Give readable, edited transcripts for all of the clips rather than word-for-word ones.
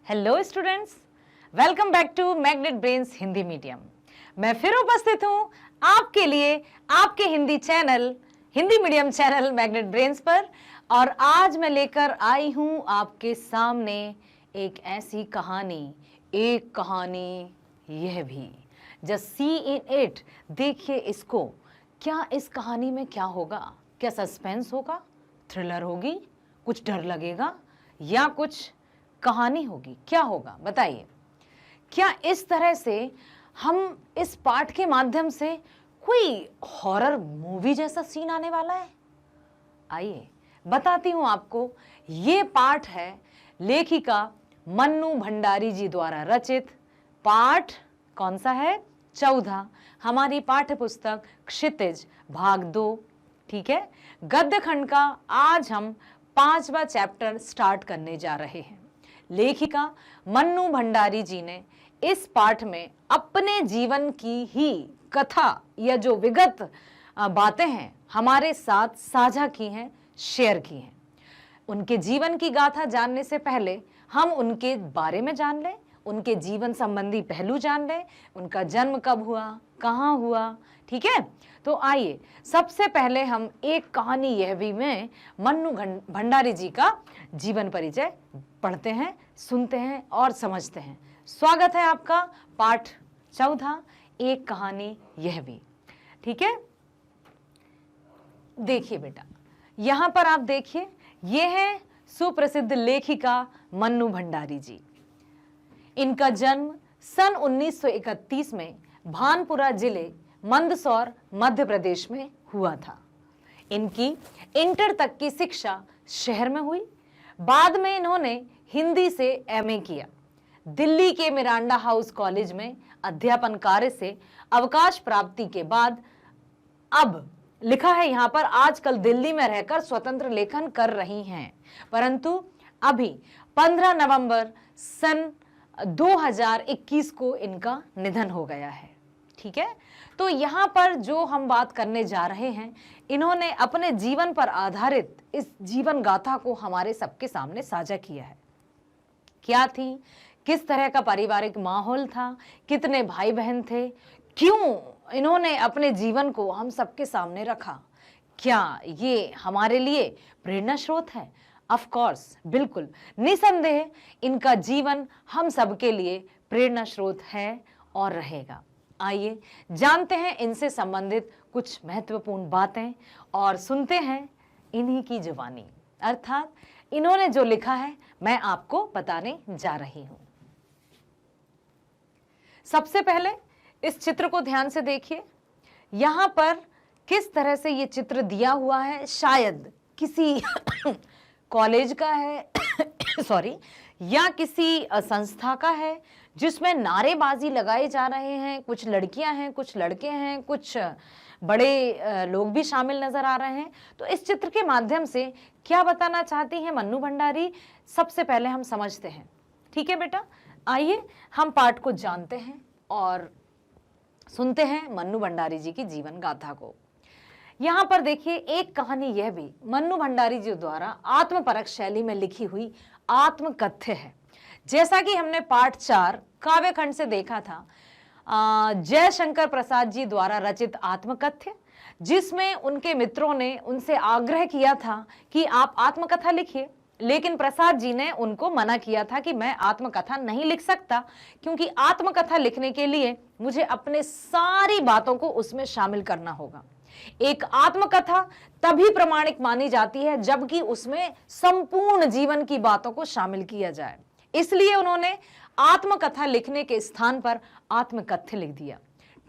Hello students, welcome back to Magnet Brains Hindi medium. मैं फिर उपस्थित हूं आपके लिए आपके Hindi channel, Hindi medium channel Magnet Brains पर। और आज मैं लेकर आई हूं आपके सामने एक ऐसी कहानी, एक कहानी यह भी, जस्ट सी इन इट, देखिए इसको। क्या इस कहानी में क्या होगा? क्या सस्पेंस होगा, थ्रिलर होगी, कुछ डर लगेगा या कुछ कहानी होगी? क्या होगा बताइए? क्या इस तरह से हम इस पाठ के माध्यम से कोई हॉरर मूवी जैसा सीन आने वाला है? आइए बताती हूं आपको। ये पाठ है लेखिका मन्नू भंडारी जी द्वारा रचित। पाठ कौन सा है? 14, हमारी पाठ्य पुस्तक क्षितिज भाग 2। ठीक है, गद्य खंड का आज हम 5वां चैप्टर स्टार्ट करने जा रहे हैं। लेखिका मन्नू भंडारी जी ने इस पाठ में अपने जीवन की ही कथा या जो विगत बातें हैं हमारे साथ साझा की हैं, शेयर की हैं। उनके जीवन की गाथा जानने से पहले हम उनके बारे में जान लें, उनके जीवन संबंधी पहलू जान लें, उनका जन्म कब हुआ, कहाँ हुआ। ठीक है, तो आइए सबसे पहले हम एक कहानी यह भी में मन्नू भंडारी जी का जीवन परिचय पढ़ते हैं, सुनते हैं और समझते हैं। स्वागत है आपका पाठ 14, एक कहानी यह भी। ठीक है, देखिए बेटा, यहां पर आप देखिए, ये है सुप्रसिद्ध लेखिका मन्नू भंडारी जी। इनका जन्म सन 1931 में भानपुरा जिले मंदसौर मध्य प्रदेश में हुआ था। इनकी इंटर तक की शिक्षा शहर में हुई। बाद में इन्होंने हिंदी से एमए किया। दिल्ली के मिरांडा हाउस कॉलेज में अध्यापन कार्य से अवकाश प्राप्ति के बाद अब लिखा है यहां पर, आजकल दिल्ली में रहकर स्वतंत्र लेखन कर रही हैं, परंतु अभी 15 नवंबर सन 2021 को इनका निधन हो गया है। ठीक है, तो यहां पर जो हम बात करने जा रहे हैं, इन्होंने अपने जीवन पर आधारित इस जीवन गाथा को हमारे सबके सामने साझा किया है। क्या थी, किस तरह का पारिवारिक माहौल था, कितने भाई बहन थे, क्यों इन्होंने अपने जीवन को हम सबके सामने रखा, क्या ये हमारे लिए प्रेरणा स्रोत है? ऑफ कोर्स, बिल्कुल निसंदेह इनका जीवन हम सबके लिए प्रेरणा स्रोत है और रहेगा। आइए जानते हैं इनसे संबंधित कुछ महत्वपूर्ण बातें और सुनते हैं इन्हीं की जुबानी, अर्थात इन्होंने जो लिखा है मैं आपको बताने जा रही हूं। सबसे पहले इस चित्र को ध्यान से देखिए। यहां पर किस तरह से ये चित्र दिया हुआ है, शायद किसी कॉलेज का है सॉरी, या किसी संस्था का है जिसमें नारेबाजी लगाए जा रहे हैं। कुछ लड़कियां हैं, कुछ लड़के हैं, कुछ बड़े लोग भी शामिल नजर आ रहे हैं। तो इस चित्र के माध्यम से क्या बताना चाहती हैं मन्नू भंडारी, सबसे पहले हम समझते हैं। ठीक है बेटा, आइए हम पाठ को जानते हैं और सुनते हैं मन्नू भंडारी जी की जीवन गाथा को। यहां पर देखिए, एक कहानी यह भी मन्नू भंडारी जी द्वारा आत्मपरक शैली में लिखी हुई आत्मकथ्य है। जैसा कि हमने पाठ 4 काव्य खंड से देखा था, जयशंकर प्रसाद जी द्वारा रचित आत्मकथ्य, जिसमें उनके मित्रों ने उनसे आग्रह किया था कि आप आत्मकथा लिखिए, लेकिन प्रसाद जी ने उनको मना किया था कि मैं आत्मकथा नहीं लिख सकता, क्योंकि आत्मकथा लिखने के लिए मुझे अपने सारी बातों को उसमें शामिल करना होगा। एक आत्मकथा तभी प्रमाणिक मानी जाती है जबकि उसमें संपूर्ण जीवन की बातों को शामिल किया जाए। इसलिए उन्होंने आत्मकथा लिखने के स्थान पर आत्मकथ्य लिख दिया।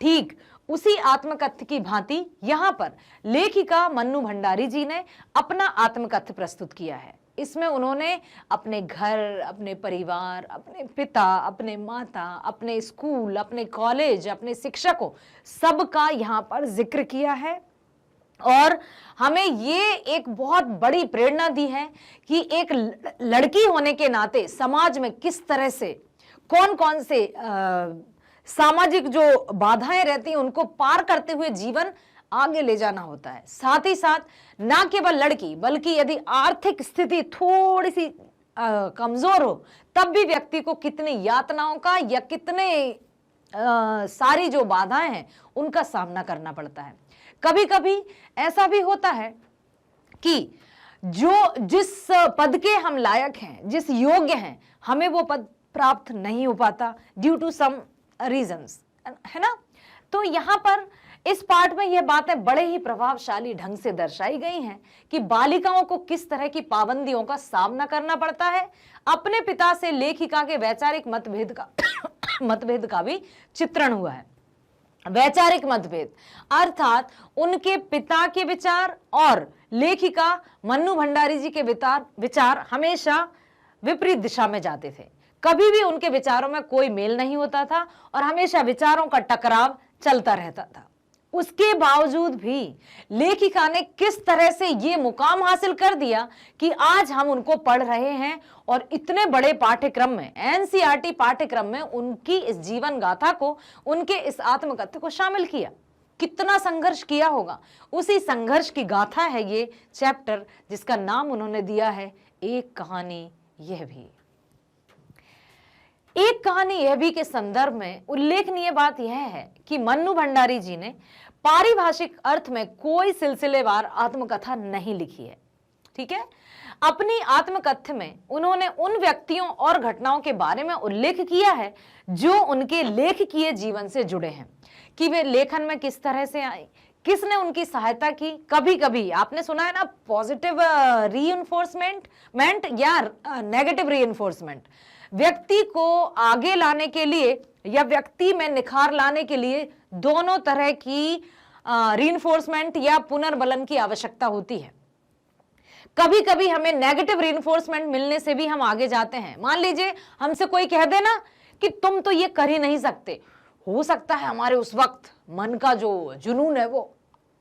ठीक उसी आत्मकथ्य की भांति यहां पर लेखिका मन्नू भंडारी जी ने अपना आत्मकथ्य प्रस्तुत किया है। इसमें उन्होंने अपने घर, अपने परिवार, अपने पिता, अपने माता, अपने स्कूल, अपने कॉलेज, अपने शिक्षकों, सबका यहाँ पर जिक्र किया है और हमें ये एक बहुत बड़ी प्रेरणा दी है कि एक लड़की होने के नाते समाज में किस तरह से कौन कौन से सामाजिक जो बाधाएं रहती हैं उनको पार करते हुए जीवन आगे ले जाना होता है। साथ ही साथ ना केवल लड़की बल्कि यदि आर्थिक स्थिति थोड़ी सी कमजोर हो, तब भी व्यक्ति को कितनी यातनाओं का या कितने सारी जो बाधाएं हैं उनका सामना करना पड़ता है। कभी कभी ऐसा भी होता है कि जिस पद के हम लायक हैं, जिस योग्य हैं, हमें वो पद प्राप्त नहीं हो पाता ड्यू टू सम रीजंस, है ना। तो यहाँ पर इस पार्ट में यह बातें बड़े ही प्रभावशाली ढंग से दर्शाई गई हैं कि बालिकाओं को किस तरह की पाबंदियों का सामना करना पड़ता है। अपने पिता से लेखिका के वैचारिक मतभेद का भी चित्रण हुआ है। वैचारिक मतभेद अर्थात उनके पिता के विचार और लेखिका मन्नू भंडारी जी के विचार हमेशा विपरीत दिशा में जाते थे। कभी भी उनके विचारों में कोई मेल नहीं होता था और हमेशा विचारों का टकराव चलता रहता था। उसके बावजूद भी लेखिका ने किस तरह से ये मुकाम हासिल कर दिया कि आज हम उनको पढ़ रहे हैं और इतने बड़े पाठ्यक्रम में, एनसीईआरटी पाठ्यक्रम में उनकी इस जीवन गाथा को, उनके इस आत्मकथ्य को शामिल किया। कितना संघर्ष किया होगा, उसी संघर्ष की गाथा है ये चैप्टर, जिसका नाम उन्होंने दिया है एक कहानी यह भी। एक कहानी यह भी के संदर्भ में उल्लेखनीय बात यह है कि मन्नू भंडारी जी ने पारिभाषिक अर्थ में कोई सिलसिलेवार आत्मकथा नहीं लिखी है। ठीक है, अपनी आत्मकथ्य में उन्होंने उन व्यक्तियों और घटनाओं के बारे में उल्लेख किया है जो उनके लेखकीय जीवन से जुड़े हैं, कि वे लेखन में किस तरह से आए, किसने उनकी सहायता की। कभी कभी आपने सुना है ना, पॉजिटिव रीइंफोर्समेंट या नेगेटिव रीइंफोर्समेंट, व्यक्ति को आगे लाने के लिए या व्यक्ति में निखार लाने के लिए दोनों तरह की रीइंफोर्समेंट या पुनर्बलन की आवश्यकता होती है। कभी कभी हमें नेगेटिव रीइंफोर्समेंट मिलने से भी हम आगे जाते हैं। मान लीजिए हमसे कोई कह देना कि तुम तो ये कर ही नहीं सकते, हो सकता है हमारे उस वक्त मन का जो जुनून है वो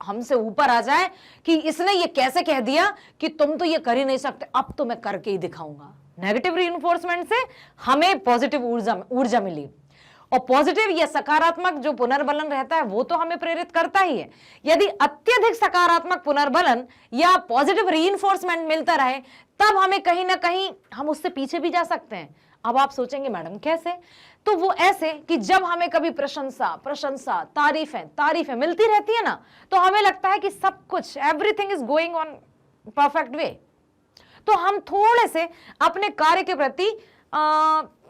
हमसे ऊपर आ जाए कि इसने ये कैसे कह दिया कि तुम तो ये कर ही नहीं सकते, अब तो मैं करके ही दिखाऊंगा। नेगेटिव रीइंफोर्समेंट से हमें पॉजिटिव ऊर्जा मिली, और पॉजिटिव या सकारात्मक जो पुनर्बलन रहता है वो तो हमें प्रेरित करता ही है। यदि अत्यधिक सकारात्मक पुनर्बलन या पॉजिटिव रीइंफोर्समेंट मिलता रहे, तब हमें कहीं ना कहीं हम उससे पीछे भी जा सकते हैं। अब आप सोचेंगे मैडम कैसे? तो वो ऐसे कि जब हमें कभी प्रशंसा तारीफें मिलती रहती है ना, तो हमें लगता है कि सब कुछ, everything is going on perfect way, तो हम थोड़े से अपने कार्य के प्रति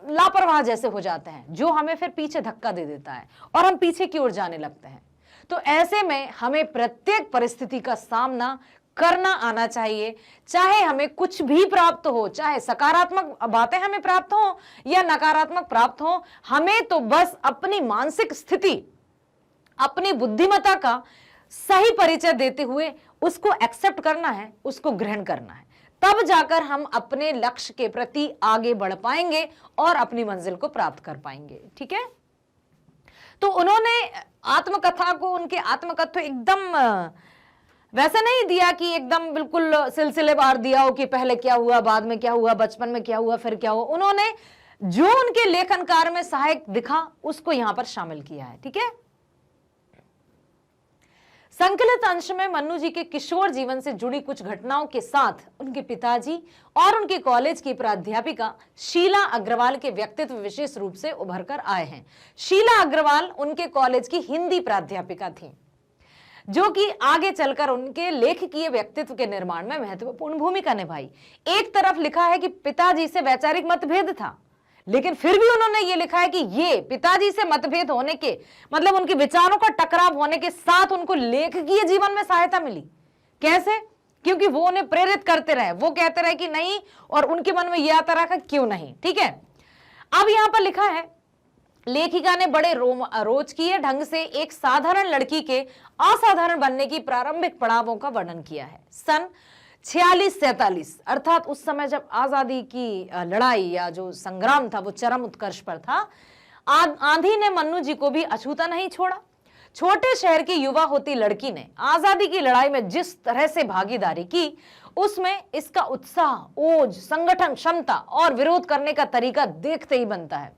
लापरवाह जैसे हो जाते हैं, जो हमें फिर पीछे धक्का दे देता है और हम पीछे की ओर जाने लगते हैं। तो ऐसे में हमें प्रत्येक परिस्थिति का सामना करना आना चाहिए, चाहे हमें कुछ भी प्राप्त हो, चाहे सकारात्मक बातें हमें प्राप्त हो या नकारात्मक प्राप्त हो, हमें तो बस अपनी मानसिक स्थिति, अपनी बुद्धिमत्ता का सही परिचय देते हुए उसको एक्सेप्ट करना है, उसको ग्रहण करना है। तब जाकर हम अपने लक्ष्य के प्रति आगे बढ़ पाएंगे और अपनी मंजिल को प्राप्त कर पाएंगे। ठीक है, तो उन्होंने आत्मकथा को, उनके आत्मकथा एकदम वैसे नहीं दिया कि एकदम बिल्कुल सिलसिलेवार दिया हो कि पहले क्या हुआ, बाद में क्या हुआ, बचपन में क्या हुआ, फिर क्या हुआ। उन्होंने जो उनके लेखन कार्य में सहायक दिखा उसको यहां पर शामिल किया है। ठीक है, संकलित अंश में मन्नू जी के किशोर जीवन से जुड़ी कुछ घटनाओं के साथ उनके पिताजी और उनके कॉलेज की प्राध्यापिका शीला अग्रवाल के व्यक्तित्व विशेष रूप से उभर कर आए हैं। शीला अग्रवाल उनके कॉलेज की हिंदी प्राध्यापिका थी, जो कि आगे चलकर उनके लेखकीय व्यक्तित्व के निर्माण में महत्वपूर्ण भूमिका निभाई। एक तरफ लिखा है कि पिताजी से वैचारिक मतभेद था, लेकिन फिर भी उन्होंने ये लिखा है कि ये पिताजी से मतभेद होने के मतलब उनके विचारों का टकराव होने के साथ उनको लेखकीय जीवन में सहायता मिली। कैसे? क्योंकि वो उन्हें प्रेरित करते रहे, वो कहते रहे कि नहीं, और उनके मन में यह आता रहा क्यों नहीं। ठीक है, अब यहां पर लिखा है, लेखिका ने बड़े रोचकीय ढंग से एक साधारण लड़की के असाधारण बनने की प्रारंभिक पड़ावों का वर्णन किया है। सन 46-47 अर्थात उस समय जब आजादी की लड़ाई या जो संग्राम था वो चरम उत्कर्ष पर था, आंधी ने मन्नू जी को भी अछूता नहीं छोड़ा। छोटे शहर की युवा होती लड़की ने आजादी की लड़ाई में जिस तरह से भागीदारी की, उसमें इसका उत्साह, ओज, संगठन क्षमता और विरोध करने का तरीका देखते ही बनता है।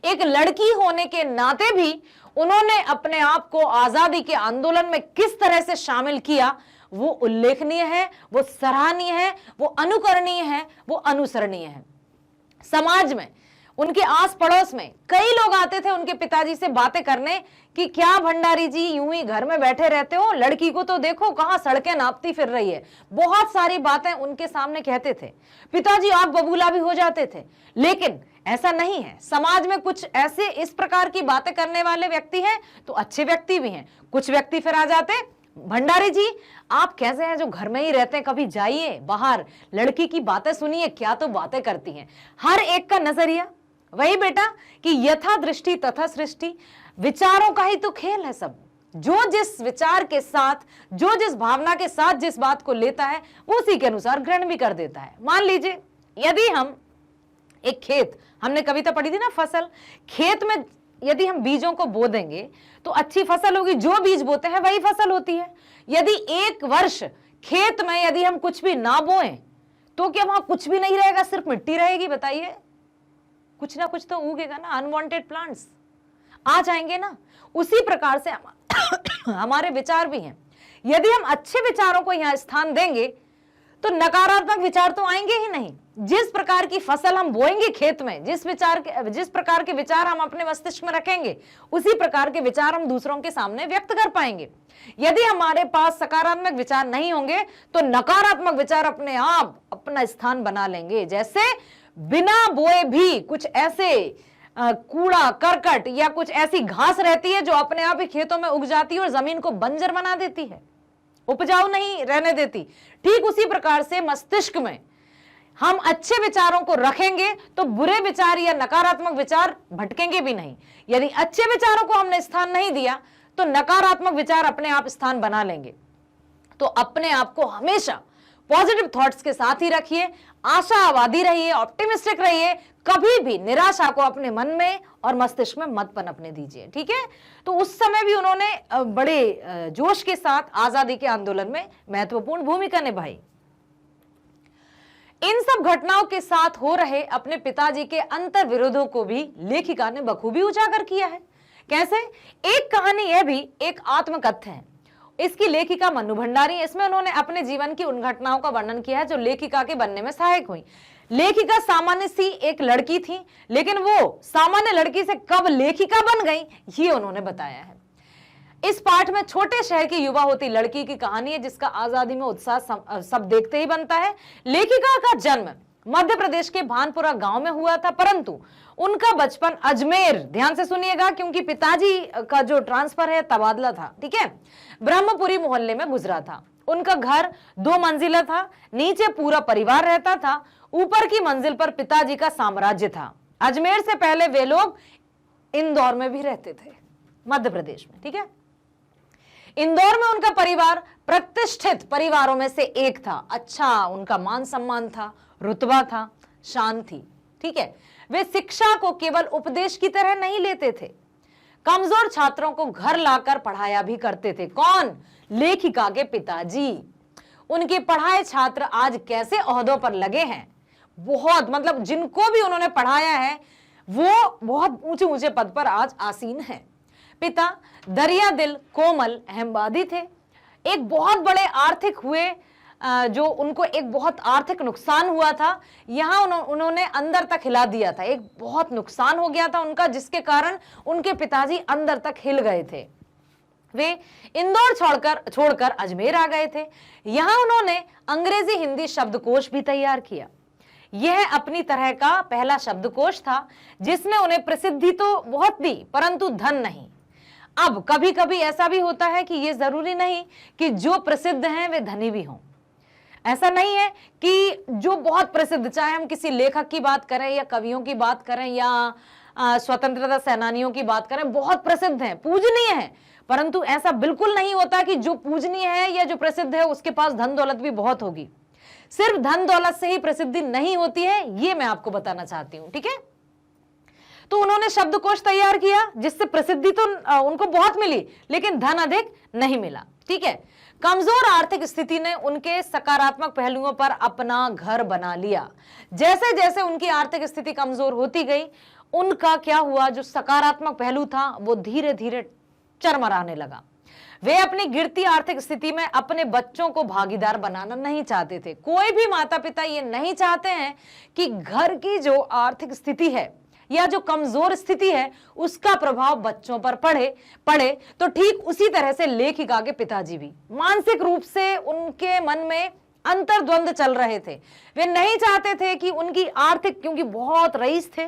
एक लड़की होने के नाते भी उन्होंने अपने आप को आजादी के आंदोलन में किस तरह से शामिल किया, वो उल्लेखनीय है, वो सराहनीय है, वो अनुकरणीय है, वो अनुसरणीय है। समाज में, उनके आस पड़ोस में कई लोग आते थे उनके पिताजी से बातें करने कि क्या भंडारी जी यूं ही घर में बैठे रहते हो, लड़की को तो देखो कहां सड़कें नापती फिर रही है। बहुत सारी बातें उनके सामने कहते थे। पिताजी आप बबूला भी हो जाते थे। लेकिन ऐसा नहीं है, समाज में कुछ ऐसे इस प्रकार की बातें करने वाले व्यक्ति हैं तो अच्छे व्यक्ति भी हैं। कुछ व्यक्ति फिर आ जाते, भंडारी जी आप कैसे हैं जो घर में ही रहते हैं, कभी जाइए बाहर, लड़की की बातें सुनिए, क्या तो बातें करती हैं। हर एक का नजरिया वही बेटा कि यथा दृष्टि तथा सृष्टि, विचारों का ही तो खेल है सब। जो जिस विचार के साथ, जो जिस भावना के साथ जिस बात को लेता है वो उसी के अनुसार ग्रहण भी कर देता है। मान लीजिए यदि हम एक खेत, हमने कविता पढ़ी थी ना फसल, खेत में यदि हम बीजों को बो देंगे तो अच्छी फसल होगी, जो बीज बोते हैं वही फसल होती है। यदि एक वर्ष खेत में यदि हम कुछ भी ना बोएं तो क्या वहां कुछ भी नहीं रहेगा, सिर्फ मिट्टी रहेगी? बताइए, कुछ ना कुछ तो उगेगा ना, अनवांटेड प्लांट्स आ जाएंगे ना। उसी प्रकार से हमारे विचार भी हैं। यदि हम अच्छे विचारों को यहां स्थान देंगे तो नकारात्मक विचार तो आएंगे ही नहीं। जिस प्रकार की फसल हम बोएंगे खेत में, जिस प्रकार के विचार हम अपने मस्तिष्क में रखेंगे, उसी प्रकार के विचार हम दूसरों के सामने व्यक्त कर पाएंगे। यदि हमारे पास सकारात्मक विचार नहीं होंगे तो नकारात्मक विचार अपने आप अपना स्थान बना लेंगे। जैसे बिना बोए भी कुछ ऐसे कूड़ा करकट या कुछ ऐसी घास रहती है जो अपने आप ही खेतों में उग जाती है और जमीन को बंजर बना देती है, उपजाऊ नहीं रहने देती। ठीक उसी प्रकार से मस्तिष्क में हम अच्छे विचारों को रखेंगे तो बुरे विचार या नकारात्मक विचार भटकेंगे भी नहीं। यदि अच्छे विचारों को हमने स्थान नहीं दिया तो नकारात्मक विचार अपने आप स्थान बना लेंगे। तो अपने आप को हमेशा पॉजिटिव थॉट्स के साथ ही रखिए, आशावादी रहिए, ऑप्टिमिस्टिक रहिए, कभी भी निराशा को अपने मन में और मस्तिष्क में मत पनपने दीजिए। ठीक है, तो उस समय भी उन्होंने बड़े जोश के साथ आजादी के आंदोलन में महत्वपूर्ण भूमिका निभाई। इन सब घटनाओं के साथ हो रहे अपने पिताजी के अंतर विरोधों को भी लेखिका ने बखूबी उजागर किया है। कैसे? एक कहानी यह भी एक आत्मकथ्य है। इसकी लेखिका मन्नू भंडारी, इसमें उन्होंने अपने जीवन की उन घटनाओं का वर्णन किया है जो लेखिका के बनने में सहायक हुई। लेखिका सामान्य सी एक लड़की थी, लेकिन वो सामान्य लड़की से कब लेखिका बन गई ये उन्होंने बताया है। इस पाठ में छोटे शहर की युवा होती लड़की की कहानी है जिसका आजादी में उत्साह सब देखते ही बनता है। लेखिका का जन्म मध्य प्रदेश के भानपुरा गांव में हुआ था, परंतु उनका बचपन अजमेर, ध्यान से सुनिएगा क्योंकि पिताजी का जो ट्रांसफर है तबादला था, ठीक है, ब्रह्मपुरी मोहल्ले में गुजरा था। उनका घर 2 मंजिला था, नीचे पूरा परिवार रहता था, ऊपर की मंजिल पर पिताजी का साम्राज्य था। अजमेर से पहले वे लोग इंदौर में भी रहते थे, मध्य प्रदेश में। ठीक है, इंदौर में उनका परिवार प्रतिष्ठित परिवारों में से एक था। अच्छा, उनका मान सम्मान था, रुतबा था, शान थी। ठीक है, वे शिक्षा को केवल उपदेश की तरह नहीं लेते थे, कमजोर छात्रों को घर लाकर पढ़ाया भी करते थे। कौन? लेखिका के पिताजी। उनके पढ़ाए छात्र आज कैसे ओहदों पर लगे हैं, बहुत, मतलब जिनको भी उन्होंने पढ़ाया है वो बहुत ऊंचे ऊंचे पद पर आज आसीन है। पिता दरिया दिल, कोमल, अहमवादी थे। एक बहुत बड़े आर्थिक हुए, जो उनको एक बहुत आर्थिक नुकसान हुआ था, यहां उन्होंने अंदर तक हिला दिया था। एक बहुत नुकसान हो गया था उनका, जिसके कारण उनके पिताजी अंदर तक हिल गए थे। वे इंदौर छोड़कर अजमेर आ गए थे। यहां उन्होंने अंग्रेजी हिंदी शब्दकोश भी तैयार किया। यह अपनी तरह का पहला शब्दकोश था जिसने उन्हें प्रसिद्धि तो बहुत दी, परंतु धन नहीं। अब कभी कभी ऐसा भी होता है कि यह जरूरी नहीं कि जो प्रसिद्ध हैं वे धनी भी हों। ऐसा नहीं है कि जो बहुत प्रसिद्ध, चाहे हम किसी लेखक की बात करें या कवियों की बात करें या स्वतंत्रता सेनानियों की बात करें, बहुत प्रसिद्ध हैं, पूजनीय हैं, परंतु ऐसा बिल्कुल नहीं होता कि जो पूजनीय है या जो प्रसिद्ध है उसके पास धन दौलत भी बहुत होगी। सिर्फ धन दौलत से ही प्रसिद्धि नहीं होती है, ये मैं आपको बताना चाहती हूं। ठीक है, तो उन्होंने शब्दकोश तैयार किया जिससे प्रसिद्धि तो उनको बहुत मिली, लेकिन धन अधिक नहीं मिला। ठीक है, कमजोर आर्थिक स्थिति ने उनके सकारात्मक पहलुओं पर अपना घर बना लिया। जैसे जैसे उनकी आर्थिक स्थिति कमजोर होती गई, उनका क्या हुआ, जो सकारात्मक पहलू था वो धीरे धीरे चरमराने लगा। वे अपनी गिरती आर्थिक स्थिति में अपने बच्चों को भागीदार बनाना नहीं चाहते थे। कोई भी माता पिता ये नहीं चाहते हैं कि घर की जो आर्थिक स्थिति है या जो कमजोर स्थिति है उसका प्रभाव बच्चों पर पड़े। तो ठीक उसी तरह से लेखिका के पिताजी भी मानसिक रूप से उनके मन में अंतर्द्वंद चल रहे थे। वे नहीं चाहते थे कि उनकी आर्थिक, क्योंकि बहुत रईस थे,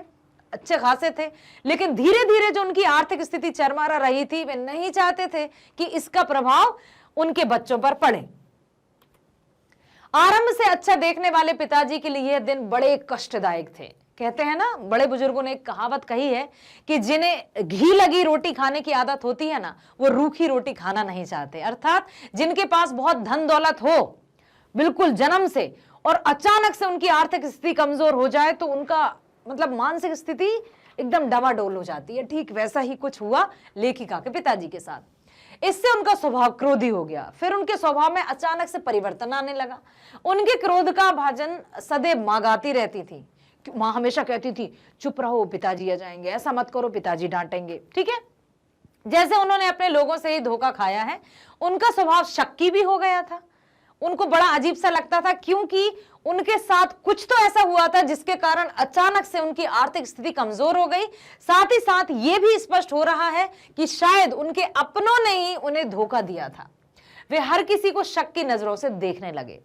अच्छे खासे थे, लेकिन धीरे धीरे जो उनकी आर्थिक स्थिति चरमरा रही थी, वे नहीं चाहते थे कि इसका प्रभाव उनके बच्चों पर पड़े। आरंभ से अच्छा देखने वाले पिताजी के लिए यह दिन बड़े कष्टदायक थे। कहते हैं ना, बड़े बुजुर्गों ने एक कहावत कही है कि जिन्हें घी लगी रोटी खाने की आदत होती है ना, वो रूखी रोटी खाना नहीं चाहते। अर्थात जिनके पास बहुत धन दौलत हो बिल्कुल जन्म से, और अचानक से उनकी आर्थिक स्थिति कमजोर हो जाए तो उनका मतलब मानसिक स्थिति एकदम डवाडोल हो जाती है। ठीक वैसा ही कुछ हुआ लेखिका के पिताजी के साथ। इससे उनका स्वभाव क्रोधी हो गया। फिर उनके स्वभाव में अचानक से परिवर्तन आने लगा। उनके क्रोध का भाजन सदैव मां गाती रहती थी। मां हमेशा कहती थी, चुप रहो पिताजी आ जाएंगे, ऐसा मत करो पिताजी डांटेंगे। ठीक है, जैसे उन्होंने अपने लोगों से ही धोखा खाया है। उनका स्वभाव शक्की भी हो गया था। उनको बड़ा अजीब सा लगता था, क्योंकि उनके साथ कुछ तो ऐसा हुआ था जिसके कारण अचानक से उनकी आर्थिक स्थिति कमजोर हो गई। साथ ही साथ यह भी स्पष्ट हो रहा है कि शायद उनके अपनों ने ही उन्हें धोखा दिया था। वे हर किसी को शक की नजरों से देखने लगे।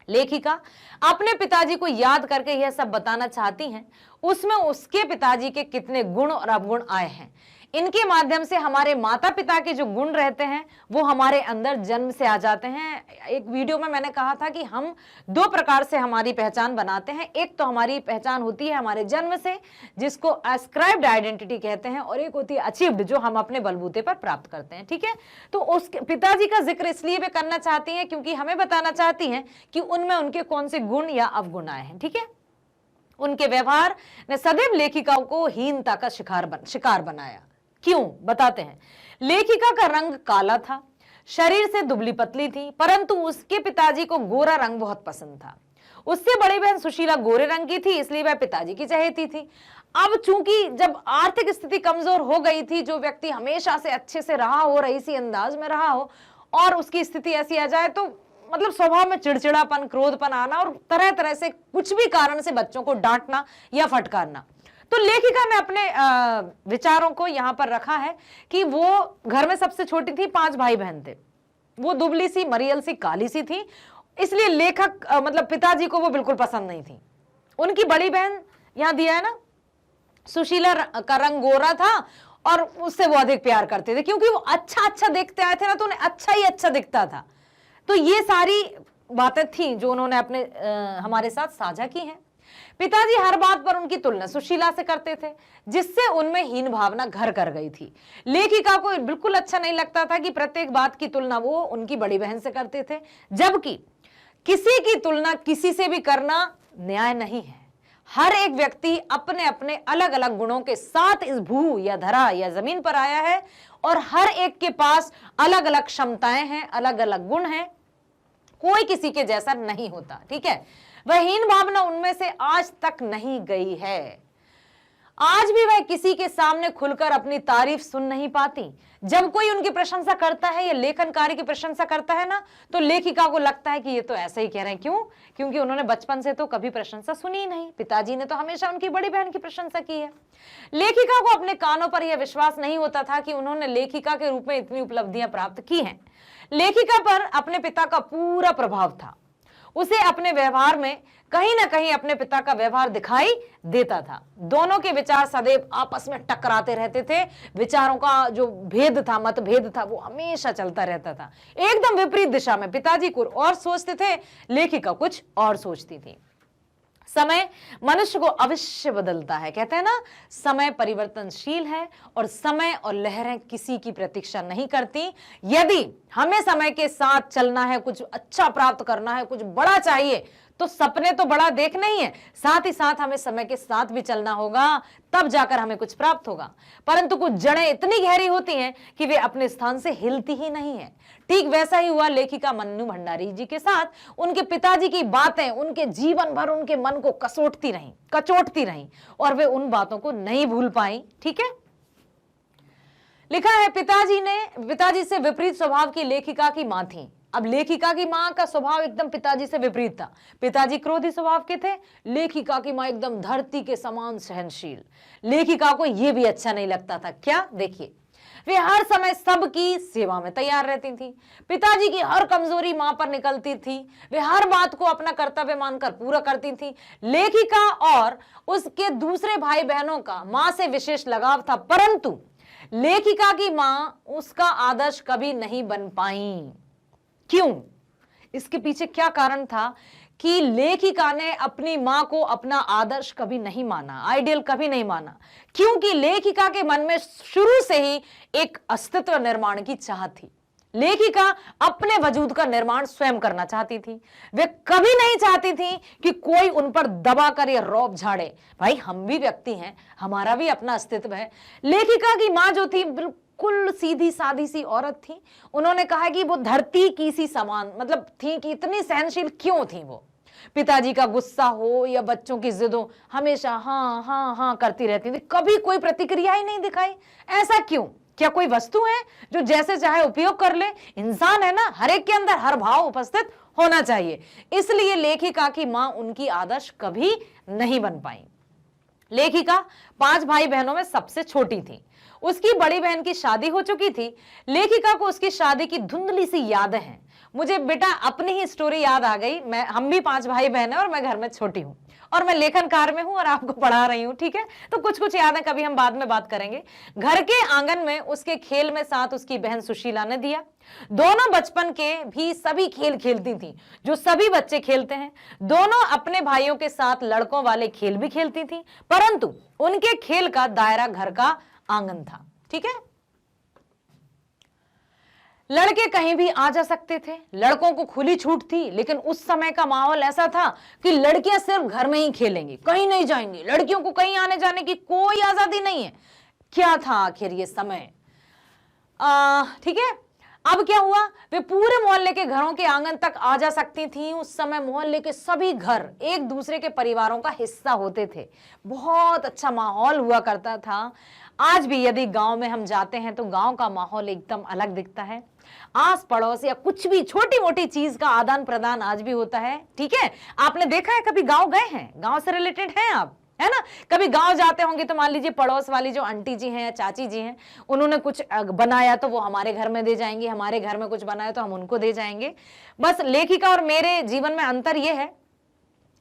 लेखिका अपने पिताजी को याद करके यह सब बताना चाहती हैं, उसमें उसके पिताजी के कितने गुण और अवगुण आए हैं। इनके माध्यम से हमारे माता पिता के जो गुण रहते हैं वो हमारे अंदर जन्म से आ जाते हैं। एक वीडियो में मैंने कहा था कि हम दो प्रकार से हमारी पहचान बनाते हैं। एक तो हमारी पहचान होती है हमारे जन्म से, जिसको एस्क्राइब्ड आइडेंटिटी कहते हैं, और एक होती है अचीव्ड, जो हम अपने बलबूते पर प्राप्त करते हैं। ठीक है, तो उसके पिताजी का जिक्र इसलिए वे करना चाहती हैं क्योंकि हमें बताना चाहती हैं कि उनमें उनके कौन से गुण या अवगुण आए हैं। ठीक है, उनके व्यवहार ने सदैव लेखिकाओं को हीनता का शिकार बनाया। क्यों, बताते हैं। लेखिका का रंग काला था, शरीर से दुबली पतली थी, परंतु उसके पिताजी को गोरा रंग बहुत पसंद था। उससे बड़ी बहन सुशीला गोरे रंग की थी, इसलिए वह पिताजी की चहेती थी। अब चूंकि जब आर्थिक स्थिति कमजोर हो गई थी, जो व्यक्ति हमेशा से अच्छे से रहा हो, रईसी अंदाज में रहा हो, और उसकी स्थिति ऐसी आ जाए तो मतलब स्वभाव में चिड़चिड़ापन, क्रोधपन आना, और तरह तरह से कुछ भी कारण से बच्चों को डांटना या फटकारना। तो लेखिका ने अपने विचारों को यहां पर रखा है कि वो घर में सबसे छोटी थी, 5 भाई बहन थे। वो दुबली सी, मरियल सी, काली सी थी, इसलिए लेखक मतलब पिताजी को वो बिल्कुल पसंद नहीं थी। उनकी बड़ी बहन यहां दिया है ना, सुशीला का रंग गोरा था और उससे वो अधिक प्यार करते थे, क्योंकि वो अच्छा देखते आए थे ना, तो उन्हें अच्छा ही अच्छा दिखता था। तो ये सारी बातें थी जो उन्होंने अपने हमारे साथ साझा की हैं। पिताजी हर बात पर उनकी तुलना सुशीला से करते थे, जिससे उनमें हीन भावना घर कर गई थी। लेखिका को बिल्कुल अच्छा नहीं लगता था कि प्रत्येक बात की तुलना वो उनकी बड़ी बहन से करते थे, जबकि किसी की तुलना किसी से भी करना न्याय नहीं है। हर एक व्यक्ति अपने अपने अलग अलग गुणों के साथ इस भू या धरा या जमीन पर आया है, और हर एक के पास अलग अलग क्षमताएं हैं, अलग अलग गुण हैं। कोई किसी के जैसा नहीं होता। ठीक है, वह हीन भावना उनमें से आज तक नहीं गई है। आज भी वह किसी के सामने खुलकर अपनी तारीफ सुन नहीं पाती। जब कोई उनकी प्रशंसा करता है या लेखन कार्य की प्रशंसा करता है ना, तो लेखिका को लगता है कि ये तो ऐसा ही कह रहे हैं। क्यों? क्योंकि उन्होंने बचपन से तो कभी प्रशंसा सुनी ही नहीं। पिताजी ने तो हमेशा उनकी बड़ी बहन की प्रशंसा की है। लेखिका को अपने कानों पर यह विश्वास नहीं होता था कि उन्होंने लेखिका के रूप में इतनी उपलब्धियां प्राप्त की हैं। लेखिका पर अपने पिता का पूरा प्रभाव था। उसे अपने व्यवहार में कहीं ना कहीं अपने पिता का व्यवहार दिखाई देता था। दोनों के विचार सदैव आपस में टकराते रहते थे। विचारों का जो भेद था, मतभेद था, वो हमेशा चलता रहता था, एकदम विपरीत दिशा में। पिताजी कुछ और सोचते थे, लेखिका कुछ और सोचती थी। समय मनुष्य को अवश्य बदलता है। कहते हैं ना, समय परिवर्तनशील है और समय और लहरें किसी की प्रतीक्षा नहीं करती। यदि हमें समय के साथ चलना है, कुछ अच्छा प्राप्त करना है, कुछ बड़ा चाहिए, तो सपने तो बड़ा देखना ही है, साथ ही साथ हमें समय के साथ भी चलना होगा, तब जाकर हमें कुछ प्राप्त होगा। परंतु कुछ जड़ें इतनी गहरी होती हैं कि वे अपने स्थान से हिलती ही नहीं है। ठीक वैसा ही हुआ लेखिका मन्नू भंडारी जी के साथ। उनके पिताजी की बातें उनके जीवन भर उनके मन को कचोटती रहीं और वे उन बातों को नहीं भूल पाई। ठीक है, लिखा है पिताजी से विपरीत स्वभाव की लेखिका की मां थी। अब लेखिका की मां का स्वभाव एकदम पिताजी से विपरीत था। पिताजी क्रोधी स्वभाव के थे, लेखिका की मां एकदम धरती के समान सहनशील। लेखिका को यह भी अच्छा नहीं लगता था। क्या? देखिए, वे हर समय सबकी सेवा में तैयार रहती थी। पिताजी की हर कमजोरी मां पर निकलती थी। वे हर बात को अपना कर्तव्य मानकर पूरा करती थी। लेखिका और उसके दूसरे भाई बहनों का मां से विशेष लगाव था, परंतु लेखिका की मां उसका आदर्श कभी नहीं बन पाई। क्यों? इसके पीछे क्या कारण था कि लेखिका ने अपनी मां को अपना आदर्श कभी नहीं माना, आइडियल कभी नहीं माना? क्योंकि लेखिका के मन में शुरू से ही एक अस्तित्व निर्माण की चाहत थी। लेखिका अपने वजूद का निर्माण स्वयं करना चाहती थी। वे कभी नहीं चाहती थी कि कोई उन पर दबाकर या रौब झाड़े। भाई, हम भी व्यक्ति हैं, हमारा भी अपना अस्तित्व है। लेखिका की मां जो थी बिल्कुल सीधी सादी सी औरत थी। उन्होंने कहा कि वो धरती की सी समान मतलब थी कि इतनी सहनशील क्यों थी वो। पिताजी का गुस्सा हो या बच्चों की जिद हो, हमेशा हाँ हाँ हाँ करती रहती थी, कभी कोई प्रतिक्रिया ही नहीं दिखाई। ऐसा क्यों? क्या कोई वस्तु है जो जैसे चाहे उपयोग कर ले? इंसान है ना, हर एक के अंदर हर भाव उपस्थित होना चाहिए। इसलिए लेखिका की मां उनकी आदर्श कभी नहीं बन पाई। लेखिका 5 भाई बहनों में सबसे छोटी थी। उसकी बड़ी बहन की शादी हो चुकी थी। लेखिका को उसकी शादी की धुंधली सी यादें हैं। मुझे बेटा अपनी ही स्टोरी याद आ गई। हम भी 5 भाई बहन हैं और मैं घर में छोटी हूं और मैं लेखनकार में हूं और आपको पढ़ा रही हूं, ठीक है? तो कुछ कुछ यादें कभी हम बाद में बात करेंगे। घर के आंगन में उसके खेल में साथ उसकी बहन सुशीला ने दिया। दोनों बचपन के भी सभी खेल खेलती थी जो सभी बच्चे खेलते हैं। दोनों अपने भाइयों के साथ लड़कों वाले खेल भी खेलती थी, परंतु उनके खेल का दायरा घर का आंगन था, ठीक है? लड़के कहीं भी आ जा सकते थे, लड़कों को खुली छूट थी, लेकिन उस समय का माहौल ऐसा था कि लड़कियां सिर्फ घर में ही खेलेंगी, कहीं नहीं जाएंगी। लड़कियों को कहीं आने जाने की कोई आजादी नहीं है। क्या था आखिर ये समय? ठीक है। अब क्या हुआ, वे पूरे मोहल्ले के घरों के आंगन तक आ जा सकती थीं। उस समय मोहल्ले के सभी घर एक दूसरे के परिवारों का हिस्सा होते थे। बहुत अच्छा माहौल हुआ करता था। आज भी यदि गांव में हम जाते हैं तो गांव का माहौल एकदम अलग दिखता है। आस पड़ोस या कुछ भी छोटी मोटी चीज का आदान प्रदान आज भी होता है, ठीक है? आपने देखा है, कभी गांव गए हैं, गांव से रिलेटेड हैं आप, है ना? कभी गांव जाते होंगे तो मान लीजिए पड़ोस वाली जो आंटी जी हैं या चाची जी हैं, उन्होंने कुछ बनाया तो वो हमारे घर में दे जाएंगी, हमारे घर में कुछ बनाया तो हम उनको दे जाएंगे। बस लेखिका और मेरे जीवन में अंतर ये है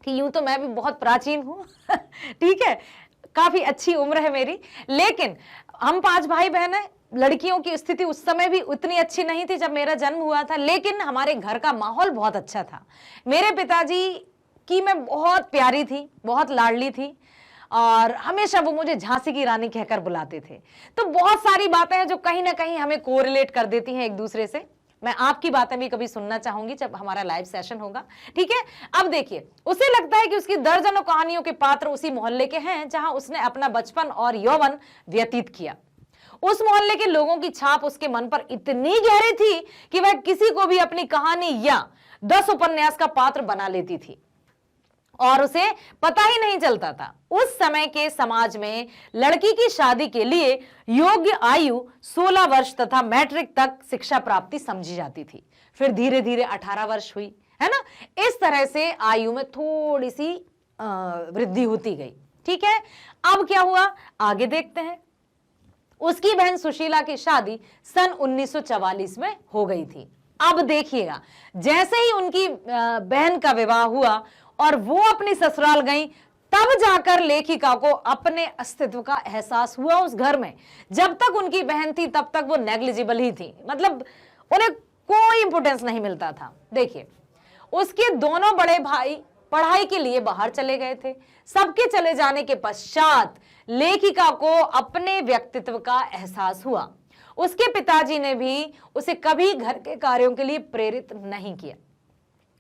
कि यूं तो मैं भी बहुत प्राचीन हूं ठीक है, काफी अच्छी उम्र है मेरी, लेकिन हम 5 भाई बहन हैं। लड़कियों की स्थिति उस समय भी उतनी अच्छी नहीं थी जब मेरा जन्म हुआ था, लेकिन हमारे घर का माहौल बहुत अच्छा था। मेरे पिताजी की मैं बहुत प्यारी थी, बहुत लाडली थी और हमेशा वो मुझे झांसी की रानी कहकर बुलाते थे। तो बहुत सारी बातें हैं जो कहीं ना कहीं हमें कोरिलेट कर देती हैं एक दूसरे से। मैं आपकी बातें भी कभी सुनना चाहूंगी जब हमारा लाइव सेशन होगा, ठीक है? अब देखिए, उसे लगता है कि उसकी दर्जनों कहानियों के पात्र उसी मोहल्ले के हैं जहां उसने अपना बचपन और यौवन व्यतीत किया। उस मोहल्ले के लोगों की छाप उसके मन पर इतनी गहरी थी कि वह किसी को भी अपनी कहानी या 10 उपन्यास का पात्र बना लेती थी और उसे पता ही नहीं चलता था। उस समय के समाज में लड़की की शादी के लिए योग्य आयु 16 वर्ष तथा मैट्रिक तक शिक्षा प्राप्ति समझी जाती थी। फिर धीरे धीरे 18 वर्ष हुई, है ना? इस तरह से आयु में थोड़ी सी वृद्धि होती गई, ठीक है? अब क्या हुआ, आगे देखते हैं। उसकी बहन सुशीला की शादी सन 1944 में हो गई थी। अब देखिएगा, जैसे ही उनकी बहन का विवाह हुआ और वो अपनी ससुराल गई, तब जाकर लेखिका को अपने अस्तित्व का एहसास हुआ उस घर में। जब तक उनकी बहन थी तब तक वो नेग्लिजिबल ही थी, मतलब उन्हें कोई इंपोर्टेंस नहीं मिलता था। देखिए, उसके दोनों बड़े भाई पढ़ाई के लिए बाहर चले गए थे। सबके चले जाने के पश्चात लेखिका को अपने व्यक्तित्व का एहसास हुआ। उसके पिताजी ने भी उसे कभी घर के कार्यों के लिए प्रेरित नहीं किया।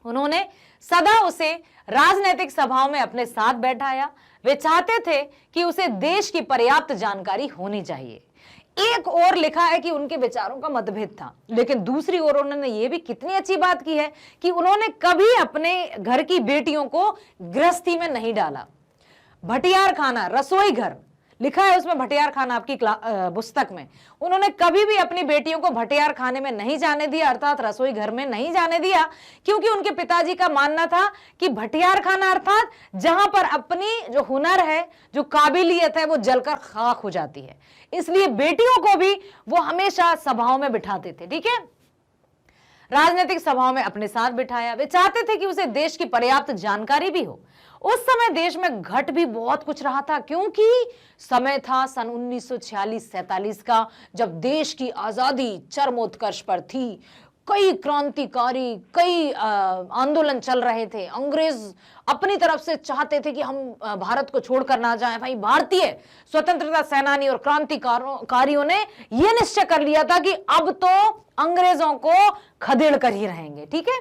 उन्होंने सदा उसे राजनीतिक सभाओं में अपने साथ बैठाया। वे चाहते थे कि उसे देश की पर्याप्त जानकारी होनी चाहिए। एक और लिखा है कि उनके विचारों का मतभेद था, लेकिन दूसरी ओर उन्होंने ये भी कितनी अच्छी बात की है कि उन्होंने कभी अपने घर की बेटियों को गृहस्थी में नहीं डाला। भटियार खाना, रसोई घर, लिखा है उसमें भटियार खाना आपकी पुस्तक में। उन्होंने कभी भी अपनी बेटियों को भटियार खाने में नहीं जाने दिया, अर्थात रसोई घर में नहीं जाने दिया, क्योंकि उनके पिताजी का मानना था कि भटियार खाना अर्थात जहां पर अपनी जो हुनर है, जो काबिलियत है, वो जलकर खाक हो जाती है। इसलिए बेटियों को भी वो हमेशा सभाओं में बिठाते थे। ठीक है, राजनीतिक सभाओं में अपने साथ बिठाया। वे चाहते थे कि उसे देश की पर्याप्त जानकारी भी हो। उस समय देश में घट भी बहुत कुछ रहा था, क्योंकि समय था सन 1946-47 का, जब देश की आजादी चरमोत्कर्ष पर थी। कई क्रांतिकारी, कई आंदोलन चल रहे थे। अंग्रेज अपनी तरफ से चाहते थे कि हम भारत को छोड़कर ना जाएं। भाई, भारतीय स्वतंत्रता सेनानी और क्रांतिकारियों ने यह निश्चय कर लिया था कि अब तो अंग्रेजों को खदेड़ कर ही रहेंगे। ठीक है,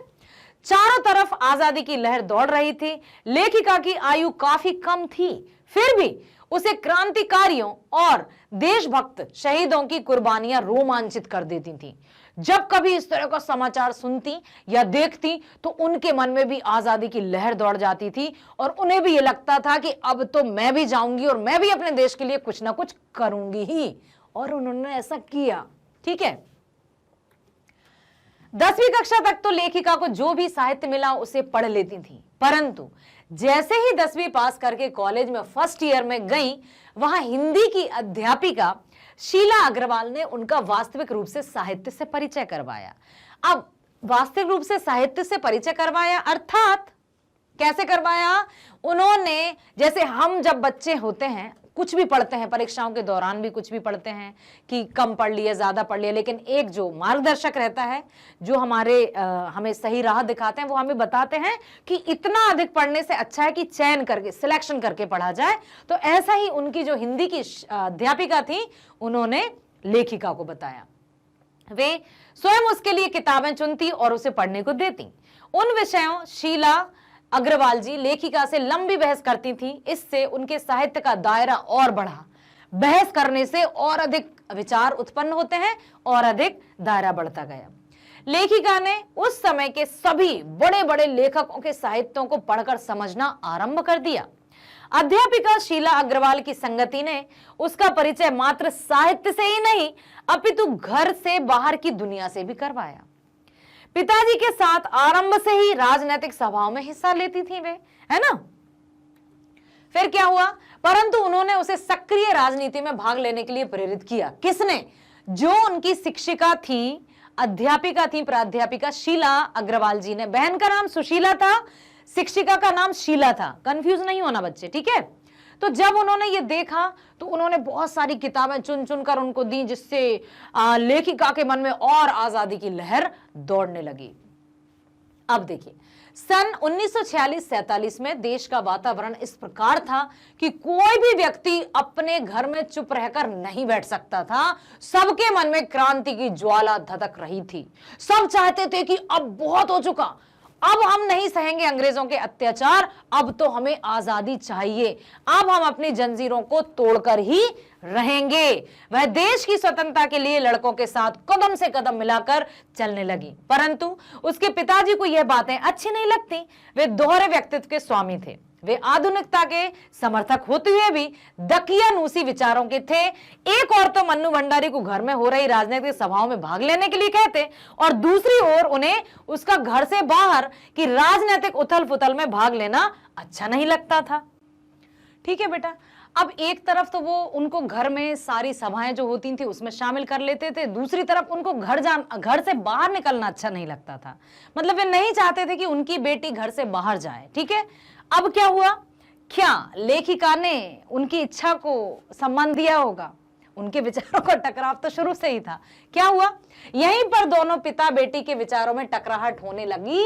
चारों तरफ आजादी की लहर दौड़ रही थी। लेखिका की आयु काफी कम थी, फिर भी उसे क्रांतिकारियों और देशभक्त शहीदों की कुर्बानियां रोमांचित कर देती थी। जब कभी इस तरह का समाचार सुनती या देखती तो उनके मन में भी आजादी की लहर दौड़ जाती थी और उन्हें भी यह लगता था कि अब तो मैं भी जाऊंगी और मैं भी अपने देश के लिए कुछ ना कुछ करूंगी ही। और उन्होंने ऐसा किया। ठीक है, 10वीं कक्षा तक तो लेखिका को जो भी साहित्य मिला उसे पढ़ लेती थी, परंतु जैसे ही 10वीं पास करके कॉलेज में फर्स्ट ईयर में गई, वहां हिंदी की अध्यापिका शीला अग्रवाल ने उनका वास्तविक रूप से साहित्य से परिचय करवाया। अब वास्तविक रूप से साहित्य से परिचय करवाया अर्थात कैसे करवाया? उन्होंने, जैसे हम जब बच्चे होते हैं कुछ भी पढ़ते हैं, परीक्षाओं के दौरान भी कुछ भी पढ़ते हैं कि कम पढ़ लिए, ज्यादा पढ़ लिए, लेकिन एक जो मार्गदर्शक रहता है, जो हमें सही राह दिखाते हैं, वो हमें बताते हैं कि इतना अधिक पढ़ने से अच्छा है कि चयन करके, सिलेक्शन करके पढ़ा जाए। तो ऐसा ही उनकी जो हिंदी की अध्यापिका थी, उन्होंने लेखिका को बताया। वे स्वयं उसके लिए किताबें चुनती और उसे पढ़ने को देती। उन विषयों शीला अग्रवाल जी लेखिका से लंबी बहस करती थी। इससे उनके साहित्य का दायरा और बढ़ा। बहस करने से और अधिक विचार उत्पन्न होते हैं और अधिक दायरा बढ़ता गया। लेखिका ने उस समय के सभी बड़े बड़े लेखकों के साहित्यों को पढ़कर समझना आरंभ कर दिया। अध्यापिका शीला अग्रवाल की संगति ने उसका परिचय मात्र साहित्य से ही नहीं, अपितु घर से बाहर की दुनिया से भी करवाया। पिताजी के साथ आरंभ से ही राजनीतिक सभाओं में हिस्सा लेती थी वे, है ना। फिर क्या हुआ? परंतु उन्होंने उसे सक्रिय राजनीति में भाग लेने के लिए प्रेरित किया। किसने? जो उनकी शिक्षिका थी, अध्यापिका थी, प्राध्यापिका शीला अग्रवाल जी ने। बहन का नाम सुशीला था, शिक्षिका का नाम शीला था। कंफ्यूज नहीं होना बच्चे, ठीक है। तो जब उन्होंने ये देखा तो उन्होंने बहुत सारी किताबें चुन चुन कर उनको दी, जिससे लेखिका के मन में और आजादी की लहर दौड़ने लगी। अब देखिए, सन 1946-47 में देश का वातावरण इस प्रकार था कि कोई भी व्यक्ति अपने घर में चुप रहकर नहीं बैठ सकता था। सबके मन में क्रांति की ज्वाला धधक रही थी। सब चाहते थे कि अब बहुत हो चुका, अब हम नहीं सहेंगे अंग्रेजों के अत्याचार, अब तो हमें आजादी चाहिए, अब हम अपनी जंजीरों को तोड़कर ही रहेंगे। वह देश की स्वतंत्रता के लिए लड़कों के साथ कदम से कदम मिलाकर चलने लगी। परंतु उसके पिताजी को यह बातें अच्छी नहीं लगती। वे दोहरे व्यक्तित्व के स्वामी थे। वे आधुनिकता के समर्थक होते हुए भी दकियानूसी विचारों के थे। एक ओर तो मन्नू भंडारी को घर में हो रही राजनीतिक सभाओं में भाग लेने के लिए कहते और दूसरी ओर उन्हें उसका घर से बाहर की राजनीतिक उथल पुथल में भाग लेना अच्छा नहीं लगता था। ठीक है बेटा, अब एक तरफ तो वो उनको घर में सारी सभाएं जो होती थी उसमें शामिल कर लेते थे, दूसरी तरफ उनको घर से बाहर निकलना अच्छा नहीं लगता था। मतलब वे नहीं चाहते थे कि उनकी बेटी घर से बाहर जाए। ठीक है, अब क्या हुआ? क्या लेखिका ने उनकी इच्छा को सम्मान दिया होगा? उनके विचारों का टकराव तो शुरू से ही था। क्या हुआ? यहीं पर दोनों पिता बेटी के विचारों में टकराहट होने लगी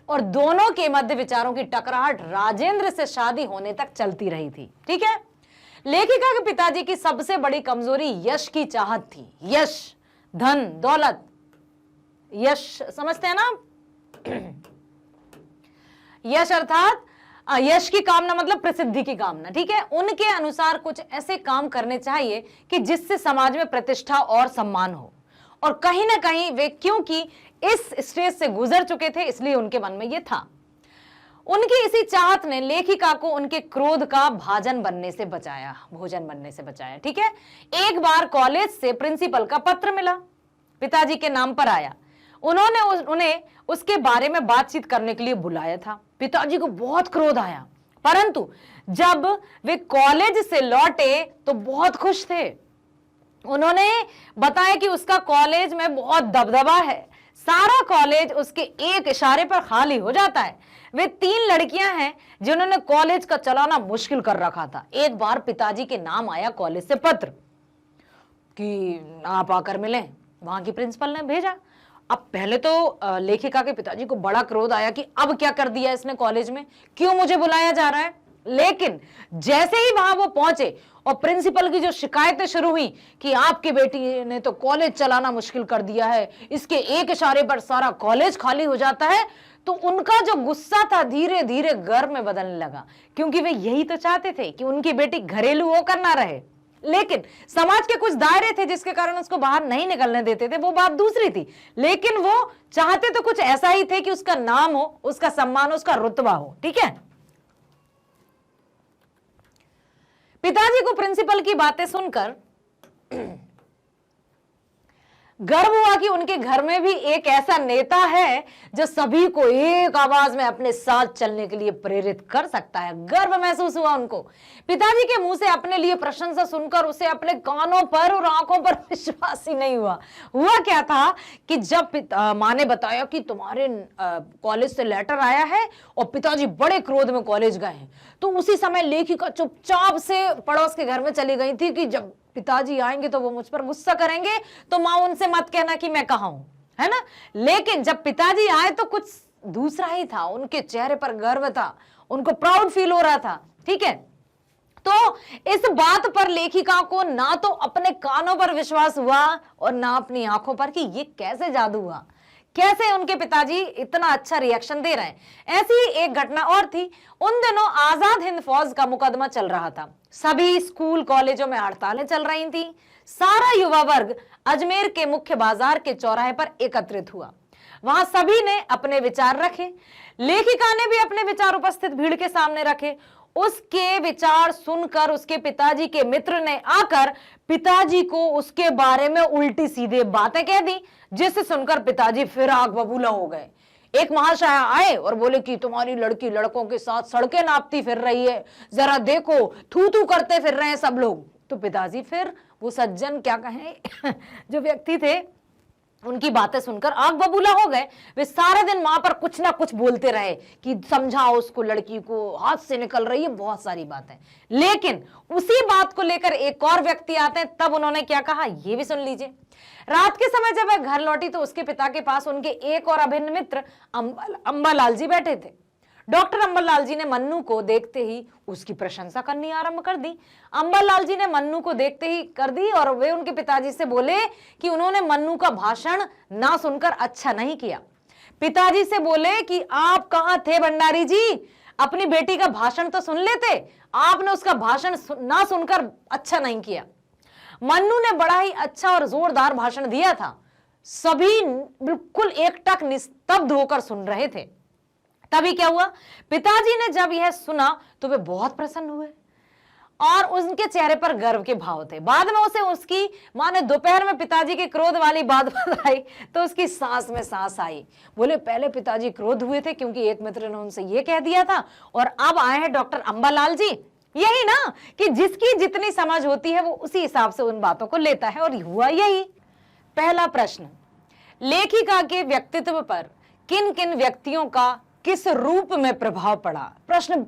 और दोनों के मध्य विचारों की टकराहट राजेंद्र से शादी होने तक चलती रही थी। ठीक है, लेखिका के पिताजी की सबसे बड़ी कमजोरी यश की चाहत थी। यश, धन, दौलत, यश समझते हैं ना? यश अर्थात यश की कामना, मतलब प्रसिद्धि की कामना। ठीक है, उनके अनुसार कुछ ऐसे काम करने चाहिए कि जिससे समाज में प्रतिष्ठा और सम्मान हो। और कहीं ना कहीं वे क्योंकि इस स्टेज से गुजर चुके थे, इसलिए उनके मन में यह था। उनकी इसी चाहत ने लेखिका को उनके क्रोध का भोजन बनने से बचाया। ठीक है, एक बार कॉलेज से प्रिंसिपल का पत्र मिला, पिताजी के नाम पर आया। उन्होंने उन्हें उसके बारे में बातचीत करने के लिए बुलाया था। पिताजी को बहुत क्रोध आया, परंतु जब वे कॉलेज से लौटे तो बहुत खुश थे। उन्होंने बताया कि उसका कॉलेज में बहुत दबदबा है, सारा कॉलेज उसके एक इशारे पर खाली हो जाता है। वे 3 लड़कियां हैं जिन्होंने कॉलेज का चलाना मुश्किल कर रखा था। एक बार पिताजी के नाम आया कॉलेज से पत्र कि आप आकर मिलें, वहां की प्रिंसिपल ने भेजा। अब पहले तो लेखिका के पिताजी को बड़ा क्रोध आया कि अब क्या कर दिया इसने कॉलेज में, क्यों मुझे बुलाया जा रहा है। लेकिन जैसे ही वहां वो पहुंचे और प्रिंसिपल की जो शिकायतें शुरू हुई कि आपकी बेटी ने तो कॉलेज चलाना मुश्किल कर दिया है, इसके एक इशारे पर सारा कॉलेज खाली हो जाता है, तो उनका जो गुस्सा था धीरे धीरे गर्व में बदलने लगा, क्योंकि वे यही तो चाहते थे कि उनकी बेटी घरेलू होकर ना रहे। लेकिन समाज के कुछ दायरे थे जिसके कारण उसको बाहर नहीं निकलने देते थे, वो बात दूसरी थी। लेकिन वो चाहते तो कुछ ऐसा ही थे कि उसका नाम हो, उसका सम्मान हो, उसका रुतबा हो। ठीक है, पिताजी को प्रिंसिपल की बातें सुनकर गर्व हुआ कि उनके घर में भी एक ऐसा नेता है जो सभी को एक आवाज में अपने साथ चलने के लिए प्रेरित कर सकता है। गर्व महसूस हुआ उनको। पिताजी के मुंह से अपने लिए प्रशंसा सुनकर उसे अपने कानों पर और आंखों पर विश्वास ही नहीं हुआ। हुआ क्या था कि जब मां ने बताया कि तुम्हारे कॉलेज से लेटर आया है और पिताजी बड़े क्रोध में कॉलेज गए हैं, तो उसी समय लेखिका चुपचाप से पड़ोस के घर में चली गई थी कि जब पिताजी आएंगे तो वो मुझ पर गुस्सा करेंगे, तो मां उनसे मत कहना कि मैं कहा हूं, है ना। लेकिन जब पिताजी आए तो कुछ दूसरा ही था, उनके चेहरे पर गर्व था, उनको प्राउड फील हो रहा था। ठीक है, तो इस बात पर लेखिका को ना तो अपने कानों पर विश्वास हुआ और ना अपनी आंखों पर कि ये कैसे जादू हुआ, कैसे उनके पिताजी इतना अच्छा रिएक्शन दे रहे हैं। ऐसी ही एक घटना और थी। उन दिनों आजाद हिंद फौज का मुकदमा चल रहा था। सभी स्कूल कॉलेजों में हड़तालें चल रही थी। सारा युवा वर्ग अजमेर के मुख्य बाजार के चौराहे पर एकत्रित हुआ। वहां सभी ने अपने विचार रखे। लेखिका ने भी अपने विचार उपस्थित भीड़ के सामने रखे। उसके विचार सुनकर उसके पिताजी के मित्र ने आकर पिताजी को उसके बारे में उल्टी सीधे बातें कह दी, जिससे सुनकर पिताजी फिर आग बबूला हो गए। एक महाशय आए और बोले कि तुम्हारी लड़की लड़कों के साथ सड़कें नापती फिर रही है, जरा देखो, थू थू करते फिर रहे हैं सब लोग। तो पिताजी फिर वो सज्जन क्या कहें जो व्यक्ति थे, उनकी बातें सुनकर आग बबूला हो गए। वे सारे दिन मां पर कुछ ना कुछ बोलते रहे कि समझाओ उसको, लड़की को हाथ से निकल रही है, बहुत सारी बातें। लेकिन उसी बात को लेकर एक और व्यक्ति आते हैं, तब उन्होंने क्या कहा ये भी सुन लीजिए। रात के समय जब वह घर लौटी तो उसके पिता के पास उनके एक और अभिन्न मित्र अंबालाल जी बैठे थे। डॉक्टर अंबालाल जी ने मन्नू को देखते ही उसकी प्रशंसा करनी आरंभ कर दी। अंबालाल जी ने मन्नू को देखते ही कर दी और वे उनके पिताजी से बोले कि उन्होंने मन्नू का भाषण ना सुनकर अच्छा नहीं किया। पिताजी से बोले कि आप कहां थे भंडारी जी, अपनी बेटी का भाषण तो सुन लेते, आपने उसका भाषण ना सुनकर अच्छा नहीं किया। मन्नू ने बड़ा ही अच्छा और जोरदार भाषण दिया था। सभी बिल्कुल एकटक निस्तब्ध होकर सुन रहे थे। तभी क्या हुआ, पिताजी ने जब यह सुना तो वे बहुत प्रसन्न हुए और उनके चेहरे पर गर्व के भाव थे। बाद में उसे उसकी मां ने दोपहर में पिताजी के क्रोध वाली बात बताई तो उसकी सांस में सांस आई। बोले पहले पिताजी क्रोध हुए थे क्योंकि एक मित्र ने उनसे यह कह दिया था, और अब आए हैं डॉक्टर अंबालाल जी। यही ना कि जिसकी जितनी समझ होती है वो उसी हिसाब से उन बातों को लेता है, और हुआ यही। पहला प्रश्न, लेखिका के व्यक्तित्व पर किन किन व्यक्तियों का किस रूप में प्रभाव पड़ा। प्रश्न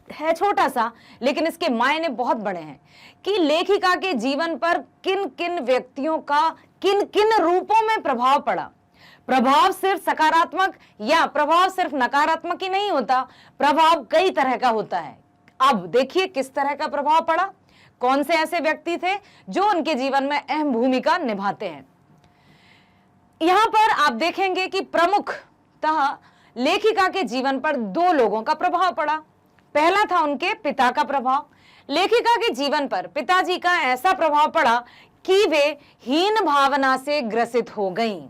है छोटा सा, लेकिन इसके मायने बहुत बड़े हैं कि लेखिका के जीवन पर किन किन व्यक्तियों का किन किन रूपों में प्रभाव पड़ा। प्रभाव सिर्फ सकारात्मक या प्रभाव सिर्फ नकारात्मक ही नहीं होता, प्रभाव कई तरह का होता है। अब देखिए किस तरह का प्रभाव पड़ा, कौन से ऐसे व्यक्ति थे जो उनके जीवन में अहम भूमिका निभाते हैं। यहां पर आप देखेंगे कि प्रमुखतः लेखिका के जीवन पर 2 लोगों का प्रभाव पड़ा। पहला था उनके पिता का प्रभाव। लेखिका के जीवन पर पिताजी का ऐसा प्रभाव पड़ा कि वे हीन भावना से ग्रसित हो गईं।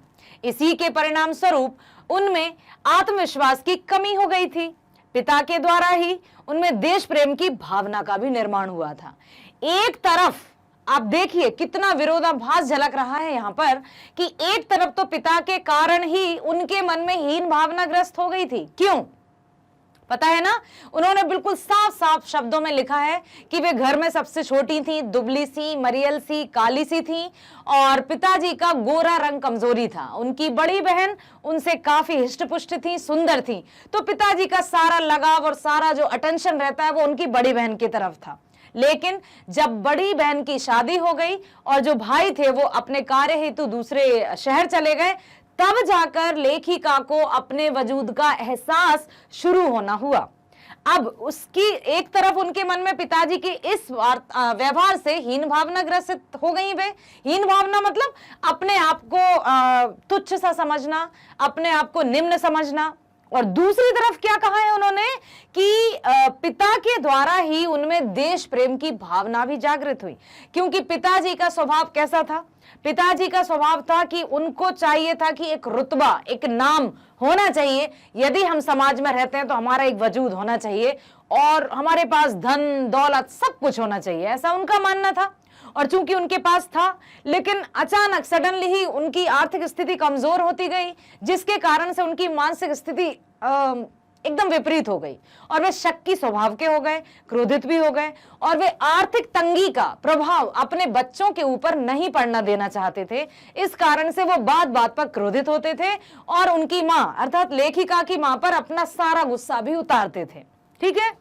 इसी के परिणाम स्वरूप उनमें आत्मविश्वास की कमी हो गई थी। पिता के द्वारा ही उनमें देश प्रेम की भावना का भी निर्माण हुआ था। एक तरफ आप देखिए कितना विरोधाभास झलक रहा है यहां पर कि एक तरफ तो पिता के कारण ही उनके मन में हीन भावना ग्रस्त हो गई थी। क्यों पता है ना, उन्होंने बिल्कुल साफ साफ शब्दों में लिखा है कि वे घर में सबसे छोटी थी, दुबली सी, मरियल सी, काली सी थी और पिताजी का गोरा रंग कमजोरी था। उनकी बड़ी बहन उनसे काफी हिष्ट-पुष्ट थी, सुंदर थी, तो पिताजी का सारा लगाव और सारा जो अटेंशन रहता है वो उनकी बड़ी बहन की तरफ था। लेकिन जब बड़ी बहन की शादी हो गई और जो भाई थे वो अपने कार्य हेतु दूसरे शहर चले गए, तब जाकर लेखिका को अपने वजूद का एहसास शुरू होना हुआ। अब उसकी एक तरफ उनके मन में पिताजी के इस व्यवहार से हीन भावना ग्रसित हो गई। वे हीन भावना मतलब अपने आप को तुच्छ सा समझना, अपने आप को निम्न समझना। और दूसरी तरफ क्या कहा है उन्होंने कि पिता के द्वारा ही उनमें देश प्रेम की भावना भी जागृत हुई। क्योंकि पिताजी का स्वभाव कैसा था, पिताजी का स्वभाव था कि उनको चाहिए था कि एक रुतबा, एक नाम होना चाहिए। यदि हम समाज में रहते हैं तो हमारा एक वजूद होना चाहिए और हमारे पास धन दौलत सब कुछ होना चाहिए, ऐसा उनका मानना था। और चूंकि उनके पास था, लेकिन अचानक सडनली ही उनकी आर्थिक स्थिति कमजोर होती गई, जिसके कारण से उनकी मानसिक स्थिति एकदम विपरीत हो गई और वे शक्की स्वभाव के हो गए, क्रोधित भी हो गए और वे आर्थिक तंगी का प्रभाव अपने बच्चों के ऊपर नहीं पड़ना देना चाहते थे। इस कारण से वो बात बात पर क्रोधित होते थे और उनकी मां अर्थात लेखिका की मां पर अपना सारा गुस्सा भी उतारते थे। ठीक है,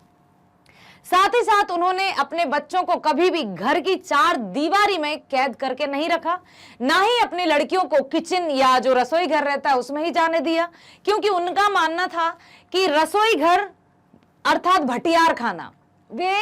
साथ ही साथ उन्होंने अपने बच्चों को कभी भी घर की चार दीवारी में कैद करके नहीं रखा, ना ही अपनी लड़कियों को किचन या जो रसोई घर रहता है उसमें ही जाने दिया, क्योंकि उनका मानना था कि रसोई घर अर्थात भटियार खाना, वे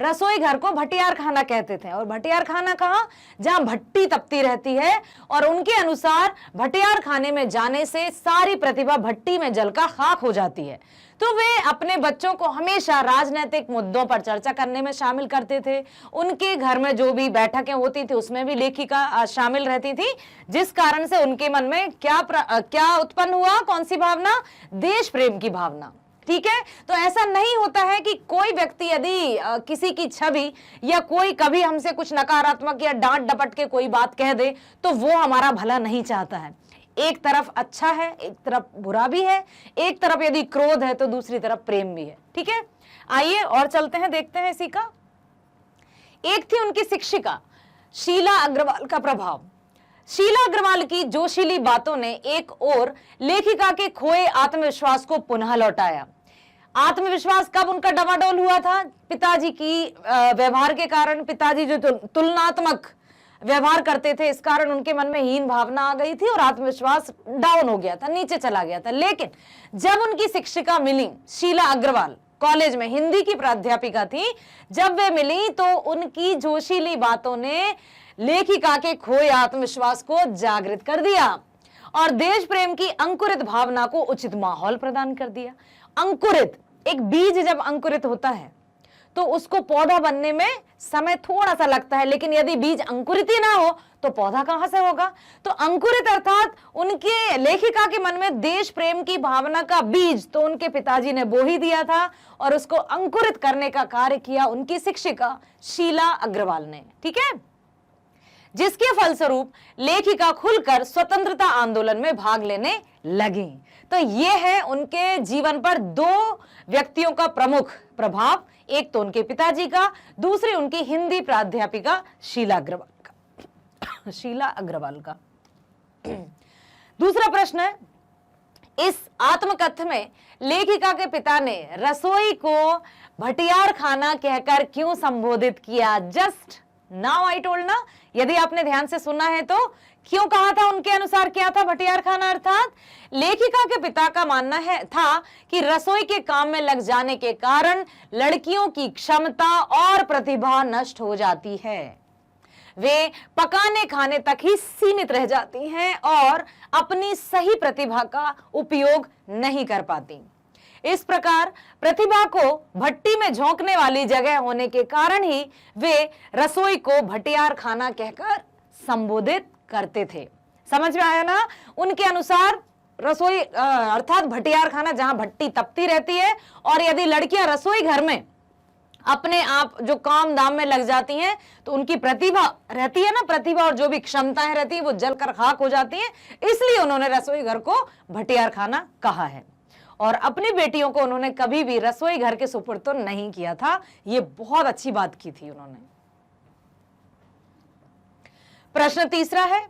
रसोई घर को भटियार खाना कहते थे। और भटियार खाना कहाँ, जहां भट्टी तपती रहती है, और उनके अनुसार भटियार खाने में जाने से सारी प्रतिभा भट्टी में जलकर खाक हो जाती है। तो वे अपने बच्चों को हमेशा राजनीतिक मुद्दों पर चर्चा करने में शामिल करते थे। उनके घर में जो भी बैठकें होती थी उसमें भी लेखिका शामिल रहती थी, जिस कारण से उनके मन में क्या उत्पन्न हुआ, कौन सी भावना, देश प्रेम की भावना। ठीक है, तो ऐसा नहीं होता है कि कोई व्यक्ति यदि किसी की छवि या कोई कभी हमसे कुछ नकारात्मक या डांट डपट के कोई बात कह दे तो वो हमारा भला नहीं चाहता है। एक तरफ अच्छा है, एक तरफ बुरा भी है, एक तरफ यदि क्रोध है तो दूसरी तरफ प्रेम भी है। ठीक है, आइए और चलते हैं, देखते हैं इसी का। एक थी उनकी शिक्षिका शीला अग्रवाल का प्रभाव। शीला अग्रवाल की जोशीली बातों ने एक ओर लेखिका के खोए आत्मविश्वास को पुनः लौटाया। आत्मविश्वास कब उनका डवाडोल हुआ था, पिताजी की व्यवहार के कारण। पिताजी जो तुलनात्मक व्यवहार करते थे, इस कारण उनके मन में हीन भावना आ गई थी और आत्मविश्वास डाउन हो गया था, नीचे चला गया था। लेकिन जब उनकी शिक्षिका मिली, शीला अग्रवाल कॉलेज में हिंदी की प्राध्यापिका थी, जब वे मिली तो उनकी जोशीली बातों ने लेखिका के खोए आत्मविश्वास को जागृत कर दिया और देश प्रेम की अंकुरित भावना को उचित माहौल प्रदान कर दिया। अंकुरित, एक बीज जब अंकुरित होता है तो उसको पौधा बनने में समय थोड़ा सा लगता है, लेकिन यदि बीज अंकुरित ही ना हो तो पौधा कहां से होगा। तो अंकुरित अर्थात उनके लेखिका के मन में देश प्रेम की भावना का बीज तो उनके पिताजी ने बो ही दिया था और उसको अंकुरित करने का कार्य किया उनकी शिक्षिका शीला अग्रवाल ने। ठीक है, जिसके फलस्वरूप लेखिका खुलकर स्वतंत्रता आंदोलन में भाग लेने लगी। तो ये है उनके जीवन पर दो व्यक्तियों का प्रमुख प्रभाव, एक तो उनके पिताजी का, दूसरी उनकी हिंदी प्राध्यापिका शीला अग्रवाल का। दूसरा प्रश्न है, इस आत्मकथन में लेखिका के पिता ने रसोई को भटियार खाना कहकर क्यों संबोधित किया? जस्ट नाउ आई टोल्ड ना, यदि आपने ध्यान से सुना है तो क्यों कहा था, उनके अनुसार क्या था भटियार खाना। अर्थात लेखिका के पिता का मानना था कि रसोई के काम में लग जाने के कारण लड़कियों की क्षमता और प्रतिभा नष्ट हो जाती है, वे पकाने खाने तक ही सीमित रह जाती हैं और अपनी सही प्रतिभा का उपयोग नहीं कर पाती। इस प्रकार प्रतिभा को भट्टी में झोंकने वाली जगह होने के कारण ही वे रसोई को भटियार खाना कहकर संबोधित करते थे। समझ में आया ना? उनके अनुसार रसोई अर्थात भटियार खाना, जहां भट्टी तपती रहती है, और यदि लड़कियां रसोई घर में अपने आप जो काम दाम में लग जाती हैं तो उनकी प्रतिभा रहती है ना, प्रतिभा और जो भी क्षमताएं रहती हैं वो जलकर खाक हो जाती हैं। इसलिए उन्होंने रसोई घर को भटियार खाना कहा है। और अपनी बेटियों को उन्होंने कभी भी रसोई घर के सुपुर्द तो नहीं किया था। ये बहुत अच्छी बात की थी उन्होंने। प्रश्न तीसरा है,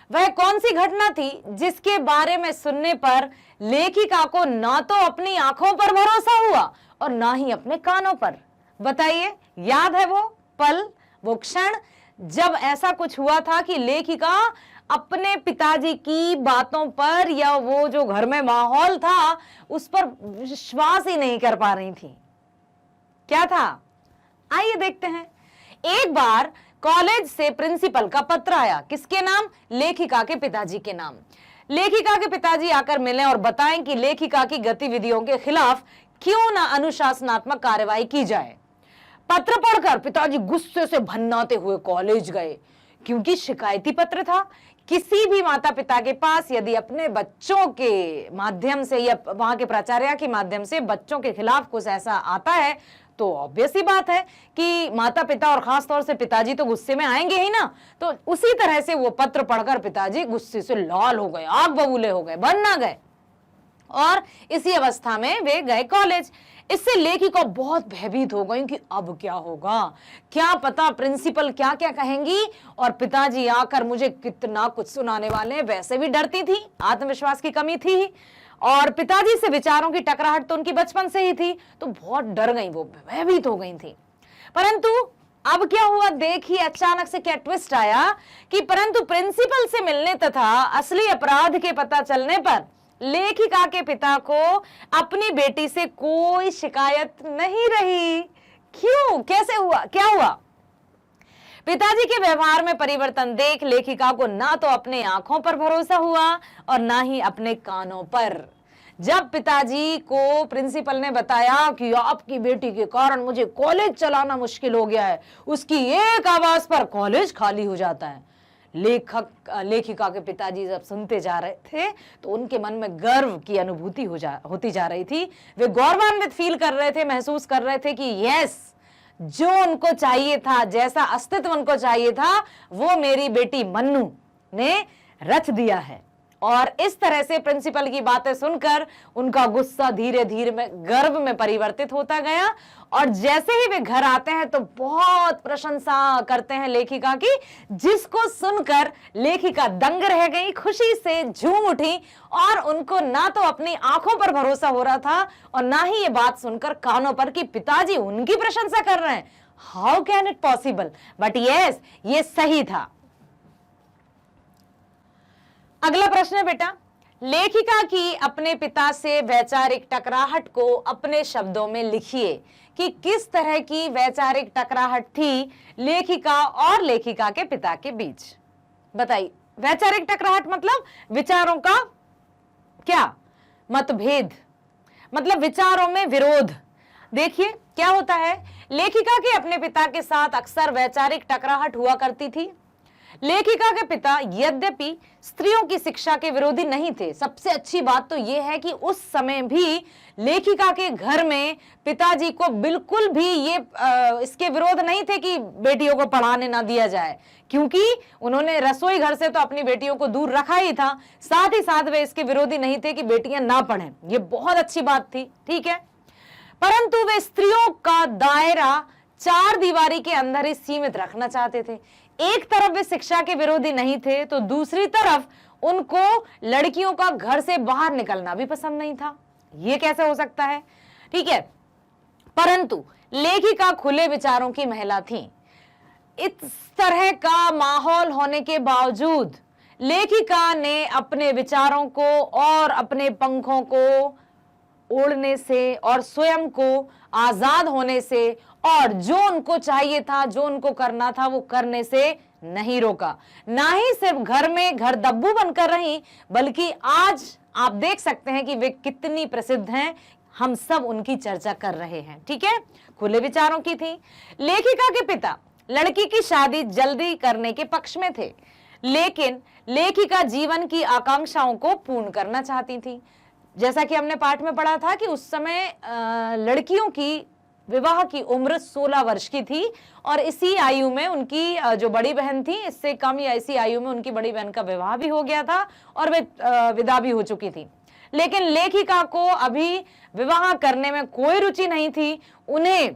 वह कौन सी घटना थी जिसके बारे में सुनने पर लेखिका को ना तो अपनी आंखों पर भरोसा हुआ और ना ही अपने कानों पर? बताइए, याद है वो पल, वो क्षण जब ऐसा कुछ हुआ था कि लेखिका अपने पिताजी की बातों पर या वो जो घर में माहौल था उस पर विश्वास ही नहीं कर पा रही थी? क्या था? आइए देखते हैं। एक बार कॉलेज से प्रिंसिपल का पत्र आया। किसके नाम? लेखिका के पिताजी के नाम। लेखिका के पिताजी आकर मिले और बताएं कि लेखिका की गतिविधियों के खिलाफ क्यों ना अनुशासनात्मक कार्रवाई की जाए। पत्र पढ़कर पिताजी गुस्से से भन्नाते हुए कॉलेज गए, क्योंकि शिकायती पत्र था। किसी भी माता पिता के पास यदि अपने बच्चों के माध्यम से या वहां के प्राचार्य के माध्यम से बच्चों के खिलाफ कुछ ऐसा आता है तो ऑब्वियस ही बात है कि माता पिता और खास तौर से पिताजी तो गुस्से में आएंगे ही ना। तो उसी तरह से वो पत्र पढ़कर पिताजी गुस्से से लाल हो गए, आग बबूले हो गए, बनना गए, और इसी अवस्था में वे गए कॉलेज। इससे लेखिका बहुत भयभीत हो गई कि अब क्या होगा, क्या पता प्रिंसिपल क्या क्या कहेंगी और पिताजी आकर मुझे कितना कुछ सुनाने वाले हैं। वैसे भी डरती थी, आत्मविश्वास की कमी थी ही, और पिताजी से विचारों की टकराहट तो उनकी बचपन से ही थी, तो बहुत डर गई, वो भयभीत हो गई थी। परंतु अब क्या हुआ, देखिए अचानक से क्या ट्विस्ट आया कि परंतु प्रिंसिपल से मिलने तथा असली अपराध के पता चलने पर लेखिका के पिता को अपनी बेटी से कोई शिकायत नहीं रही। क्यों? कैसे हुआ? क्या हुआ? पिताजी के व्यवहार में परिवर्तन देख लेखिका को ना तो अपने आंखों पर भरोसा हुआ और ना ही अपने कानों पर। जब पिताजी को प्रिंसिपल ने बताया कि आपकी बेटी के कारण मुझे कॉलेज चलाना मुश्किल हो गया है, उसकी एक आवाज पर कॉलेज खाली हो जाता है। लेखिका के पिताजी जब सुनते जा रहे थे तो उनके मन में गर्व की अनुभूति होती जा रही थी। वे गौरवान्वित फील कर रहे थे, महसूस कर रहे थे कि यस, जो उनको चाहिए था, जैसा अस्तित्व उनको चाहिए था, वो मेरी बेटी मन्नू ने रच दिया है। और इस तरह से प्रिंसिपल की बातें सुनकर उनका गुस्सा धीरे धीरे में गर्व में परिवर्तित होता गया, और जैसे ही वे घर आते हैं तो बहुत प्रशंसा करते हैं लेखिका की, जिसको सुनकर लेखिका दंग रह गई, खुशी से झूम उठी, और उनको ना तो अपनी आंखों पर भरोसा हो रहा था और ना ही ये बात सुनकर कानों पर कि पिताजी उनकी प्रशंसा कर रहे हैं। How can it possible? But yes, ये सही था। अगला प्रश्न है बेटा, लेखिका की अपने पिता से वैचारिक टकराहट को अपने शब्दों में लिखिए कि किस तरह की वैचारिक टकराहट थी लेखिका और लेखिका के पिता के बीच। बताइए, वैचारिक टकराहट मतलब विचारों का क्या? मतभेद, मतलब विचारों में विरोध। देखिए क्या होता है, लेखिका के अपने पिता के साथ अक्सर वैचारिक टकराहट हुआ करती थी। लेखिका के पिता यद्यपि स्त्रियों की शिक्षा के विरोधी नहीं थे। सबसे अच्छी बात तो यह है कि उस समय भी लेखिका के घर में पिताजी को बिल्कुल भी ये इसके विरोध नहीं थे कि बेटियों को पढ़ाने ना दिया जाए, क्योंकि उन्होंने रसोई घर से तो अपनी बेटियों को दूर रखा ही था। साथ ही साथ वे इसके विरोधी नहीं थे कि बेटियां ना पढ़ें। ये बहुत अच्छी बात थी, ठीक है। परंतु वे स्त्रियों का दायरा चार दीवारी के अंदर ही सीमित रखना चाहते थे। एक तरफ वे शिक्षा के विरोधी नहीं थे तो दूसरी तरफ उनको लड़कियों का घर से बाहर निकलना भी पसंद नहीं था। ये कैसे हो सकता है? ठीक है, परंतु लेखिका खुले विचारों की महिला थी। इस तरह का माहौल होने के बावजूद लेखिका ने अपने विचारों को और अपने पंखों को ओढ़ने से और स्वयं को आजाद होने से और जो उनको चाहिए था, जो उनको करना था, वो करने से नहीं रोका। ना ही सिर्फ घर में घर दब्बू बनकर रही, बल्कि आज आप देख सकते हैं कि वे कितनी प्रसिद्ध हैं। हम सब उनकी चर्चा कर रहे हैं, ठीक है। खुले विचारों की थी। लेखिका के पिता लड़की की शादी जल्दी करने के पक्ष में थे। लेकिन लेखिका जीवन की आकांक्षाओं को पूर्ण करना चाहती थी। जैसा कि हमने पाठ में पढ़ा था कि उस समय लड़कियों की विवाह की उम्र 16 वर्ष की थी और इसी आयु में उनकी जो बड़ी बहन थी, इससे कम या इसी आयु में उनकी बड़ी बहन का विवाह भी हो गया था और वे विदा भी हो चुकी थी। लेकिन लेखिका को अभी विवाह करने में कोई रुचि नहीं थी। उन्हें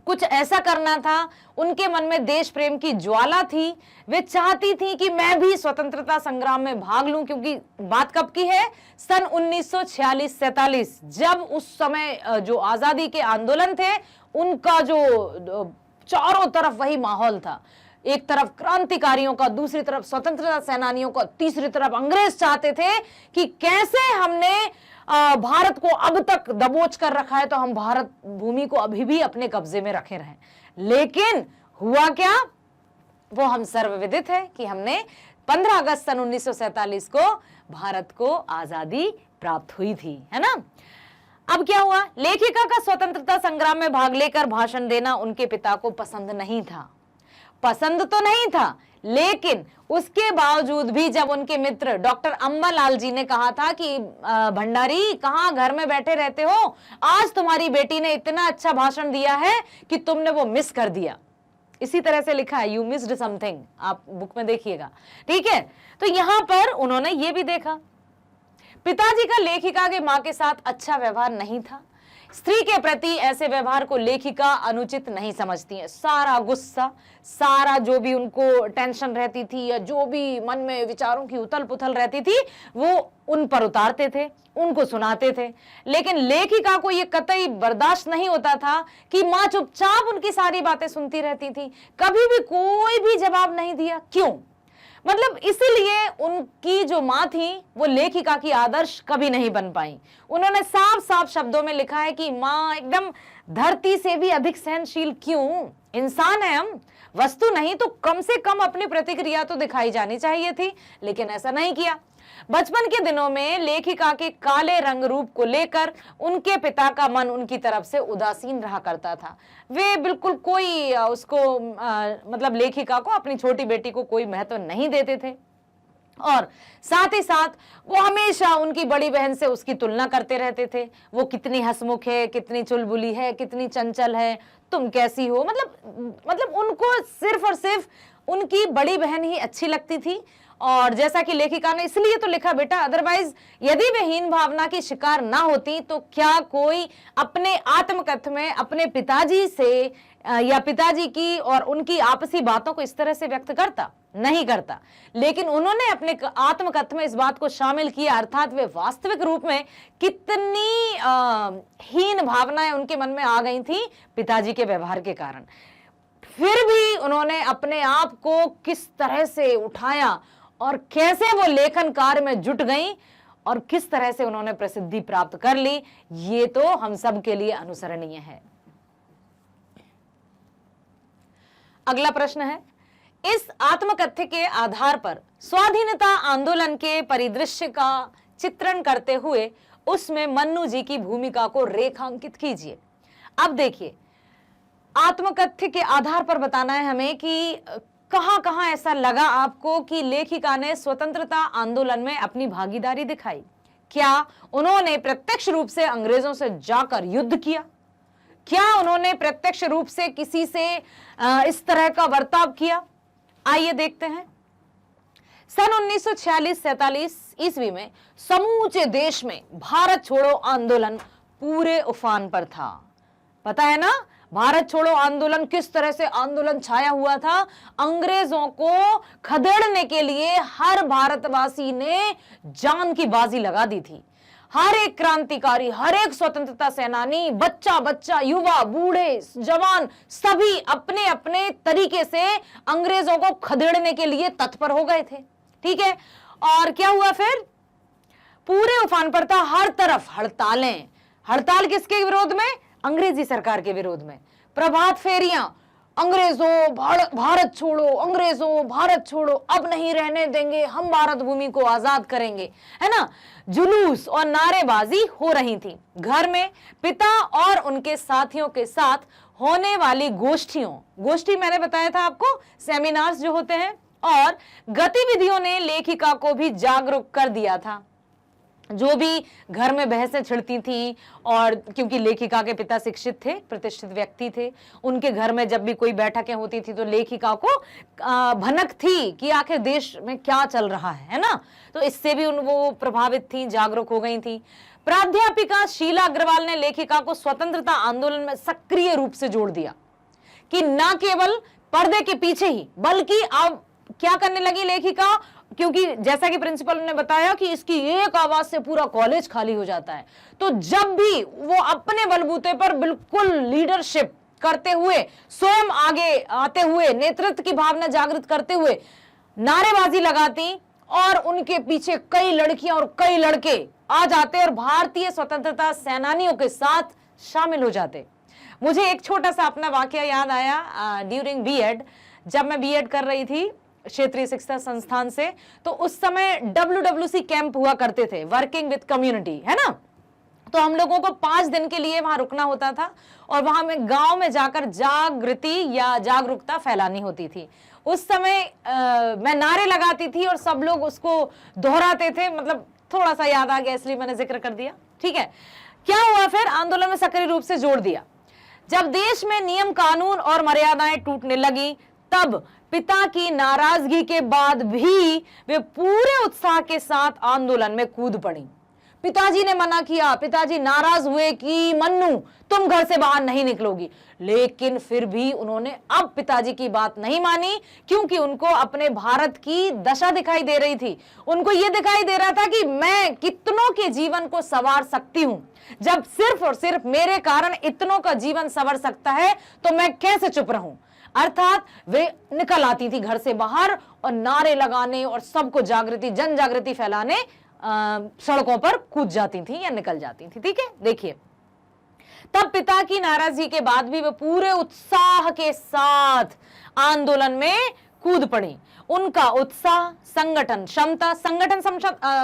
कुछ ऐसा करना था, उनके मन में देश प्रेम की ज्वाला थी। वे चाहती थी कि मैं भी स्वतंत्रता संग्राम में भाग लूं, क्योंकि बात कब की है, सन 1946-47, जब उस समय जो आजादी के आंदोलन थे उनका जो चारों तरफ वही माहौल था। एक तरफ क्रांतिकारियों का, दूसरी तरफ स्वतंत्रता सेनानियों का, तीसरी तरफ अंग्रेज चाहते थे कि कैसे हमने भारत को अब तक दबोच कर रखा है तो हम भारत भूमि को अभी भी अपने कब्जे में रखे रहें। लेकिन हुआ क्या, वो हम सर्वविदित है कि हमने 15 अगस्त सन 1947 को भारत को आजादी प्राप्त हुई थी, है ना। अब क्या हुआ, लेखिका का स्वतंत्रता संग्राम में भाग लेकर भाषण देना उनके पिता को पसंद नहीं था। पसंद तो नहीं था, लेकिन उसके बावजूद भी जब उनके मित्र डॉक्टर अंबालाल जी ने कहा था कि भंडारी कहाँ घर में बैठे रहते हो, आज तुम्हारी बेटी ने इतना अच्छा भाषण दिया है कि तुमने वो मिस कर दिया। इसी तरह से लिखा है, यू मिस्ड समथिंग, आप बुक में देखिएगा, ठीक है। तो यहां पर उन्होंने ये भी देखा, पिताजी का लेखिका के मां के साथ अच्छा व्यवहार नहीं था। स्त्री के प्रति ऐसे व्यवहार को लेखिका अनुचित नहीं समझती है। सारा गुस्सा, सारा जो भी उनको टेंशन रहती थी या जो भी मन में विचारों की उथल पुथल रहती थी, वो उन पर उतारते थे, उनको सुनाते थे। लेकिन लेखिका को ये कतई बर्दाश्त नहीं होता था कि माँ चुपचाप उनकी सारी बातें सुनती रहती थी, कभी भी कोई भी जवाब नहीं दिया। क्यों? मतलब इसीलिए उनकी जो मां थी वो लेखिका की आदर्श कभी नहीं बन पाई। उन्होंने साफ साफ शब्दों में लिखा है कि मां एकदम धरती से भी अधिक सहनशील क्यों, इंसान है हम, वस्तु नहीं, तो कम से कम अपनी प्रतिक्रिया तो दिखाई जानी चाहिए थी, लेकिन ऐसा नहीं किया। बचपन के दिनों में लेखिका के काले रंग रूप को लेकर उनके पिता का मन उनकी तरफ से उदासीन रहा करता था। वे बिल्कुल कोई उसको मतलब लेखिका को, अपनी छोटी बेटी को कोई महत्व नहीं देते थे और साथ ही साथ वो हमेशा उनकी बड़ी बहन से उसकी तुलना करते रहते थे। वो कितनी हंसमुख है, कितनी चुलबुली है, कितनी चंचल है, तुम कैसी हो। मतलब उनको सिर्फ और सिर्फ उनकी बड़ी बहन ही अच्छी लगती थी। और जैसा कि लेखिका ने इसलिए तो लिखा, बेटा अदरवाइज यदि वे हीन भावना की शिकार ना होती तो क्या कोई अपने आत्मकथ में अपने पिताजी से या पिताजी की और उनकी आपसी बातों को इस तरह से व्यक्त करता? नहीं करता। लेकिन उन्होंने अपने आत्मकथ में इस बात को शामिल किया, अर्थात वे वास्तविक रूप में कितनी हीन भावनाएं उनके मन में आ गई थी पिताजी के व्यवहार के कारण। फिर भी उन्होंने अपने आप को किस तरह से उठाया और कैसे वो लेखन कार्य में जुट गई और किस तरह से उन्होंने प्रसिद्धि प्राप्त कर ली, ये तो हम सब के लिए अनुसरणीय है। अगला प्रश्न है, इस आत्मकथ्य के आधार पर स्वाधीनता आंदोलन के परिदृश्य का चित्रण करते हुए उसमें मन्नू जी की भूमिका को रेखांकित कीजिए। अब देखिए, आत्मकथ्य के आधार पर बताना है हमें कि कहां कहां ऐसा लगा आपको कि लेखिका ने स्वतंत्रता आंदोलन में अपनी भागीदारी दिखाई। क्या उन्होंने प्रत्यक्ष रूप से अंग्रेजों से जाकर युद्ध किया? क्या उन्होंने प्रत्यक्ष रूप से किसी से इस तरह का बर्ताव किया? आइए देखते हैं। सन 1946-47 ईस्वी में समूचे देश में भारत छोड़ो आंदोलन पूरे उफान पर था। पता है ना, भारत छोड़ो आंदोलन किस तरह से आंदोलन छाया हुआ था। अंग्रेजों को खदेड़ने के लिए हर भारतवासी ने जान की बाजी लगा दी थी। हर एक क्रांतिकारी, हर एक स्वतंत्रता सेनानी, बच्चा बच्चा, युवा, बूढ़े, जवान, सभी अपने अपने तरीके से अंग्रेजों को खदेड़ने के लिए तत्पर हो गए थे। ठीक है, और क्या हुआ फिर? पूरे उफान पर था, हर तरफ हड़तालें। हड़ताल किसके विरोध में? अंग्रेजी सरकार के विरोध में। प्रभात फेरियां, अंग्रेजों भारत छोड़ो, अंग्रेजों भारत छोड़ो, अब नहीं रहने देंगे, हम भारत भूमि को आजाद करेंगे, है ना। जुलूस और नारेबाजी हो रही थी। घर में पिता और उनके साथियों के साथ होने वाली गोष्ठी मैंने बताया था आपको, सेमिनार्स जो होते हैं और गतिविधियों ने लेखिका को भी जागरूक कर दिया था। जो भी घर में बहसें छिड़ती थी, और क्योंकि लेखिका के पिता शिक्षित थे, प्रतिष्ठित व्यक्ति थे, उनके घर में जब भी कोई बैठकें होती थी तो लेखिका को भनक थी कि आखिर देश में क्या चल रहा है ना। तो इससे भी वो प्रभावित थी, जागरूक हो गई थी। प्राध्यापिका शीला अग्रवाल ने लेखिका को स्वतंत्रता आंदोलन में सक्रिय रूप से जोड़ दिया कि न केवल पर्दे के पीछे ही, बल्कि अब क्या करने लगी लेखिका, क्योंकि जैसा कि प्रिंसिपल ने बताया कि इसकी एक आवाज से पूरा कॉलेज खाली हो जाता है, तो जब भी वो अपने बलबूते पर बिल्कुल लीडरशिप करते हुए, स्वयं आगे आते हुए, नेतृत्व की भावना जागृत करते हुए नारेबाजी लगाती, और उनके पीछे कई लड़कियां और कई लड़के आ जाते और भारतीय स्वतंत्रता सेनानियों के साथ शामिल हो जाते। मुझे एक छोटा सा अपना वाकया याद आया ड्यूरिंग बीएड, जब मैं बीएड कर रही थी क्षेत्रीय शिक्षा संस्थान से, तो उस समय WWC कैंप हुआ करते थे, वर्किंग विद कम्युनिटी, है ना। तो हम लोगों को 5 दिन के लिए वहां रुकना होता था और वहां में गांव में जाकर जागृति या जागरूकता फैलानी होती थी। उस समय मैं नारे लगाती थी और सब लोग उसको दोहराते थे, मतलब थोड़ा सा याद आ गया इसलिए मैंने जिक्र कर दिया, ठीक है। क्या हुआ फिर, आंदोलन में सक्रिय रूप से जोड़ दिया। जब देश में नियम कानून और मर्यादाएं टूटने लगी, तब पिता की नाराजगी के बाद भी वे पूरे उत्साह के साथ आंदोलन में कूद पड़ी। पिताजी ने मना किया, पिताजी नाराज हुए कि मन्नू तुम घर से बाहर नहीं निकलोगी, लेकिन फिर भी उन्होंने अब पिताजी की बात नहीं मानी, क्योंकि उनको अपने भारत की दशा दिखाई दे रही थी। उनको यह दिखाई दे रहा था कि मैं कितनों के जीवन को संवार सकती हूं, जब सिर्फ और सिर्फ मेरे कारण इतनों का जीवन संवर सकता है तो मैं कैसे चुप रहूं। अर्थात वे निकल आती थी घर से बाहर और नारे लगाने और सबको जागृति, जन जागृति फैलाने सड़कों पर कूद जाती थी या निकल जाती थी, ठीक है। देखिए, तब पिता की नाराजगी के बाद भी वे पूरे उत्साह के साथ आंदोलन में कूद पड़ी। उनका उत्साह, संगठन क्षमता,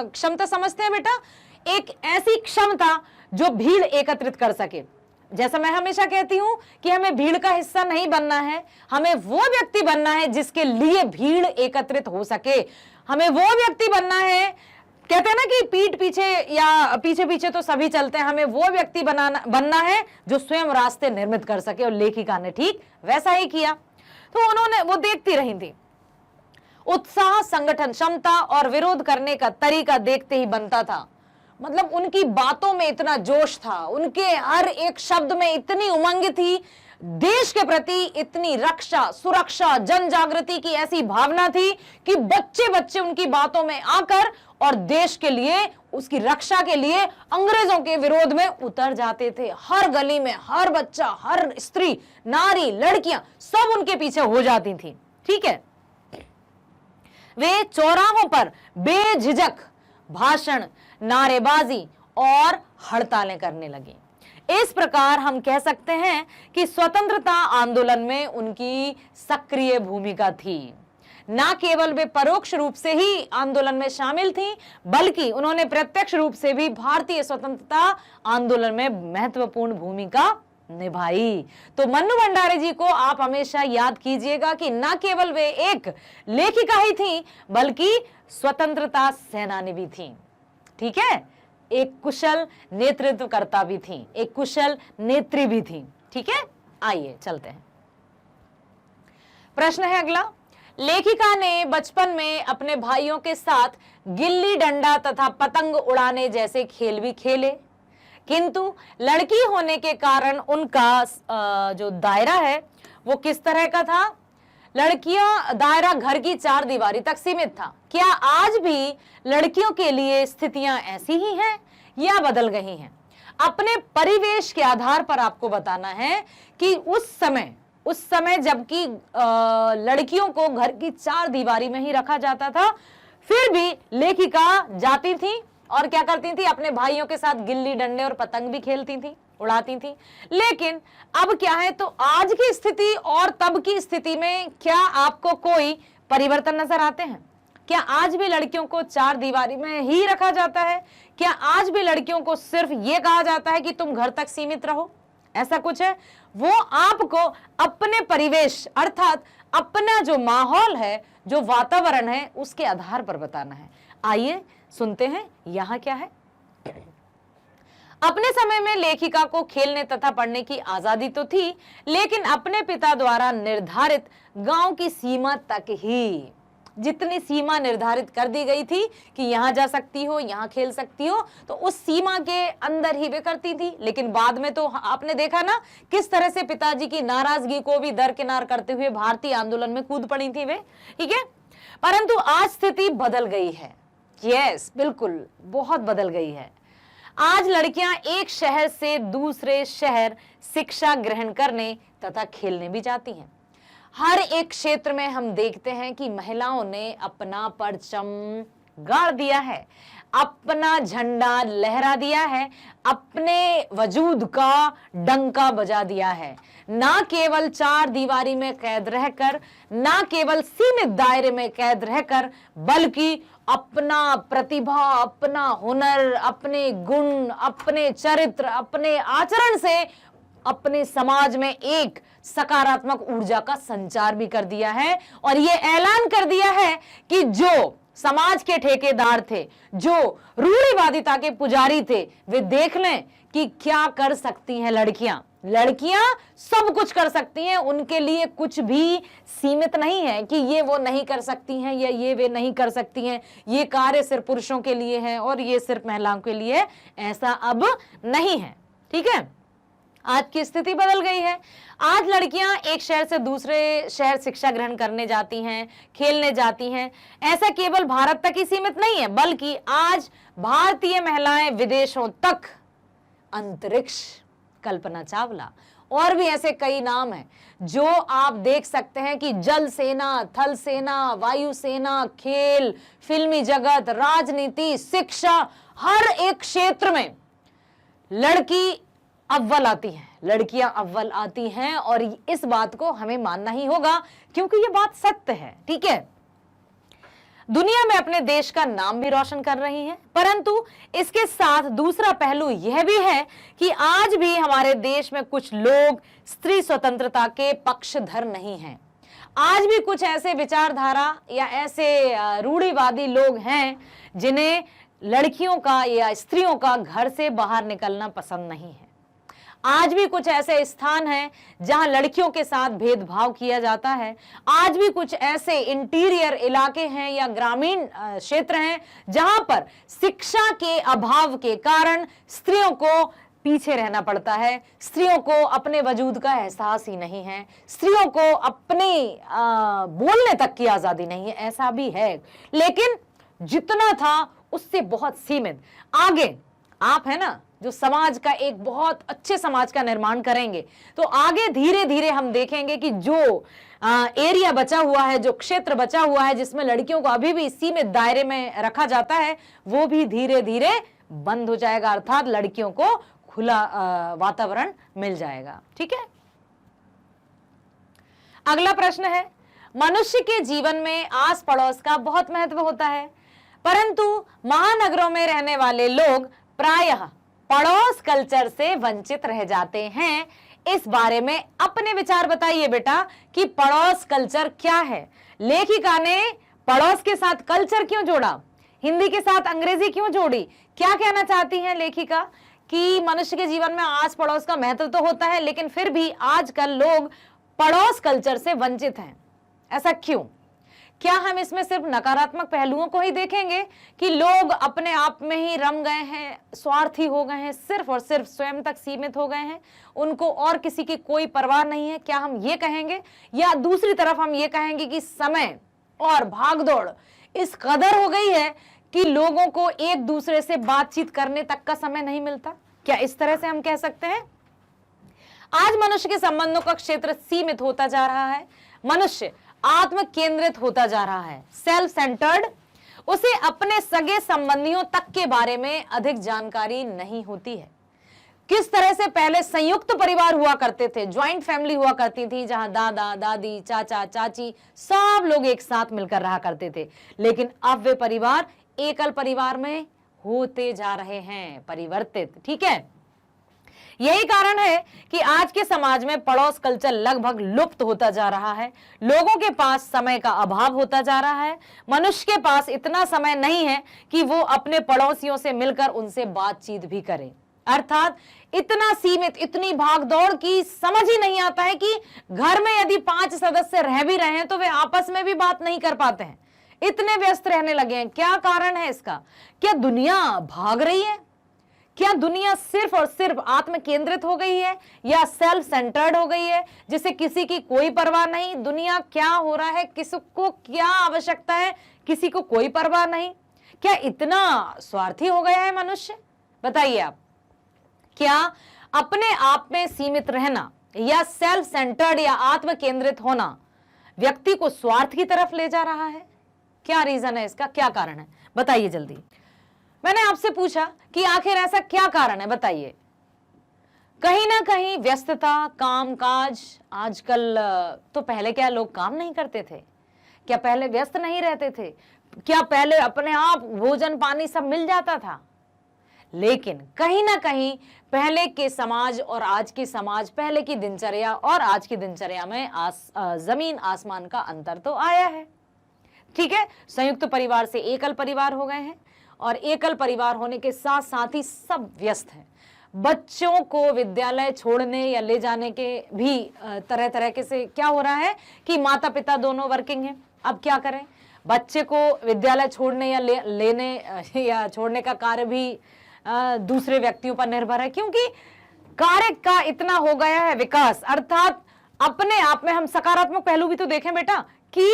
क्षमता समझते हैं बेटा, एक ऐसी क्षमता जो भीड़ एकत्रित कर सके। जैसा मैं हमेशा कहती हूं कि हमें भीड़ का हिस्सा नहीं बनना है, हमें वो व्यक्ति बनना है जिसके लिए भीड़ एकत्रित हो सके। हमें वो व्यक्ति बनना है, कहते हैं ना कि पीठ पीछे या पीछे पीछे तो सभी चलते हैं, हमें वो व्यक्ति बनना है जो स्वयं रास्ते निर्मित कर सके। और लेखिका ने ठीक वैसा ही किया। तो उन्होंने वो देखती रही थी, उत्साह, संगठन क्षमता और विरोध करने का तरीका देखते ही बनता था। मतलब उनकी बातों में इतना जोश था, उनके हर एक शब्द में इतनी उमंग थी, देश के प्रति इतनी रक्षा, सुरक्षा, जन जागृति की ऐसी भावना थी कि बच्चे बच्चे उनकी बातों में आकर और देश के लिए, उसकी रक्षा के लिए अंग्रेजों के विरोध में उतर जाते थे। हर गली में हर बच्चा, हर स्त्री, नारी, लड़कियां सब उनके पीछे हो जाती थी, ठीक है। वे चौराहों पर बेझिझक भाषण, नारेबाजी और हड़तालें करने लगी। इस प्रकार हम कह सकते हैं कि स्वतंत्रता आंदोलन में उनकी सक्रिय भूमिका थी। न केवल वे परोक्ष रूप से ही आंदोलन में शामिल थीं, बल्कि उन्होंने प्रत्यक्ष रूप से भी भारतीय स्वतंत्रता आंदोलन में महत्वपूर्ण भूमिका निभाई। तो मन्नू भंडारी जी को आप हमेशा याद कीजिएगा कि न केवल वे एक लेखिका ही थीं, बल्कि स्वतंत्रता सेनानी भी थीं, ठीक है। एक कुशल नेतृत्वकर्ता भी थी, एक कुशल नेत्री भी थी, ठीक है। आइए चलते हैं, प्रश्न है अगला। लेखिका ने बचपन में अपने भाइयों के साथ गिल्ली डंडा तथा पतंग उड़ाने जैसे खेल भी खेले, किंतु लड़की होने के कारण उनका जो दायरा है वो किस तरह का था। लड़कियां दायरा घर की 4 दीवारी तक सीमित था। क्या आज भी लड़कियों के लिए स्थितियां ऐसी ही हैं या बदल गई हैं? अपने परिवेश के आधार पर आपको बताना है कि उस समय जबकि लड़कियों को घर की 4 दीवारी में ही रखा जाता था, फिर भी लेखिका जाती थी और क्या करती थी, अपने भाइयों के साथ गिल्ली डंडे और पतंग भी खेलती थी, उड़ाती थी। लेकिन अब क्या है, तो आज की स्थिति और तब की स्थिति में क्या आपको कोई परिवर्तन नजर आते हैं? क्या आज भी लड़कियों को 4 दीवारी में ही रखा जाता है? क्या आज भी लड़कियों को सिर्फ ये कहा जाता है कि तुम घर तक सीमित रहो? ऐसा कुछ है? वो आपको अपने परिवेश अर्थात अपना जो माहौल है, जो वातावरण है उसके आधार पर बताना है। आइए सुनते हैं यहां क्या है। अपने समय में लेखिका को खेलने तथा पढ़ने की आजादी तो थी, लेकिन अपने पिता द्वारा निर्धारित गांव की सीमा तक ही। जितनी सीमा निर्धारित कर दी गई थी कि यहां जा सकती हो, यहां खेल सकती हो, तो उस सीमा के अंदर ही वे करती थी। लेकिन बाद में तो आपने देखा ना किस तरह से पिताजी की नाराजगी को भी दरकिनार करते हुए भारतीय आंदोलन में कूद पड़ी थी वे, ठीक है। परंतु आज स्थिति बदल गई है। यस, बिल्कुल बहुत बदल गई है। आज लड़कियां एक शहर से दूसरे शहर शिक्षा ग्रहण करने तथा खेलने भी जाती हैं। हर एक क्षेत्र में हम देखते हैं कि महिलाओं ने अपना परचम गाड़ दिया है, अपना झंडा लहरा दिया है, अपने वजूद का डंका बजा दिया है। ना केवल चार दीवारी में कैद रहकर, ना केवल सीमित दायरे में कैद रहकर, बल्कि अपना प्रतिभा, अपना हुनर, अपने गुण, अपने चरित्र, अपने आचरण से अपने समाज में एक सकारात्मक ऊर्जा का संचार भी कर दिया है। और ये ऐलान कर दिया है कि जो समाज के ठेकेदार थे, जो रूढ़िवादिता के पुजारी थे, वे देख लें कि क्या कर सकती हैं लड़कियां। लड़कियां सब कुछ कर सकती हैं, उनके लिए कुछ भी सीमित नहीं है कि ये वो नहीं कर सकती हैं या ये वे नहीं कर सकती हैं, ये कार्य सिर्फ पुरुषों के लिए है और ये सिर्फ महिलाओं के लिए। ऐसा अब नहीं है, ठीक है। आज की स्थिति बदल गई है। आज लड़कियां एक शहर से दूसरे शहर शिक्षा ग्रहण करने जाती हैं, खेलने जाती हैं। ऐसा केवल भारत तक ही सीमित नहीं है, बल्कि आज भारतीय महिलाएं विदेशों तक, अंतरिक्ष, कल्पना चावला और भी ऐसे कई नाम हैं जो आप देख सकते हैं कि जल सेना, थल सेना, वायु सेना, खेल, फिल्मी जगत, राजनीति, शिक्षा, हर एक क्षेत्र में लड़की अव्वल आती हैं, लड़कियां अव्वल आती हैं। और इस बात को हमें मानना ही होगा क्योंकि ये बात सत्य है, ठीक है। दुनिया में अपने देश का नाम भी रोशन कर रही हैं, परंतु इसके साथ दूसरा पहलू यह भी है कि आज भी हमारे देश में कुछ लोग स्त्री स्वतंत्रता के पक्षधर नहीं हैं। आज भी कुछ ऐसे विचारधारा या ऐसे रूढ़िवादी लोग हैं जिन्हें लड़कियों का या स्त्रियों का घर से बाहर निकलना पसंद नहीं है। आज भी कुछ ऐसे स्थान हैं जहां लड़कियों के साथ भेदभाव किया जाता है। आज भी कुछ ऐसे इंटीरियर इलाके हैं या ग्रामीण क्षेत्र हैं जहां पर शिक्षा के अभाव के कारण स्त्रियों को पीछे रहना पड़ता है। स्त्रियों को अपने वजूद का एहसास ही नहीं है, स्त्रियों को अपने बोलने तक की आजादी नहीं है। ऐसा भी है, लेकिन जितना था उससे बहुत सीमित। आगे आप है ना जो समाज का एक बहुत अच्छे समाज का निर्माण करेंगे, तो आगे धीरे धीरे हम देखेंगे कि जो एरिया बचा हुआ है, जो क्षेत्र बचा हुआ है जिसमें लड़कियों को अभी भी सीमित दायरे में रखा जाता है, वो भी धीरे धीरे बंद हो जाएगा, अर्थात लड़कियों को खुला वातावरण मिल जाएगा, ठीक है। अगला प्रश्न है, मनुष्य के जीवन में आस पड़ोस का बहुत महत्व होता है, परंतु महानगरों में रहने वाले लोग प्रायः पड़ोस कल्चर से वंचित रह जाते हैं। इस बारे में अपने विचार बताइए बेटा कि पड़ोस कल्चर क्या है। लेखिका ने पड़ोस के साथ कल्चर क्यों जोड़ा, हिंदी के साथ अंग्रेजी क्यों जोड़ी, क्या कहना चाहती हैं लेखिका कि मनुष्य के जीवन में आस पड़ोस का महत्व तो होता है, लेकिन फिर भी आजकल लोग पड़ोस कल्चर से वंचित हैं, ऐसा क्यों? क्या हम इसमें सिर्फ नकारात्मक पहलुओं को ही देखेंगे कि लोग अपने आप में ही रम गए हैं, स्वार्थी हो गए हैं, सिर्फ और सिर्फ स्वयं तक सीमित हो गए हैं, उनको और किसी की कोई परवाह नहीं है, क्या हम ये कहेंगे? या दूसरी तरफ हम ये कहेंगे कि समय और भागदौड़ इस कदर हो गई है कि लोगों को एक दूसरे से बातचीत करने तक का समय नहीं मिलता? क्या इस तरह से हम कह सकते हैं? आज मनुष्य के संबंधों का क्षेत्र सीमित होता जा रहा है, मनुष्य आत्म केंद्रित होता जा रहा है, सेल्फ सेंटर्ड। उसे अपने सगे संबंधियों तक के बारे में अधिक जानकारी नहीं होती है। किस तरह से पहले संयुक्त परिवार हुआ करते थे, ज्वाइंट फैमिली हुआ करती थी, जहां दादा दादी चाचा चाची सब लोग एक साथ मिलकर रहा करते थे, लेकिन अब वे परिवार एकल परिवार में होते जा रहे हैं, परिवर्तित, ठीक है। यही कारण है कि आज के समाज में पड़ोस कल्चर लगभग लुप्त होता जा रहा है। लोगों के पास समय का अभाव होता जा रहा है। मनुष्य के पास इतना समय नहीं है कि वो अपने पड़ोसियों से मिलकर उनसे बातचीत भी करे। अर्थात इतना सीमित, इतनी भागदौड़ की समझ ही नहीं आता है कि घर में यदि 5 सदस्य रह भी रहे हैं तो वे आपस में भी बात नहीं कर पाते हैं, इतने व्यस्त रहने लगे हैं। क्या कारण है इसका? क्या दुनिया भाग रही है? क्या दुनिया सिर्फ और सिर्फ आत्म केंद्रित हो गई है या सेल्फ सेंटर्ड हो गई है, जिसे किसी की कोई परवाह नहीं? दुनिया क्या हो रहा है, किसको क्या आवश्यकता है, किसी को कोई परवाह नहीं। क्या इतना स्वार्थी हो गया है मनुष्य? बताइए आप। क्या अपने आप में सीमित रहना या सेल्फ सेंटर्ड या आत्म केंद्रित होना व्यक्ति को स्वार्थ की तरफ ले जा रहा है? क्या रीजन है इसका? क्या कारण है? बताइए जल्दी। मैंने आपसे पूछा कि आखिर ऐसा क्या कारण है, बताइए। कहीं ना कहीं व्यस्तता, काम काज। आजकल तो पहले क्या लोग काम नहीं करते थे? क्या पहले व्यस्त नहीं रहते थे? क्या पहले अपने आप भोजन पानी सब मिल जाता था? लेकिन कहीं ना कहीं पहले के समाज और आज के समाज, पहले की दिनचर्या और आज की दिनचर्या में जमीन आसमान का अंतर तो आया है। ठीक है, संयुक्त परिवार से एकल परिवार हो गए हैं और एकल परिवार होने के साथ साथ ही सब व्यस्त हैं। बच्चों को विद्यालय छोड़ने या ले जाने के भी तरह तरह के से क्या हो रहा है कि माता पिता दोनों वर्किंग हैं। अब क्या करें? बच्चे को विद्यालय छोड़ने या लेने या छोड़ने का कार्य भी दूसरे व्यक्तियों पर निर्भर है, क्योंकि कार्य का इतना हो गया है विकास। अर्थात अपने आप में हम सकारात्मक पहलू भी तो देखें बेटा कि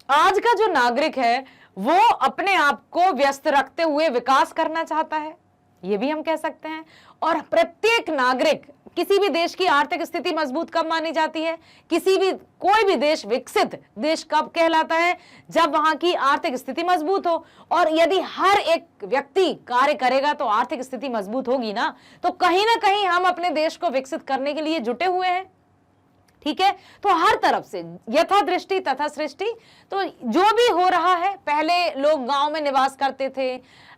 आज का जो नागरिक है वो अपने आप को व्यस्त रखते हुए विकास करना चाहता है, ये भी हम कह सकते हैं। और प्रत्येक नागरिक, किसी भी देश की आर्थिक स्थिति मजबूत कब मानी जाती है? कोई भी देश विकसित देश कब कहलाता है? जब वहां की आर्थिक स्थिति मजबूत हो। और यदि हर एक व्यक्ति कार्य करेगा तो आर्थिक स्थिति मजबूत होगी ना कहीं हम अपने देश को विकसित करने के लिए जुटे हुए हैं। ठीक है, तो हर तरफ से यथा दृष्टि तथा सृष्टि। तो जो भी हो रहा है, पहले लोग गांव में निवास करते थे,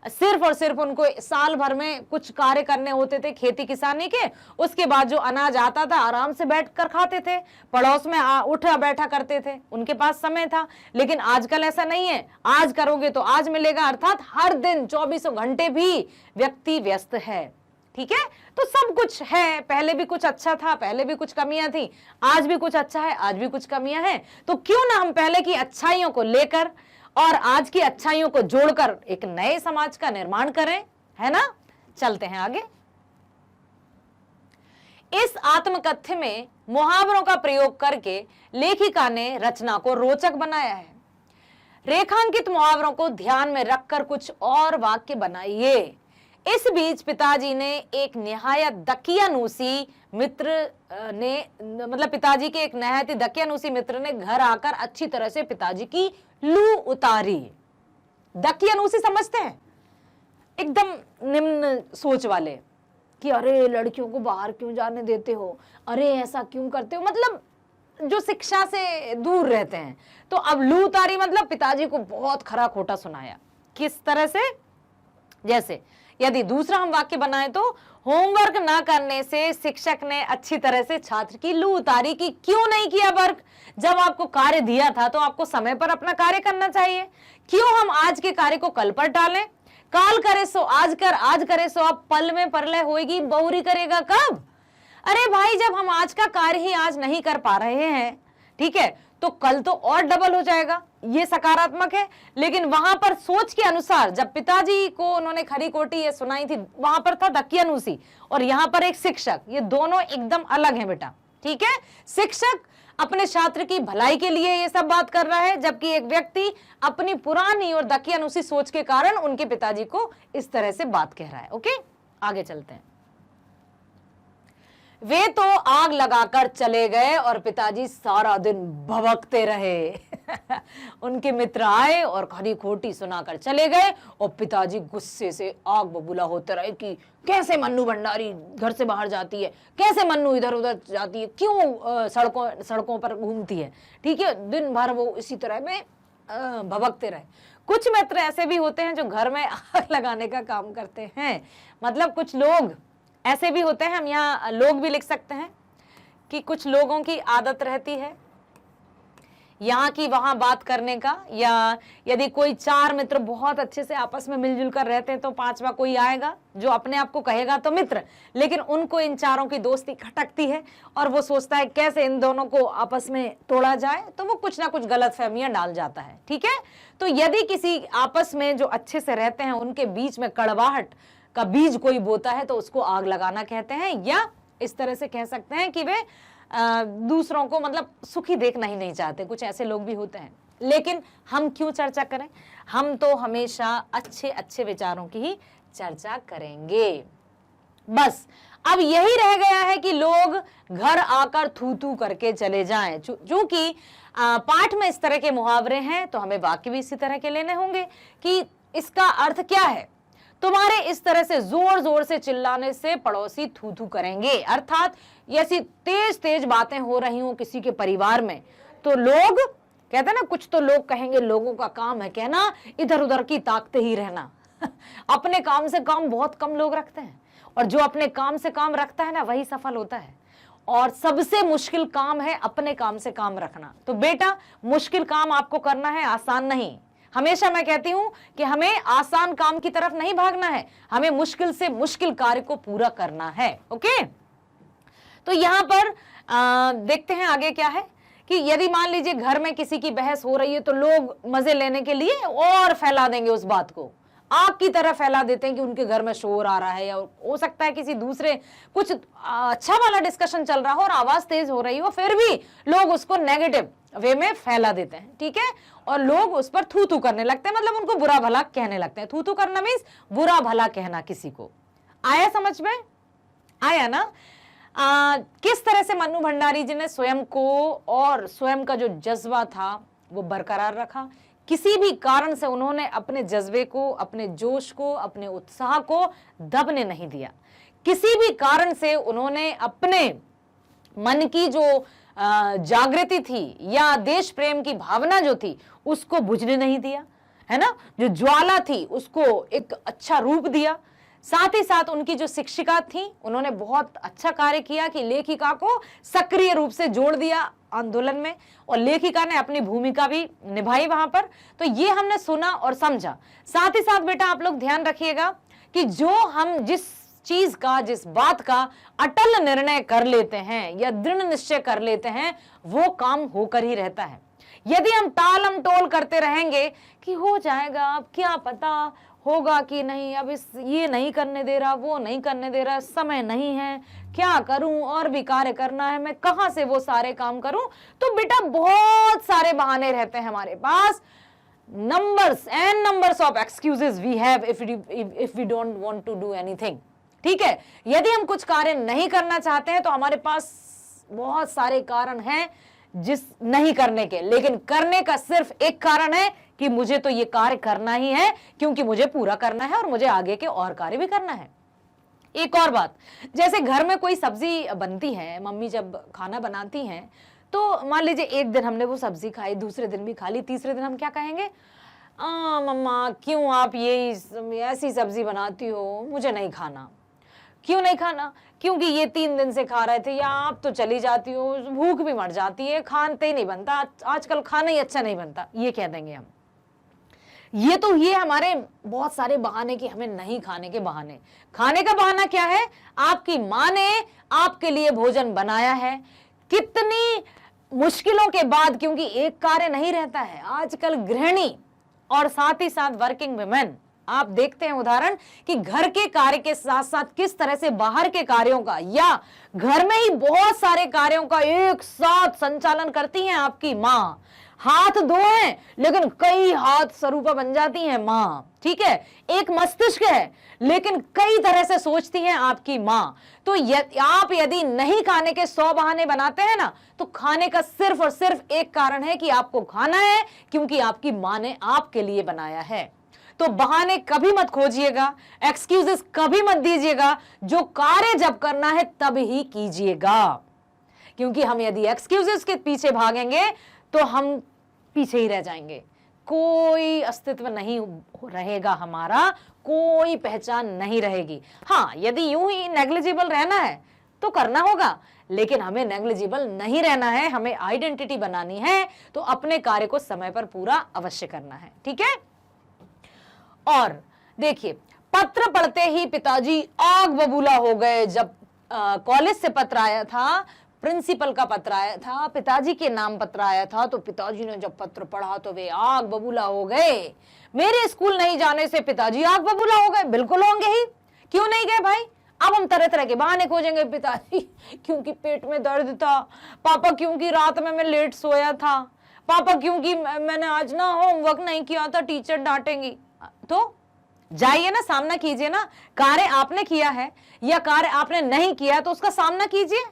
सिर्फ और सिर्फ उनको साल भर में कुछ कार्य करने होते थे खेती किसानी के, उसके बाद जो अनाज आता था आराम से बैठ कर खाते थे, पड़ोस में उठा बैठा करते थे, उनके पास समय था। लेकिन आजकल ऐसा नहीं है, आज करोगे तो आज मिलेगा। अर्थात हर दिन 24 घंटे भी व्यक्ति व्यस्त है। ठीक है, तो सब कुछ है, पहले भी कुछ अच्छा था, पहले भी कुछ कमियां थी, आज भी कुछ अच्छा है, आज भी कुछ कमियां हैं। तो क्यों ना हम पहले की अच्छाइयों को लेकर और आज की अच्छाइयों को जोड़कर एक नए समाज का निर्माण करें, है ना? चलते हैं आगे। इस आत्मकथ्य में मुहावरों का प्रयोग करके लेखिका ने रचना को रोचक बनाया है। रेखांकित मुहावरों को ध्यान में रखकर कुछ और वाक्य बनाइए। इस बीच पिताजी ने एक निहायत दकियानूसी मित्र ने पिताजी के एक नहायत दकियानूसी मित्र ने घर आकर अच्छी तरह से पिताजी की लू उतारी। दकियानूसी समझते हैं? एकदम निम्न सोच वाले कि अरे लड़कियों को बाहर क्यों जाने देते हो, अरे ऐसा क्यों करते हो, मतलब जो शिक्षा से दूर रहते हैं। तो अब लू उतारी मतलब पिताजी को बहुत खरा खोटा सुनाया। किस तरह से? जैसे यदि दूसरा हम वाक्य बनाएं तो होमवर्क ना करने से शिक्षक ने अच्छी तरह से छात्र की लू उतारी कि क्यों नहीं किया वर्क। जब आपको कार्य दिया था तो आपको समय पर अपना कार्य करना चाहिए। क्यों हम आज के कार्य को कल पर टालें? काल करे सो आज कर, आज करे सो अब पल में परलय होएगी, बहुरी करेगा कब? अरे भाई, जब हम आज का कार्य ही आज नहीं कर पा रहे हैं, ठीक है, तो कल तो और डबल हो जाएगा। ये सकारात्मक है। लेकिन वहां पर सोच के अनुसार जब पिताजी को उन्होंने खरी खोटी ये सुनाई थी, वहां पर था दकियानूसी और यहां पर एक शिक्षक। ये दोनों एकदम अलग हैं बेटा। ठीक है, शिक्षक अपने छात्र की भलाई के लिए ये सब बात कर रहा है, जबकि एक व्यक्ति अपनी पुरानी और दकियानूसी सोच के कारण उनके पिताजी को इस तरह से बात कह रहा है। ओके, आगे चलते हैं। वे तो आग लगाकर चले गए और पिताजी सारा दिन भभकते रहे। उनके मित्र आए और खरी खोटी सुनाकर चले गए और पिताजी गुस्से से आग बबूला होते रहे कि कैसे मन्नू भंडारी घर से बाहर जाती है, कैसे मन्नू इधर उधर जाती है, क्यों सड़कों पर घूमती है। ठीक है, दिन भर वो इसी तरह में भभकते रहे। कुछ मित्र ऐसे भी होते हैं जो घर में आग लगाने का काम करते हैं। मतलब कुछ लोग ऐसे भी होते हैं, हम यहाँ लोग भी लिख सकते हैं कि कुछ लोगों की आदत रहती है यहाँ की वहां बात करने का, या यदि कोई 4 मित्र बहुत अच्छे से आपस में मिलजुल कर रहते हैं तो 5वां कोई आएगा जो अपने आप को कहेगा तो मित्र, लेकिन उनको इन चारों की दोस्ती खटकती है और वो सोचता है कैसे इन दोनों को आपस में तोड़ा जाए, तो वो कुछ ना कुछ गलतफहमियां डाल जाता है। ठीक है, तो यदि किसी आपस में जो अच्छे से रहते हैं उनके बीच में कड़वाहट का बीज कोई बोता है तो उसको आग लगाना कहते हैं, या इस तरह से कह सकते हैं कि वे दूसरों को मतलब सुखी देखना ही नहीं चाहते। कुछ ऐसे लोग भी होते हैं, लेकिन हम क्यों चर्चा करें, हम तो हमेशा अच्छे अच्छे विचारों की ही चर्चा करेंगे। बस अब यही रह गया है कि लोग घर आकर थू थू करके चले जाएं। चूंकि पाठ में इस तरह के मुहावरे हैं तो हमें वाक्य भी इसी तरह के लेने होंगे कि इसका अर्थ क्या है। तुम्हारे इस तरह से जोर जोर से चिल्लाने से पड़ोसी थू थू करेंगे, अर्थात ऐसी तेज तेज बातें हो रही हो किसी के परिवार में तो लोग कहते हैं ना, कुछ तो लोग कहेंगे लोगों का काम है कहना, इधर उधर की ताकते ही रहना। अपने काम से काम बहुत कम लोग रखते हैं, और जो अपने काम से काम रखता है ना वही सफल होता है। और सबसे मुश्किल काम है अपने काम से काम रखना। तो बेटा मुश्किल काम आपको करना है, आसान नहीं। हमेशा मैं कहती हूं कि हमें आसान काम की तरफ नहीं भागना है, हमें मुश्किल से मुश्किल कार्य को पूरा करना है। ओके, तो यहां पर देखते हैं आगे क्या है कि यदि मान लीजिए घर में किसी की बहस हो रही है तो लोग मजे लेने के लिए और फैला देंगे उस बात को, आग की तरह फैला देते हैं कि उनके घर में शोर आ रहा है, या हो सकता है किसी दूसरे कुछ अच्छा वाला डिस्कशन चल रहा हो और आवाज तेज हो रही हो, फिर भी लोग उसको नेगेटिव वे में फैला देते हैं। ठीक है, और लोग उस पर थू थू करने लगते हैं, मतलब उनको बुरा भला कहने लगते हैं। थू थू करना मीन्स बुरा भला कहना किसी को। आया समझ में? आया ना? किस तरह से मन्नू भंडारी जी ने स्वयं को और स्वयं का जो जज्बा था वो बरकरार रखा। किसी भी कारण से उन्होंने अपने जज्बे को, अपने जोश को, अपने उत्साह को दबने नहीं दिया। किसी भी कारण से उन्होंने अपने मन की जो जागृति थी या देश प्रेम की भावना जो थी उसको बुझने नहीं दिया, है ना। जो ज्वाला थी उसको एक अच्छा रूप दिया। साथ ही साथ उनकी जो शिक्षिका थी उन्होंने बहुत अच्छा कार्य किया कि लेखिका को सक्रिय रूप से जोड़ दिया आंदोलन में, और लेखिका ने अपनी भूमिका भी निभाई वहां पर। तो ये हमने सुना और समझा। साथ ही साथ बेटा आप लोग ध्यान रखिएगा कि जो हम जिस चीज का, जिस बात का अटल निर्णय कर लेते हैं या दृढ़ निश्चय कर लेते हैं वो काम होकर ही रहता है। यदि हम टालम टोल करते रहेंगे कि हो जाएगा, अब क्या पता होगा कि नहीं, अब इस ये नहीं करने दे रहा, वो नहीं करने दे रहा, समय नहीं है, क्या करूं, और भी कार्य करना है, मैं कहां से वो सारे काम करूं, तो बेटा बहुत सारे बहाने रहते हैं हमारे पास। numbers and numbers of excuses we have if we don't want to do anything। ठीक है, यदि हम कुछ कार्य नहीं करना चाहते हैं तो हमारे पास बहुत सारे कारण हैं जिस नहीं करने के, लेकिन करने का सिर्फ एक कारण है कि मुझे तो ये कार्य करना ही है क्योंकि मुझे पूरा करना है और मुझे आगे के और कार्य भी करना है। एक और बात, जैसे घर में कोई सब्जी बनती है, मम्मी जब खाना बनाती हैं तो मान लीजिए एक दिन हमने वो सब्जी खाई, दूसरे दिन भी खा ली, तीसरे दिन हम क्या कहेंगे, मम्मा क्यों आप ये ऐसी सब्जी बनाती हो, मुझे नहीं खाना। क्यों नहीं खाना? क्योंकि ये 3 दिन से खा रहे थे, या आप तो चली जाती हो, भूख भी मर जाती है, खाते ही नहीं बनता, आजकल खाना ही अच्छा नहीं बनता, ये कह देंगे हम। ये हमारे बहुत सारे बहाने कि हमें नहीं खाने के बहाने। खाने का बहाना क्या है? आपकी माँ ने आपके लिए भोजन बनाया है, कितनी मुश्किलों के बाद, क्योंकि एक कार्य नहीं रहता है। आजकल गृहिणी और साथ ही साथ वर्किंग वुमेन, आप देखते हैं उदाहरण कि घर के कार्य के साथ साथ किस तरह से बाहर के कार्यों का या घर में ही बहुत सारे कार्यों का एक साथ संचालन करती हैं आपकी माँ। हाथ दो हैं लेकिन कई हाथ स्वरूपा बन जाती हैं माँ। ठीक है, एक मस्तिष्क है लेकिन कई तरह से सोचती हैं आपकी माँ। तो आप यदि नहीं खाने के 100 बहाने बनाते हैं ना, तो खाने का सिर्फ और सिर्फ एक कारण है कि आपको खाना है क्योंकि आपकी माँ ने आपके लिए बनाया है। तो बहाने कभी मत खोजिएगा, एक्सक्यूजेस कभी मत दीजिएगा, जो कार्य जब करना है तब ही कीजिएगा। क्योंकि हम यदि एक्सक्यूजेस के पीछे भागेंगे तो हम पीछे ही रह जाएंगे। कोई अस्तित्व नहीं रहेगा, हमारा कोई पहचान नहीं रहेगी। हाँ, यदि यूं ही नेग्लिजिबल रहना है तो करना होगा, लेकिन हमें नेग्लिजिबल नहीं रहना है, हमें आइडेंटिटी बनानी है, तो अपने कार्य को समय पर पूरा अवश्य करना है। ठीक है। और देखिए, पत्र पढ़ते ही पिताजी आग बबूला हो गए। जब कॉलेज से पत्र आया था, प्रिंसिपल का पत्र आया था, पिताजी के नाम पत्र आया था, तो पिताजी ने जब पत्र पढ़ा तो वे आग बबूला हो गए। मेरे स्कूल नहीं जाने से पिताजी आग बबूला हो गए। बिल्कुल होंगे ही, क्यों नहीं गए भाई? अब हम तरह तरह के बहाने खोजेंगे। पिताजी क्योंकि पेट में दर्द था, पापा क्योंकि रात में मैं लेट सोया था, पापा क्योंकि मैंने आज ना होमवर्क नहीं किया था, टीचर डांटेंगी। तो जाइए ना, सामना कीजिए ना। कार्य आपने किया है या कार्य आपने नहीं किया तो उसका सामना कीजिए।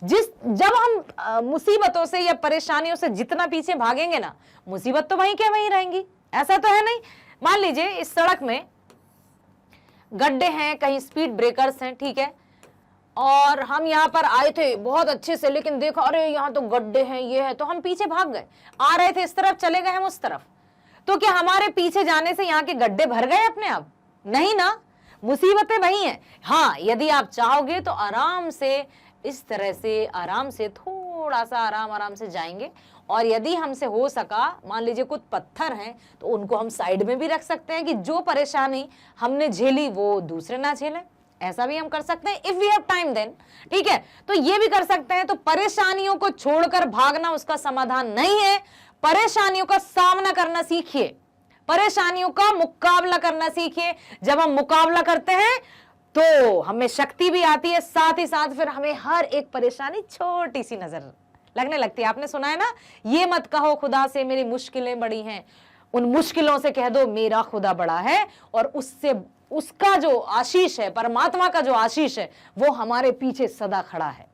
जब हम मुसीबतों से या परेशानियों से जितना पीछे भागेंगे ना, मुसीबत तो वहीं क्या वहीं रहेंगी। ऐसा तो है नहीं। मान लीजिए इस सड़क में गड्ढे हैं, कहीं स्पीड ब्रेकर्स हैं, ठीक है, और हम यहाँ पर आए थे बहुत अच्छे से, लेकिन देखो अरे यहाँ तो गड्ढे हैं, ये है, तो हम पीछे भाग गए। आ रहे थे इस तरफ, चले गए हम उस तरफ, तो क्या हमारे पीछे जाने से यहाँ के गड्ढे भर गए अपने आप? नहीं ना, मुसीबतें वही हैं। हाँ, यदि आप चाहोगे तो आराम से, इस तरह से आराम से, थोड़ा सा आराम से जाएंगे। और यदि हमसे हो सका, मान लीजिए कुछ पत्थर हैं, तो उनको हम साइड में भी रख सकते हैं कि जो परेशानी हमने झेली वो दूसरे ना झेलें। ऐसा भी हम कर सकते हैं, if we have time then. ठीक है, तो ये भी कर सकते हैं। तो परेशानियों को छोड़कर भागना उसका समाधान नहीं है। परेशानियों का सामना करना सीखिए, परेशानियों का मुकाबला करना सीखिए। जब हम मुकाबला करते हैं तो हमें शक्ति भी आती है, साथ ही साथ फिर हमें हर एक परेशानी छोटी सी नजर लगने लगती है। आपने सुना है ना, ये मत कहो खुदा से मेरी मुश्किलें बड़ी हैं, उन मुश्किलों से कह दो मेरा खुदा बड़ा है। और उससे, उसका जो आशीष है, परमात्मा का जो आशीष है, वो हमारे पीछे सदा खड़ा है।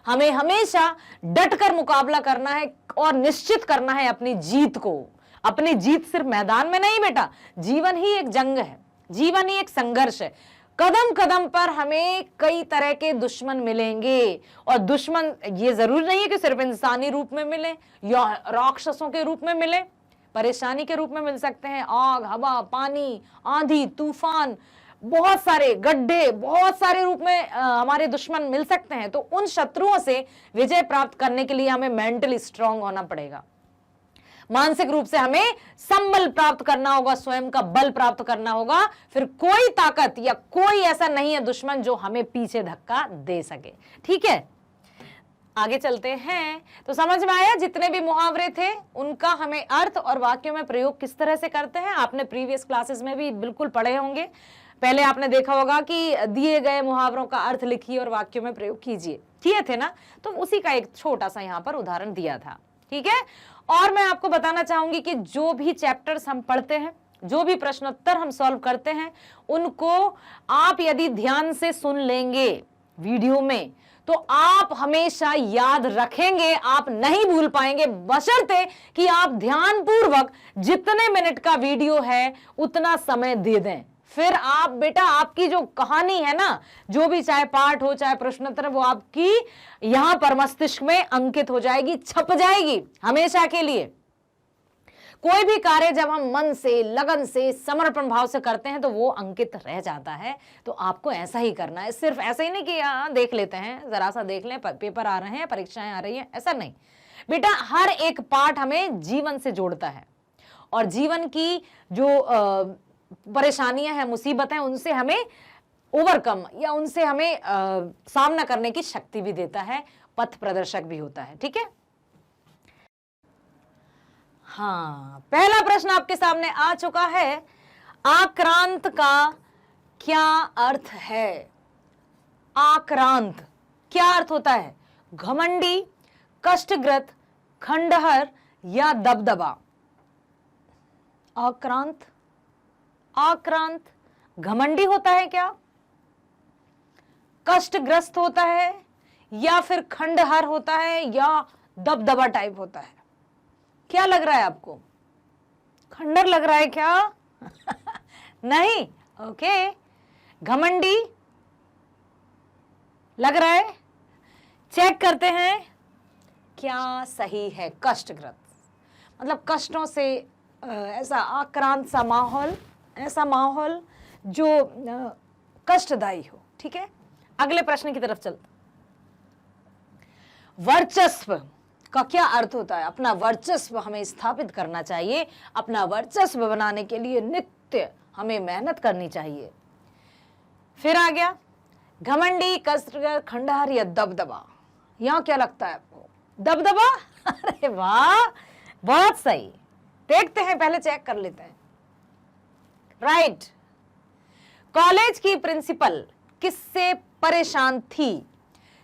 हमें हमेशा डटकर मुकाबला करना है और निश्चित करना है अपनी जीत को। अपनी जीत सिर्फ मैदान में नहीं बेटा, जीवन ही एक जंग है, जीवन ही एक संघर्ष है। कदम कदम पर हमें कई तरह के दुश्मन मिलेंगे, और दुश्मन ये जरूरी नहीं है कि सिर्फ इंसानी रूप में मिले या राक्षसों के रूप में मिले, परेशानी के रूप में मिल सकते हैं। आग, हवा, पानी, आंधी, तूफान, बहुत सारे गड्ढे, बहुत सारे रूप में हमारे दुश्मन मिल सकते हैं। तो उन शत्रुओं से विजय प्राप्त करने के लिए हमें मेंटली स्ट्रांग होना पड़ेगा, मानसिक रूप से हमें संबल प्राप्त करना होगा, स्वयं का बल प्राप्त करना होगा। फिर कोई ताकत या कोई ऐसा नहीं है दुश्मन जो हमें पीछे धक्का दे सके। ठीक है, आगे चलते हैं। तो समझ में आया, जितने भी मुहावरे थे उनका हमें अर्थ और वाक्यों में प्रयोग किस तरह से करते हैं, आपने प्रीवियस क्लासेस में भी बिल्कुल पढ़े होंगे। पहले आपने देखा होगा कि दिए गए मुहावरों का अर्थ लिखिए और वाक्यों में प्रयोग कीजिए, किए थे ना। तो उसी का एक छोटा सा यहाँ पर उदाहरण दिया था। ठीक है, और मैं आपको बताना चाहूंगी कि जो भी चैप्टर्स हम पढ़ते हैं, जो भी प्रश्नोत्तर हम सॉल्व करते हैं, उनको आप यदि ध्यान से सुन लेंगे वीडियो में, तो आप हमेशा याद रखेंगे, आप नहीं भूल पाएंगे, बशर्ते कि आप ध्यानपूर्वक जितने मिनट का वीडियो है उतना समय दे दें। फिर आप बेटा, आपकी जो कहानी है ना, जो भी चाहे पाठ हो चाहे प्रश्नोत्तर, वो आपकी यहां पर मस्तिष्क में अंकित हो जाएगी, छप जाएगी हमेशा के लिए। कोई भी कार्य जब हम मन से, लगन से, समर्पण भाव से करते हैं तो वो अंकित रह जाता है। तो आपको ऐसा ही करना है, सिर्फ ऐसा ही नहीं कि हाँ देख लेते हैं, जरा सा देख लें, पेपर आ रहे हैं, परीक्षाएं आ रही हैं, ऐसा नहीं बेटा। हर एक पाठ हमें जीवन से जोड़ता है, और जीवन की जो परेशानियां हैं, मुसीबतें, उनसे हमें ओवरकम या उनसे हमें सामना करने की शक्ति भी देता है, पथ प्रदर्शक भी होता है। ठीक है, हाँ, पहला प्रश्न आपके सामने आ चुका है। आक्रांत का क्या अर्थ है? आक्रांत क्या अर्थ होता है? घमंडी, कष्टग्रस्त, खंडहर या दबदबा? आक्रांत, आक्रांत घमंडी होता है क्या, कष्टग्रस्त होता है, या फिर खंडहर होता है, या दबदबा टाइप होता है? क्या लग रहा है आपको? खंडहर लग रहा है क्या? नहीं, ओके, घमंडी लग रहा है। चेक करते हैं क्या सही है। कष्टग्रस्त मतलब कष्टों से ऐसा आक्रांत सा माहौल, ऐसा माहौल जो कष्टदायी हो। ठीक है, अगले प्रश्न की तरफ चलते। वर्चस्व का क्या अर्थ होता है? अपना वर्चस्व हमें स्थापित करना चाहिए, अपना वर्चस्व बनाने के लिए नित्य हमें मेहनत करनी चाहिए। फिर आ गया घमंडी, कसरत, खंडहर या दबदबा। यहां क्या लगता है आपको? दबदबा? अरे वाह, बहुत सही। देखते हैं, पहले चेक कर लेते हैं। राइट। कॉलेज की प्रिंसिपल किससे परेशान थी?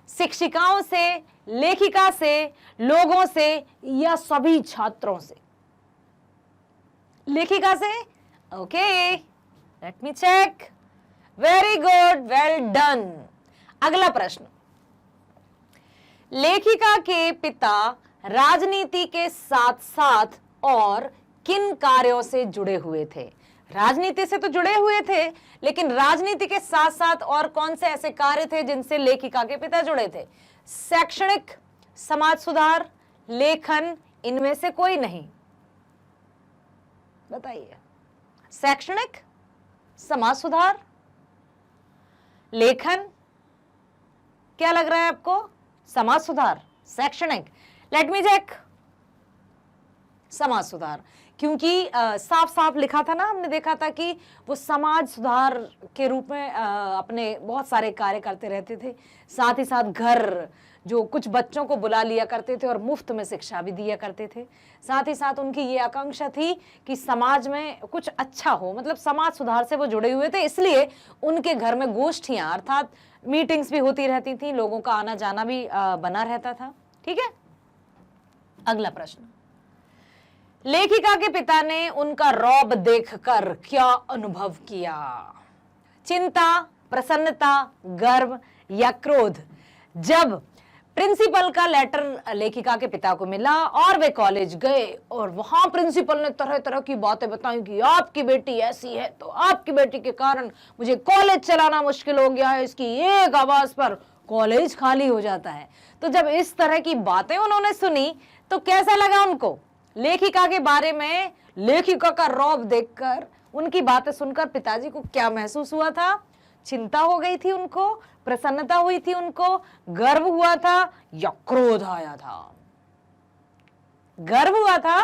शिक्षिकाओं से, लेखिका से, लोगों से या सभी छात्रों से? लेखिका से। Okay, let me check. Very good, well done. अगला प्रश्न, लेखिका के पिता राजनीति के साथ साथ और किन कार्यों से जुड़े हुए थे? राजनीति से तो जुड़े हुए थे, लेकिन राजनीति के साथ साथ और कौन से ऐसे कार्य थे जिनसे लेखिका के पिता जुड़े थे? शैक्षणिक, समाज सुधार, लेखन, इनमें से कोई नहीं। बताइए। शैक्षणिक, समाज सुधार, लेखन, क्या लग रहा है आपको? समाज सुधार, शैक्षणिक। Let me check. समाज सुधार, क्योंकि साफ साफ लिखा था ना, हमने देखा था कि वो समाज सुधार के रूप में अपने बहुत सारे कार्य करते रहते थे। साथ ही साथ घर, जो कुछ बच्चों को बुला लिया करते थे और मुफ्त में शिक्षा भी दिया करते थे। साथ ही साथ उनकी ये आकांक्षा थी कि समाज में कुछ अच्छा हो, मतलब समाज सुधार से वो जुड़े हुए थे, इसलिए उनके घर में गोष्ठियां अर्थात मीटिंग्स भी होती रहती थी, लोगों का आना जाना भी बना रहता था। ठीक है, अगला प्रश्न, लेखिका के पिता ने उनका रौब देखकर क्या अनुभव किया? चिंता, प्रसन्नता, गर्व या क्रोध? जब प्रिंसिपल का लेटर लेखिका के पिता को मिला और वे कॉलेज गए और वहां प्रिंसिपल ने तरह तरह की बातें बताई कि आपकी बेटी ऐसी है तो आपकी बेटी के कारण मुझे कॉलेज चलाना मुश्किल हो गया है, इसकी एक आवाज पर कॉलेज खाली हो जाता है। तो जब इस तरह की बातें उन्होंने सुनी तो कैसा लगा उनको? लेखिका के बारे में लेखिका का रौब देखकर, उनकी बातें सुनकर पिताजी को क्या महसूस हुआ था? चिंता हो गई थी उनको, प्रसन्नता हुई थी उनको, गर्व हुआ था या क्रोध आया था? गर्व हुआ था।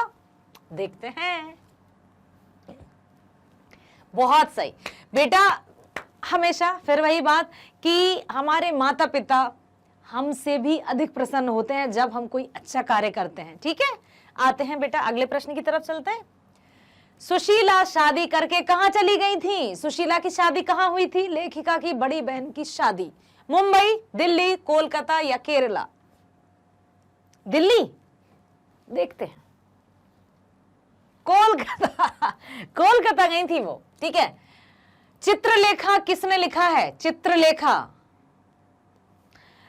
देखते हैं। बहुत सही बेटा। हमेशा फिर वही बात कि हमारे माता पिता हमसे भी अधिक प्रसन्न होते हैं जब हम कोई अच्छा कार्य करते हैं। ठीक है, आते हैं बेटा अगले प्रश्न की तरफ चलते हैं। सुशीला शादी करके कहां चली गई थी? सुशीला की शादी कहां हुई थी? लेखिका की बड़ी बहन की शादी। मुंबई, दिल्ली, कोलकाता या केरला? दिल्ली। देखते हैं। कोलकाता। कोलकाता गई थी वो। ठीक है। चित्रलेखा किसने लिखा है? चित्रलेखा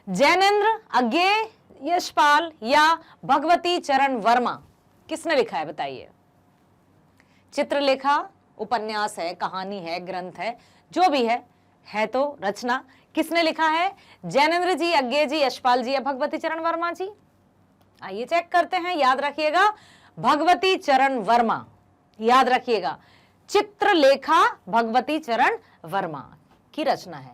जैनेन्द्र, अज्ञेय, यशपाल या भगवती चरण वर्मा? किसने लिखा है बताइए। चित्रलेखा उपन्यास है, कहानी है, ग्रंथ है, जो भी है तो रचना। किसने लिखा है? जैनेन्द्र जी, अज्ञेय जी, यशपाल जी या भगवती चरण वर्मा जी? आइए चेक करते हैं। याद रखिएगा, भगवती चरण वर्मा। याद रखिएगा, चित्रलेखा भगवती चरण वर्मा की रचना है।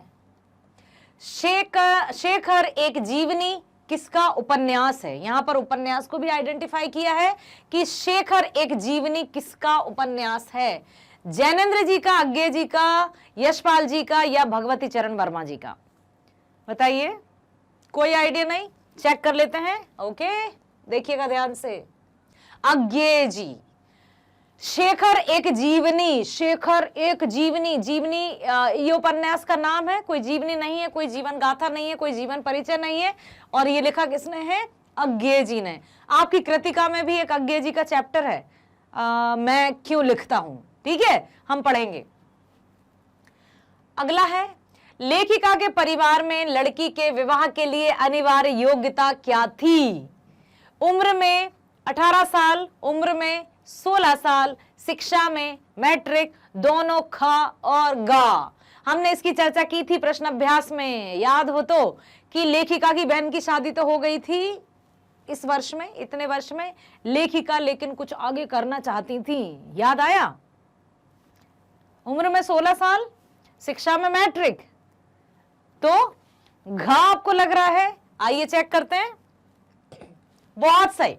शेखर एक जीवनी किसका उपन्यास है? यहां पर उपन्यास को भी आइडेंटिफाई किया है कि शेखर एक जीवनी किसका उपन्यास है? जैनेन्द्र जी का, अज्ञेय जी का, यशपाल जी का या भगवती चरण वर्मा जी का? बताइए। कोई आइडिया नहीं? चेक कर लेते हैं। ओके, देखिएगा ध्यान से। अज्ञेय जी। शेखर एक जीवनी, शेखर एक जीवनी, जीवनी ये उपन्यास का नाम है, कोई जीवनी नहीं है, कोई जीवन गाथा नहीं है, कोई जीवन परिचय नहीं है। और ये लिखा किसने है? अज्ञेय जी ने। आपकी कृतिका में भी एक अज्ञेय जी का चैप्टर है, मैं क्यों लिखता हूं। ठीक है, हम पढ़ेंगे। अगला है, लेखिका के परिवार में लड़की के विवाह के लिए अनिवार्य योग्यता क्या थी? उम्र में 18 साल, उम्र में 16 साल, शिक्षा में मैट्रिक, दोनों खा और गा। हमने इसकी चर्चा की थी प्रश्न अभ्यास में, याद हो तो, कि लेखिका की बहन की शादी तो हो गई थी इस वर्ष में, इतने वर्ष में लेखिका लेकिन कुछ आगे करना चाहती थी, याद आया? उम्र में 16 साल, शिक्षा में मैट्रिक, तो घ आपको लग रहा है, आइए चेक करते हैं। बहुत सही,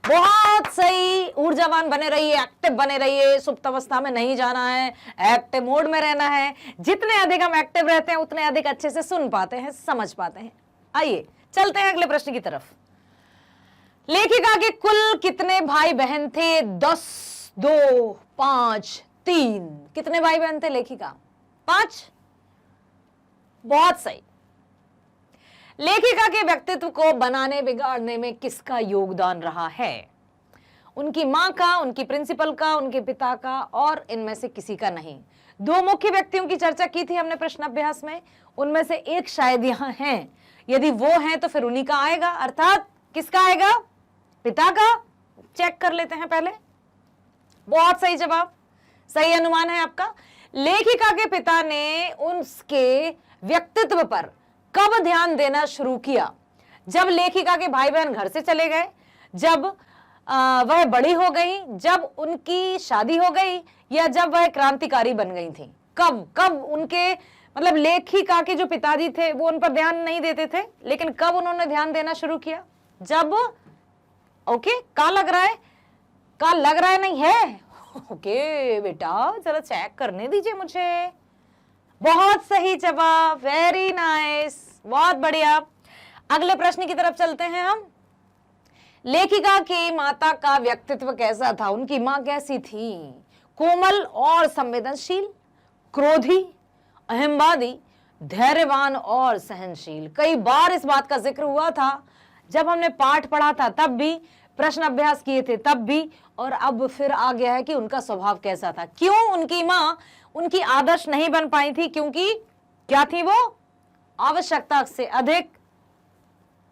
बहुत सही। ऊर्जावान बने रहिए, एक्टिव बने रहिए, सुप्त अवस्था में नहीं जाना है, एक्टिव मोड में रहना है। जितने अधिक हम एक्टिव रहते हैं उतने अधिक अच्छे से सुन पाते हैं, समझ पाते हैं। आइए चलते हैं अगले प्रश्न की तरफ। लेखिका के कुल कितने भाई बहन थे? 10, 2, 5, 3। कितने भाई बहन थे लेखिका? 5। बहुत सही। लेखिका के व्यक्तित्व को बनाने बिगाड़ने में किसका योगदान रहा है? उनकी मां का, उनकी प्रिंसिपल का, उनके पिता का, और इनमें से किसी का नहीं। 2 मुख्य व्यक्तियों की चर्चा की थी हमने प्रश्न अभ्यास में, उनमें से एक शायद यहां हैं। यदि वो हैं तो फिर उन्हीं का आएगा, अर्थात किसका आएगा? पिता का। चेक कर लेते हैं पहले। बहुत सही जवाब, सही अनुमान है आपका। लेखिका के पिता ने उसके व्यक्तित्व पर कब ध्यान देना शुरू किया? जब लेखिका के भाई बहन घर से चले गए, जब वह बड़ी हो गई, जब उनकी शादी हो गई, या जब वह क्रांतिकारी बन गई थी? कब उनके, मतलब लेखिका के जो पिताजी थे वो उन पर ध्यान नहीं देते थे, लेकिन कब उन्होंने ध्यान देना शुरू किया? जब, ओके, का लग रहा है? का लग रहा है नहीं है? ओके बेटा, जरा चेक करने दीजिए मुझे। बहुत सही जवाब, वेरी नाइस, बहुत बढ़िया। अगले प्रश्न की तरफ चलते हैं हम। लेखिका की माता का व्यक्तित्व कैसा था? उनकी मां कैसी थी? कोमल और संवेदनशील, क्रोधी, अहंवादी, धैर्यवान और सहनशील। कई बार इस बात का जिक्र हुआ था जब हमने पाठ पढ़ा था, तब भी प्रश्न अभ्यास किए थे तब भी, और अब फिर आ गया है कि उनका स्वभाव कैसा था। क्यों उनकी मां उनकी आदर्श नहीं बन पाई थी? क्योंकि क्या थी वो? आवश्यकता से अधिक,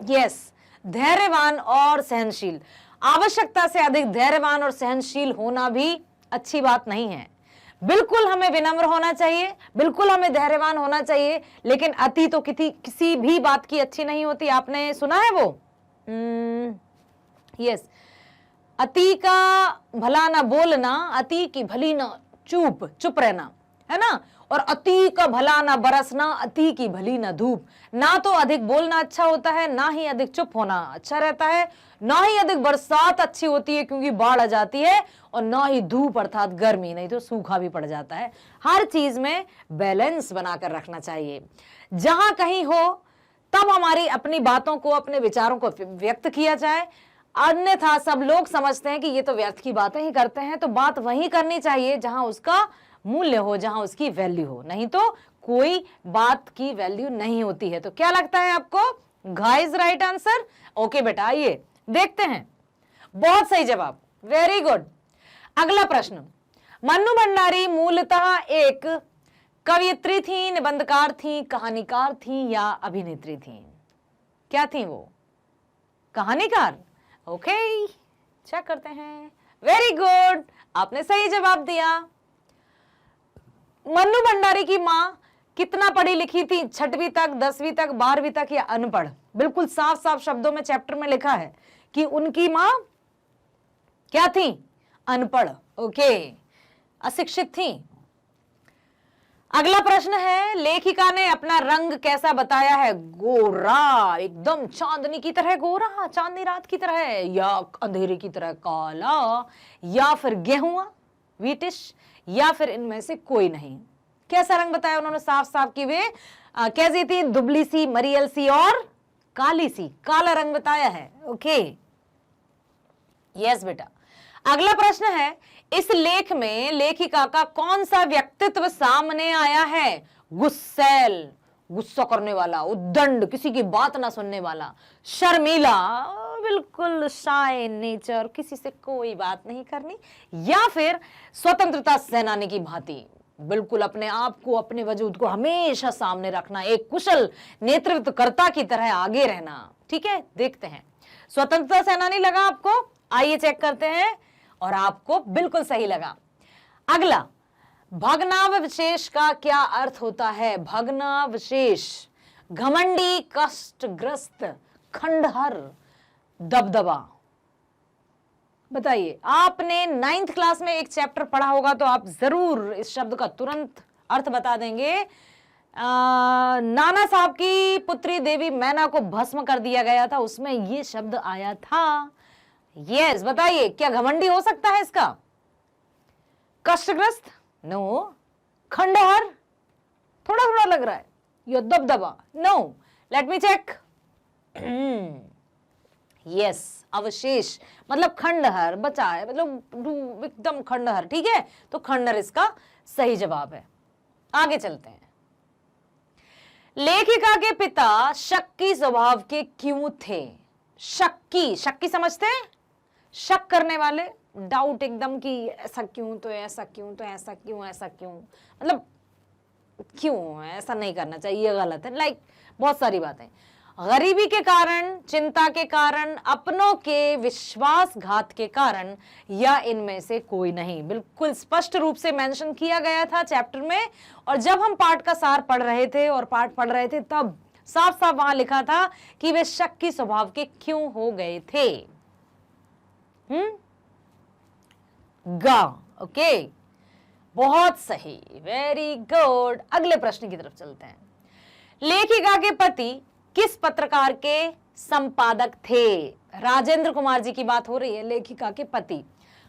यस, धैर्यवान और सहनशील। आवश्यकता से अधिक धैर्यवान और सहनशील होना भी अच्छी बात नहीं है। बिल्कुल हमें विनम्र होना चाहिए, बिल्कुल हमें धैर्यवान होना चाहिए, लेकिन अति तो किसी भी बात की अच्छी नहीं होती। आपने सुना है वो? यस, अति का भला ना बोलना, अति की भली ना चुप रहना, है ना? और अति का भला ना बरसना, अति की भली ना धूप। ना तो अधिक बोलना अच्छा होता है, ना ही अधिक चुप होना अच्छा रहता है, ना ही अधिक बरसात अच्छी होती है क्योंकि बाढ़ आ जाती है, और ना ही धूप अर्थात गर्मी, नहीं तो सूखा भी पड़ जाता है। हर चीज में बैलेंस बनाकर रखना चाहिए। जहां कहीं हो तब हमारी अपनी बातों को, अपने विचारों को व्यक्त किया जाए, अन्यथा सब लोग समझते हैं कि ये तो व्यर्थ की बातें ही करते हैं। तो बात वहीं करनी चाहिए जहां उसका मूल्य हो, जहां उसकी वैल्यू हो, नहीं तो कोई बात की वैल्यू नहीं होती है। तो क्या लगता है आपको? Guys right answer. ओके बेटा, आइए देखते हैं। बहुत सही जवाब, वेरी गुड। अगला प्रश्न। मन्नू भंडारी मूलतः एक कवयित्री थी, निबंधकार थी, कहानीकार थी, या अभिनेत्री थी? क्या थी वो? कहानीकार। ओके, चेक करते हैं। वेरी गुड, आपने सही जवाब दिया। मन्नू भंडारी की मां कितना पढ़ी लिखी थी? 6वीं तक, 10वीं तक, 12वीं तक, या अनपढ़? बिल्कुल साफ साफ शब्दों में चैप्टर में लिखा है कि उनकी मां क्या थी? अनपढ़, ओके, अशिक्षित थी। अगला प्रश्न है, लेखिका ने अपना रंग कैसा बताया है? गोरा, एकदम चांदनी की तरह गोरा, चांदनी रात की तरह, या अंधेरे की तरह काला, या फिर गेहुआ, व्हीटिश, या फिर इनमें से कोई नहीं? कैसा रंग बताया उन्होंने? साफ साफ कि वे कैसी थी? दुबली सी, मरियल सी और काली सी, काला रंग बताया है। ओके, यस बेटा। अगला प्रश्न है, इस लेख में लेखिका का कौन सा व्यक्तित्व सामने आया है? गुस्सैल, गुस्सा करने वाला, उद्दंड, किसी की बात ना सुनने वाला, शर्मीला, बिल्कुल शाय नेचर, किसी से कोई बात नहीं करनी, या फिर स्वतंत्रता सेनानी की भांति, बिल्कुल अपने आप को, अपने वजूद को हमेशा सामने रखना, एक कुशल नेतृत्वकर्ता की तरह आगे रहना। ठीक है, देखते हैं। स्वतंत्रता सेनानी लगा आपको? आइए चेक करते हैं, और आपको बिल्कुल सही लगा। अगला, भग्नावशेष का क्या अर्थ होता है? भग्नावशेष, घमंडी, कष्टग्रस्त, खंडहर, दबदबा। बताइए, आपने 9th क्लास में एक चैप्टर पढ़ा होगा तो आप जरूर इस शब्द का तुरंत अर्थ बता देंगे। नाना साहब की पुत्री देवी मैना को भस्म कर दिया गया था, उसमें ये शब्द आया था। यस, बताइए क्या घमंडी हो सकता है इसका? कष्टग्रस्त? नो। खंडहर? थोड़ा थोड़ा लग रहा है। यो दबदबा? No. Let me check. Yes, अवशेष मतलब खंडहर बचा है, मतलब एकदम खंडहर। ठीक है, तो खंडहर इसका सही जवाब है। आगे चलते हैं। लेखिका के पिता शक्की स्वभाव के क्यों थे? शक्की, शक्की समझते हैं? शक करने वाले, डाउट एकदम कि ऐसा क्यों, तो ऐसा क्यों, तो ऐसा क्यों, ऐसा क्यों, मतलब क्यों ऐसा नहीं करना चाहिए, गलत है, लाइक बहुत सारी बातें। गरीबी के कारण, चिंता के कारण, अपनों के विश्वासघात के कारण, या इनमें से कोई नहीं। बिल्कुल स्पष्ट रूप से मेंशन किया गया था चैप्टर में, और जब हम पाठ का सार पढ़ रहे थे और पाठ पढ़ रहे थे तब साफ साफ वहां लिखा था कि वे शक्की स्वभाव के क्यों हो गए थे। गा। ओके, बहुत सही, वेरी गुड। अगले प्रश्न की तरफ चलते हैं। लेखिका के पति किस पत्रकार के संपादक थे? राजेंद्र कुमार जी की बात हो रही है। लेखिका के पति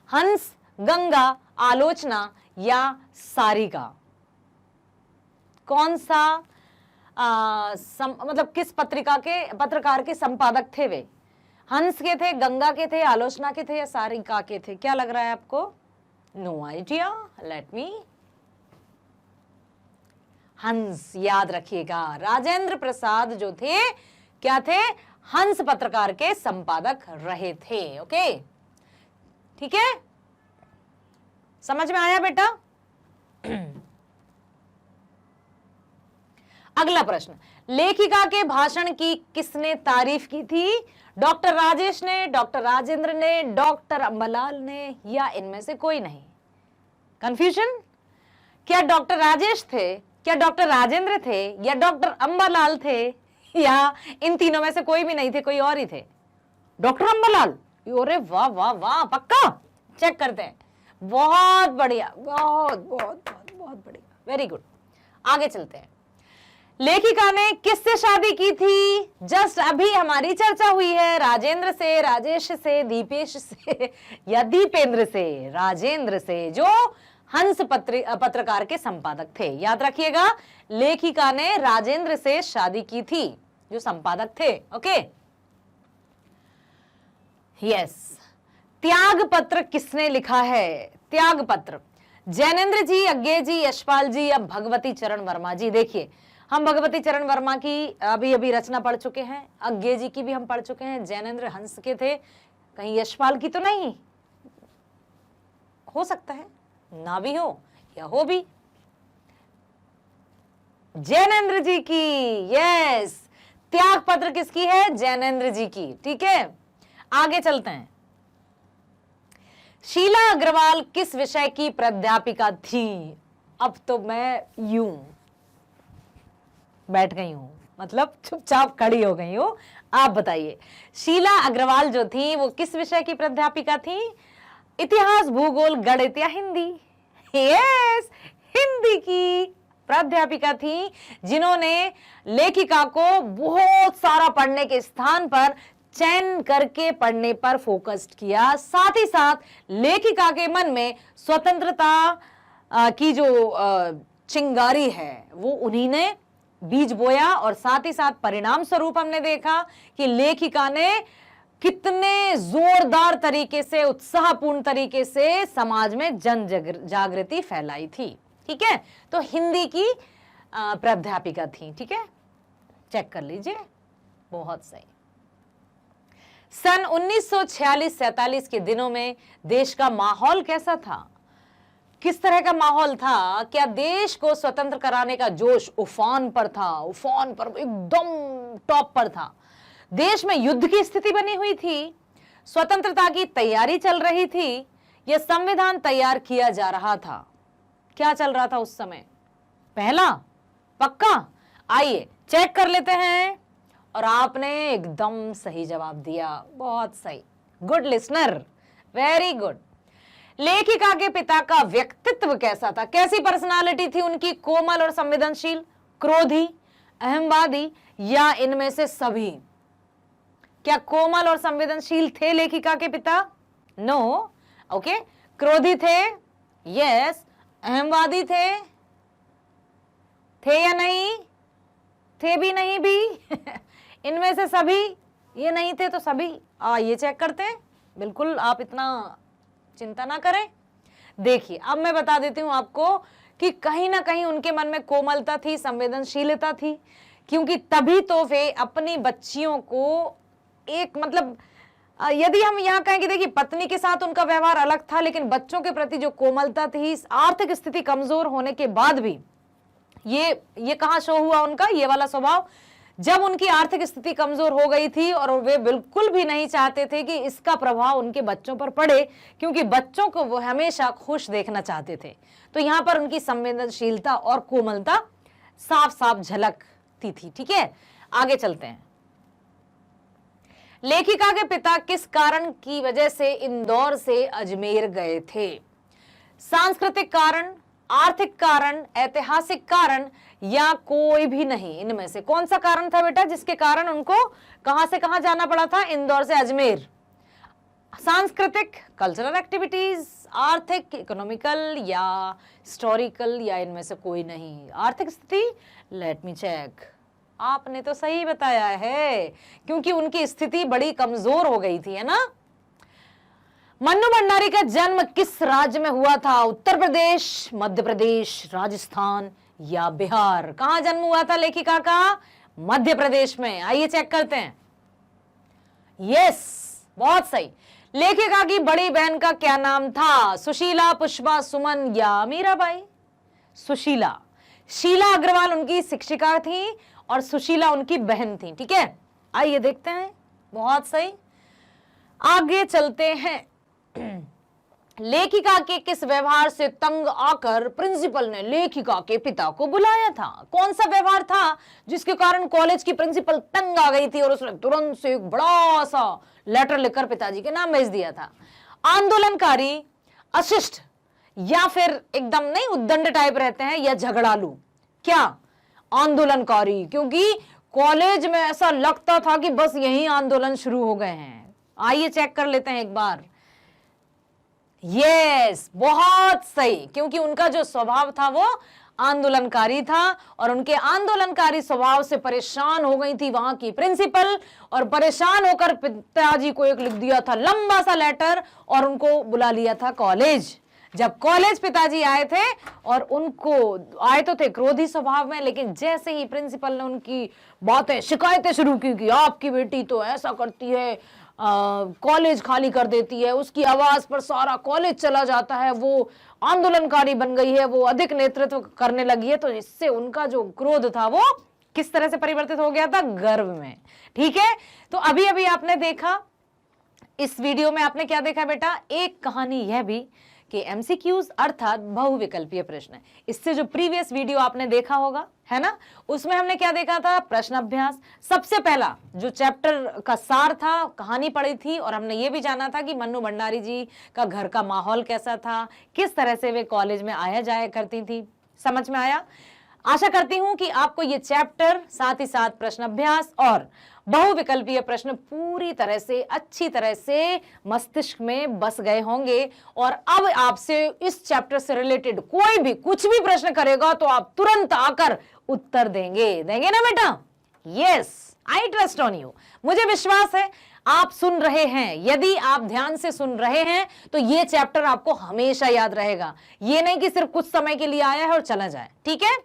हंस, गंगा, आलोचना या सारिका? कौन सा मतलब किस पत्रकार के संपादक थे वे? हंस के थे, गंगा के थे, आलोचना के थे या सारिका के थे? क्या लग रहा है आपको? No idea, let me. हंस, याद रखिएगा, राजेंद्र प्रसाद जो थे क्या थे? हंस पत्रकार के संपादक रहे थे। ओके, ठीक है, समझ में आया बेटा? अगला प्रश्न, लेखिका के भाषण की किसने तारीफ की थी? डॉक्टर राजेश ने, डॉक्टर राजेंद्र ने, डॉक्टर अंबालाल ने या इनमें से कोई नहीं? कंफ्यूजन? क्या डॉक्टर राजेश थे, क्या डॉक्टर राजेंद्र थे, या डॉक्टर अंबालाल थे, या इन तीनों में से कोई भी नहीं थे, कोई और ही थे? डॉक्टर अंबालाल? अरे वाह वाह वाह, पक्का? चेक करते हैं। बहुत बढ़िया, बहुत बहुत बहुत बहुत बढ़िया, वेरी गुड। आगे चलते हैं। लेखिका ने किससे शादी की थी? जस्ट अभी हमारी चर्चा हुई है, राजेंद्र से, राजेश से, दीपेश से या दीपेंद्र से? राजेंद्र से, जो हंस पत्रकार के संपादक थे। याद रखिएगा, लेखिका ने राजेंद्र से शादी की थी जो संपादक थे। Okay, yes. त्याग पत्र किसने लिखा है? त्याग पत्र जैनेन्द्र जी, अज्ञे जी, यशपाल जी या भगवती चरण वर्मा जी? देखिए, हम भगवती चरण वर्मा की अभी अभी रचना पढ़ चुके हैं, अज्ञे जी की भी हम पढ़ चुके हैं, जैनेन्द्र हंस के थे, कहीं यशपाल की तो नहीं? हो सकता है ना भी हो या हो भी। जैनेन्द्र जी की, यस। त्याग पत्र किसकी है? जैनेन्द्र जी की। ठीक है, आगे चलते हैं। शीला अग्रवाल किस विषय की प्राध्यापिका थी? अब तो मैं यूं बैठ गई हूं, मतलब चुपचाप खड़ी हो गई हूं। आप बताइए, शीला अग्रवाल जो थी वो किस विषय की प्राध्यापिका थी? इतिहास, भूगोल, गणित या हिंदी? यस, हिंदी की प्राध्यापिका थी, जिन्होंने लेखिका को बहुत सारा पढ़ने के स्थान पर चयन करके पढ़ने पर फोकस्ड किया। साथ ही साथ लेखिका के मन में स्वतंत्रता की जो चिंगारी है वो उन्हीं ने बीज बोया, और साथ ही साथ परिणाम स्वरूप हमने देखा कि लेखिका ने कितने जोरदार तरीके से, उत्साहपूर्ण तरीके से समाज में जन जागृति फैलाई थी। ठीक है, तो हिंदी की प्राध्यापिका थी। ठीक है, चेक कर लीजिए, बहुत सही। सन 1946-47 के दिनों में देश का माहौल कैसा था? किस तरह का माहौल था? क्या देश को स्वतंत्र कराने का जोश उफान पर था? उफान पर, एकदम टॉप पर था। देश में युद्ध की स्थिति बनी हुई थी, स्वतंत्रता की तैयारी चल रही थी, यह संविधान तैयार किया जा रहा था? क्या चल रहा था उस समय? पहला? पक्का? आइए चेक कर लेते हैं। और आपने एकदम सही जवाब दिया, बहुत सही, गुड लिसनर, वेरी गुड। लेखिका के पिता का व्यक्तित्व कैसा था, कैसी पर्सनालिटी थी उनकी, कोमल और संवेदनशील, क्रोधी, अहंवादी या इनमें से सभी? क्या कोमल और संवेदनशील थे लेखिका के पिता? नो। ओके, क्रोधी थे? यस। अहंवादी थे या नहीं? थे भी नहीं भी इनमें से सभी? ये नहीं थे तो सभी? ये चेक करते हैं। बिल्कुल, आप इतना चिंता ना करें। देखिए, अब मैं बता देती हूं आपको कि कहीं ना कहीं उनके मन में कोमलता थी, संवेदनशीलता थी, क्योंकि तभी तो वे अपनी बच्चियों को एक मतलब यदि हम यहाँ कहें कि देखिए पत्नी के साथ उनका व्यवहार अलग था, लेकिन बच्चों के प्रति जो कोमलता थी, आर्थिक स्थिति कमजोर होने के बाद भी ये कहाँ शो हुआ उनका ये वाला स्वभाव, जब उनकी आर्थिक स्थिति कमजोर हो गई थी और वे बिल्कुल भी नहीं चाहते थे कि इसका प्रभाव उनके बच्चों पर पड़े, क्योंकि बच्चों को वो हमेशा खुश देखना चाहते थे। तो यहाँ पर उनकी संवेदनशीलता और कोमलता साफ साफ झलकती थी। ठीक है, आगे चलते हैं। लेखिका के पिता किस कारण की वजह से इंदौर से अजमेर गए थे? सांस्कृतिक कारण, आर्थिक कारण, ऐतिहासिक कारण या कोई भी नहीं? इनमें से कौन सा कारण था बेटा जिसके कारण उनको कहां से कहां जाना पड़ा था, इंदौर से अजमेर? सांस्कृतिक, कल्चरल एक्टिविटीज, आर्थिक, इकोनॉमिकल या हिस्टोरिकल या इनमें से कोई नहीं? आर्थिक स्थिति, लेट मी चेक। आपने तो सही बताया है, क्योंकि उनकी स्थिति बड़ी कमजोर हो गई थी, है ना। मन्नू भंडारी का जन्म किस राज्य में हुआ था? उत्तर प्रदेश, मध्य प्रदेश, राजस्थान या बिहार? कहां जन्म हुआ था लेखिका का? मध्य प्रदेश में। आइए चेक करते हैं। यस, बहुत सही। लेखिका की बड़ी बहन का क्या नाम था? सुशीला, पुष्पा, सुमन या मीराबाई? सुशीला। शीला अग्रवाल उनकी शिक्षिका थी और सुशीला उनकी बहन थी। ठीक है, आइए देखते हैं। बहुत सही, आगे चलते हैं। लेखिका के किस व्यवहार से तंग आकर प्रिंसिपल ने लेखिका के पिता को बुलाया था? कौन सा व्यवहार था जिसके कारण कॉलेज की प्रिंसिपल तंग आ गई थी और उसने तुरंत से एक बड़ा सा लेटर लिखकर पिताजी के नाम भेज दिया था? आंदोलनकारी, अशिष्ट या फिर एकदम नहीं उद्दंड टाइप रहते हैं, या झगड़ालू? क्या? आंदोलनकारी, क्योंकि कॉलेज में ऐसा लगता था कि बस यही आंदोलन शुरू हो गए हैं। आइए चेक कर लेते हैं एक बार। यस, बहुत सही, क्योंकि उनका जो स्वभाव था वो आंदोलनकारी था और उनके आंदोलनकारी स्वभाव से परेशान हो गई थी वहां की प्रिंसिपल, और परेशान होकर पिताजी को एक लिख दिया था लंबा सा लेटर और उनको बुला लिया था कॉलेज। जब कॉलेज पिताजी आए थे और उनको आए तो थे क्रोधी स्वभाव में, लेकिन जैसे ही प्रिंसिपल ने उनकी बातें शिकायतें शुरू की कि आपकी बेटी तो ऐसा करती है, कॉलेज खाली कर देती है, उसकी आवाज पर सारा कॉलेज चला जाता है, वो आंदोलनकारी बन गई है, वो अधिक नेतृत्व करने लगी है, तो इससे उनका जो क्रोध था वो किस तरह से परिवर्तित हो गया था? गर्व में। ठीक है, तो अभी अभी आपने देखा, इस वीडियो में आपने क्या देखा बेटा? एक कहानी यह भी कि एमसीक्यूज अर्थात बहुविकल्पीय प्रश्न। इससे जो प्रीवियस वीडियो आपने देखा होगा, है ना, उसमें हमने क्या देखा था? प्रश्न अभ्यास। सबसे पहला जो चैप्टर का सार था, कहानी पढ़ी थी, और हमने ये भी जाना था कि मन्नू भंडारी जी का घर का माहौल कैसा था, किस तरह से वे कॉलेज में आया जाया करती थी। समझ में आया? आशा करती हूं कि आपको ये चैप्टर, साथ ही साथ प्रश्न अभ्यास और बहुविकल्पीय प्रश्न पूरी तरह से, अच्छी तरह से मस्तिष्क में बस गए होंगे, और अब आपसे इस चैप्टर से रिलेटेड कोई भी कुछ भी प्रश्न करेगा तो आप तुरंत आकर उत्तर देंगे ना बेटा? Yes, I trust on you. मुझे विश्वास है आप सुन रहे हैं। यदि आप ध्यान से सुन रहे हैं तो ये चैप्टर आपको हमेशा याद रहेगा, ये नहीं कि सिर्फ कुछ समय के लिए आया है और चला जाए। ठीक है,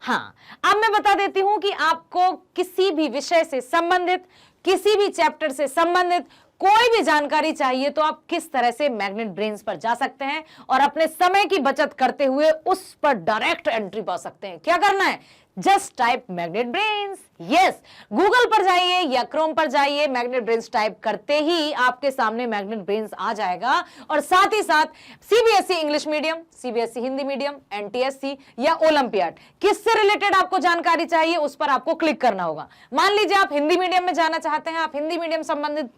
हाँ, अब मैं बता देती हूं कि आपको किसी भी विषय से संबंधित, किसी भी चैप्टर से संबंधित कोई भी जानकारी चाहिए तो आप किस तरह से मैग्नेट ब्रेन्स पर जा सकते हैं और अपने समय की बचत करते हुए उस पर डायरेक्ट एंट्री पा सकते हैं। क्या करना है? Just type magnet brains. Yes, Google पर जाइए या क्रोम पर जाइए, मैग्नेट ब्रेन्स टाइप करते ही आपके सामने मैग्नेट ब्रेन्स आ जाएगा। और साथ ही साथ CBSE English medium, CBSE Hindi medium, NTSC या ओलंपियाड, किससे रिलेटेड आपको जानकारी चाहिए उस पर आपको क्लिक करना होगा। मान लीजिए आप हिंदी मीडियम में जाना चाहते हैं, आप हिंदी मीडियम संबंधित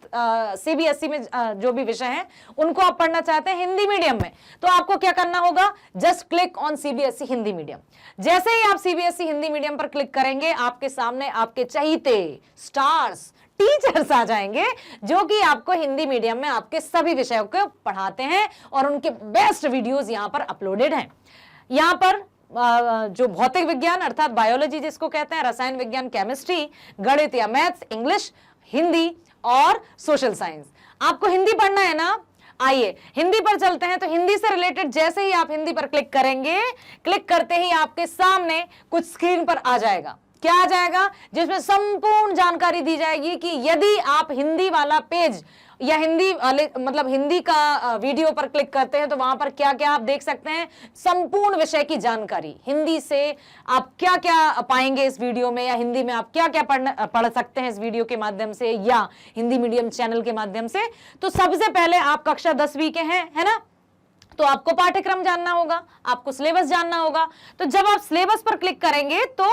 सीबीएसई में जो भी विषय हैं उनको आप पढ़ना चाहते हैं हिंदी मीडियम में, तो आपको क्या करना होगा, just click on CBSE Hindi medium. जैसे ही आप सीबीएसई हिंदी मीडियम पर क्लिक करेंगे, आपके सामने आपके चहीते स्टार्स टीचर्स आ जाएंगे जो कि आपको हिंदी मीडियम में आपके सभी विषयों को पढ़ाते हैं और उनके बेस्ट वीडियोस यहां पर अपलोडेड हैं। यहां पर जो भौतिक विज्ञान अर्थात बायोलॉजी जिसको कहते हैं, रसायन विज्ञान, केमिस्ट्री, गणित या मैथ्स, इंग्लिश, हिंदी और सोशल साइंस। आपको हिंदी पढ़ना है ना, आइए हिंदी पर चलते हैं। तो हिंदी से रिलेटेड जैसे ही आप हिंदी पर क्लिक करेंगे, क्लिक करते ही आपके सामने कुछ स्क्रीन पर आ जाएगा। क्या आ जाएगा, जिसमें संपूर्ण जानकारी दी जाएगी कि यदि आप हिंदी वाला पेज या हिंदी मतलब हिंदी का वीडियो पर क्लिक करते हैं तो वहां पर क्या क्या आप देख सकते हैं, संपूर्ण विषय की जानकारी। हिंदी से आप क्या क्या पाएंगे इस वीडियो में, या हिंदी में आप क्या क्या पढ़ सकते हैं इस वीडियो के माध्यम से या हिंदी मीडियम चैनल के माध्यम से। तो सबसे पहले आप कक्षा 10वीं के हैं, है ना, तो आपको पाठ्यक्रम जानना होगा, आपको सिलेबस जानना होगा। तो जब आप सिलेबस पर क्लिक करेंगे तो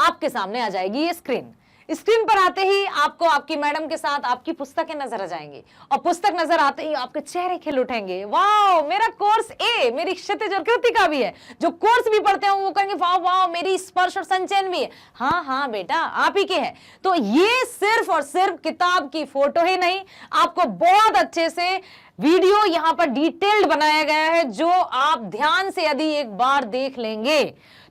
आपके सामने आ जाएगी ये स्क्रीन। स्क्रीन पर आते ही आपको आपकी मैडम के साथ आपकी पुस्तकें नजर आ जाएंगी, और पुस्तक नजर आते ही आपके चेहरे खिल उठेंगे। वाह, मेरा कोर्स ए, मेरी क्षितिज और कृतिका भी है। जो कोर्स भी पढ़ते हैं वो कहेंगे वाह वाह, मेरी स्पर्श और संचयन भी है। हाँ हाँ बेटा, आप ही के है। तो ये सिर्फ और सिर्फ किताब की फोटो ही नहीं, आपको बहुत अच्छे से वीडियो यहां पर डिटेल्ड बनाया गया है, जो आप ध्यान से यदि एक बार देख लेंगे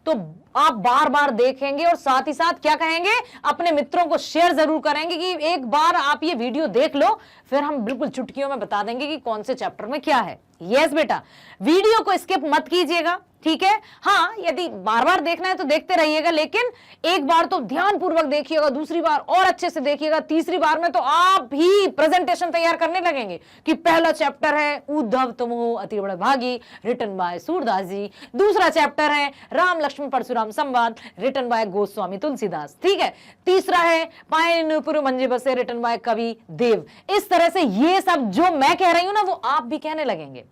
तो आप बार बार देखेंगे और साथ ही साथ क्या कहेंगे, अपने मित्रों को शेयर जरूर करेंगे कि एक बार आप ये वीडियो देख लो, फिर हम बिल्कुल चुटकियों में बता देंगे कि कौन से चैप्टर में क्या है। यस बेटा, वीडियो को स्किप मत कीजिएगा, ठीक है। हाँ, यदि बार बार देखना है तो देखते रहिएगा, लेकिन एक बार तो ध्यानपूर्वक देखिएगा, दूसरी बार और अच्छे से देखिएगा, तीसरी बार में तो आप ही प्रेजेंटेशन तैयार करने लगेंगे कि पहला चैप्टर है उद्धव तमोह अति बड़ भागी, रिटन बाय सूरदास जी। दूसरा चैप्टर है राम लक्ष्मण परशुराम संवाद, रिटन बाय गोस्वामी तुलसीदास, ठीक है। तीसरा है पायनपुर मंजे बसे, रिटन बाय कवि देव। इस तरह से ये सब जो मैं कह रही हूं ना, वो आप भी कहने लगेंगे।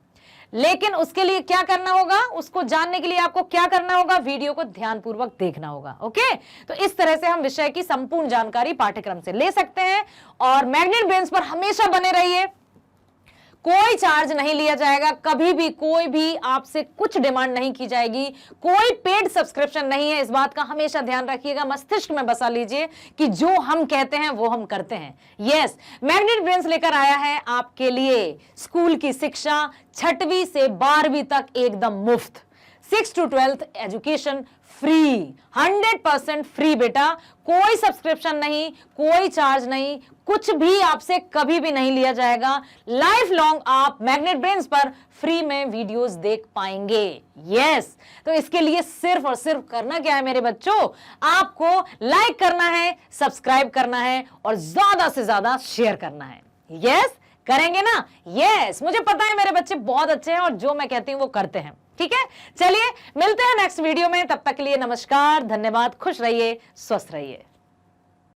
लेकिन उसके लिए क्या करना होगा, उसको जानने के लिए आपको क्या करना होगा, वीडियो को ध्यानपूर्वक देखना होगा। ओके, तो इस तरह से हम विषय की संपूर्ण जानकारी पाठ्यक्रम से ले सकते हैं। और मैग्नेट ब्रेन्स पर हमेशा बने रहिए, कोई चार्ज नहीं लिया जाएगा, कभी भी कोई भी आपसे कुछ डिमांड नहीं की जाएगी, कोई पेड सब्सक्रिप्शन नहीं है। इस बात का हमेशा ध्यान रखिएगा, मस्तिष्क में बसा लीजिए कि जो हम कहते हैं वो हम करते हैं। यस, मैग्नेट ब्रेन्स लेकर आया है आपके लिए स्कूल की शिक्षा 6वीं से 12वीं तक एकदम मुफ्त, 6 to 12th education free, 100% free बेटा, कोई सब्सक्रिप्शन नहीं, कोई चार्ज नहीं, कुछ भी आपसे कभी भी नहीं लिया जाएगा। लाइफ लॉन्ग आप मैग्नेट ब्रेन्स पर फ्री में वीडियोस देख पाएंगे। यस, तो इसके लिए सिर्फ और सिर्फ करना क्या है मेरे बच्चों, आपको लाइक करना है, सब्सक्राइब करना है और ज्यादा से ज्यादा शेयर करना है। यस, करेंगे ना? यस, मुझे पता है मेरे बच्चे बहुत अच्छे हैं और जो मैं कहती हूं वो करते हैं। ठीक है, चलिए मिलते हैं नेक्स्ट वीडियो में, तब तक के लिए नमस्कार, धन्यवाद, खुश रहिए, स्वस्थ रहिए।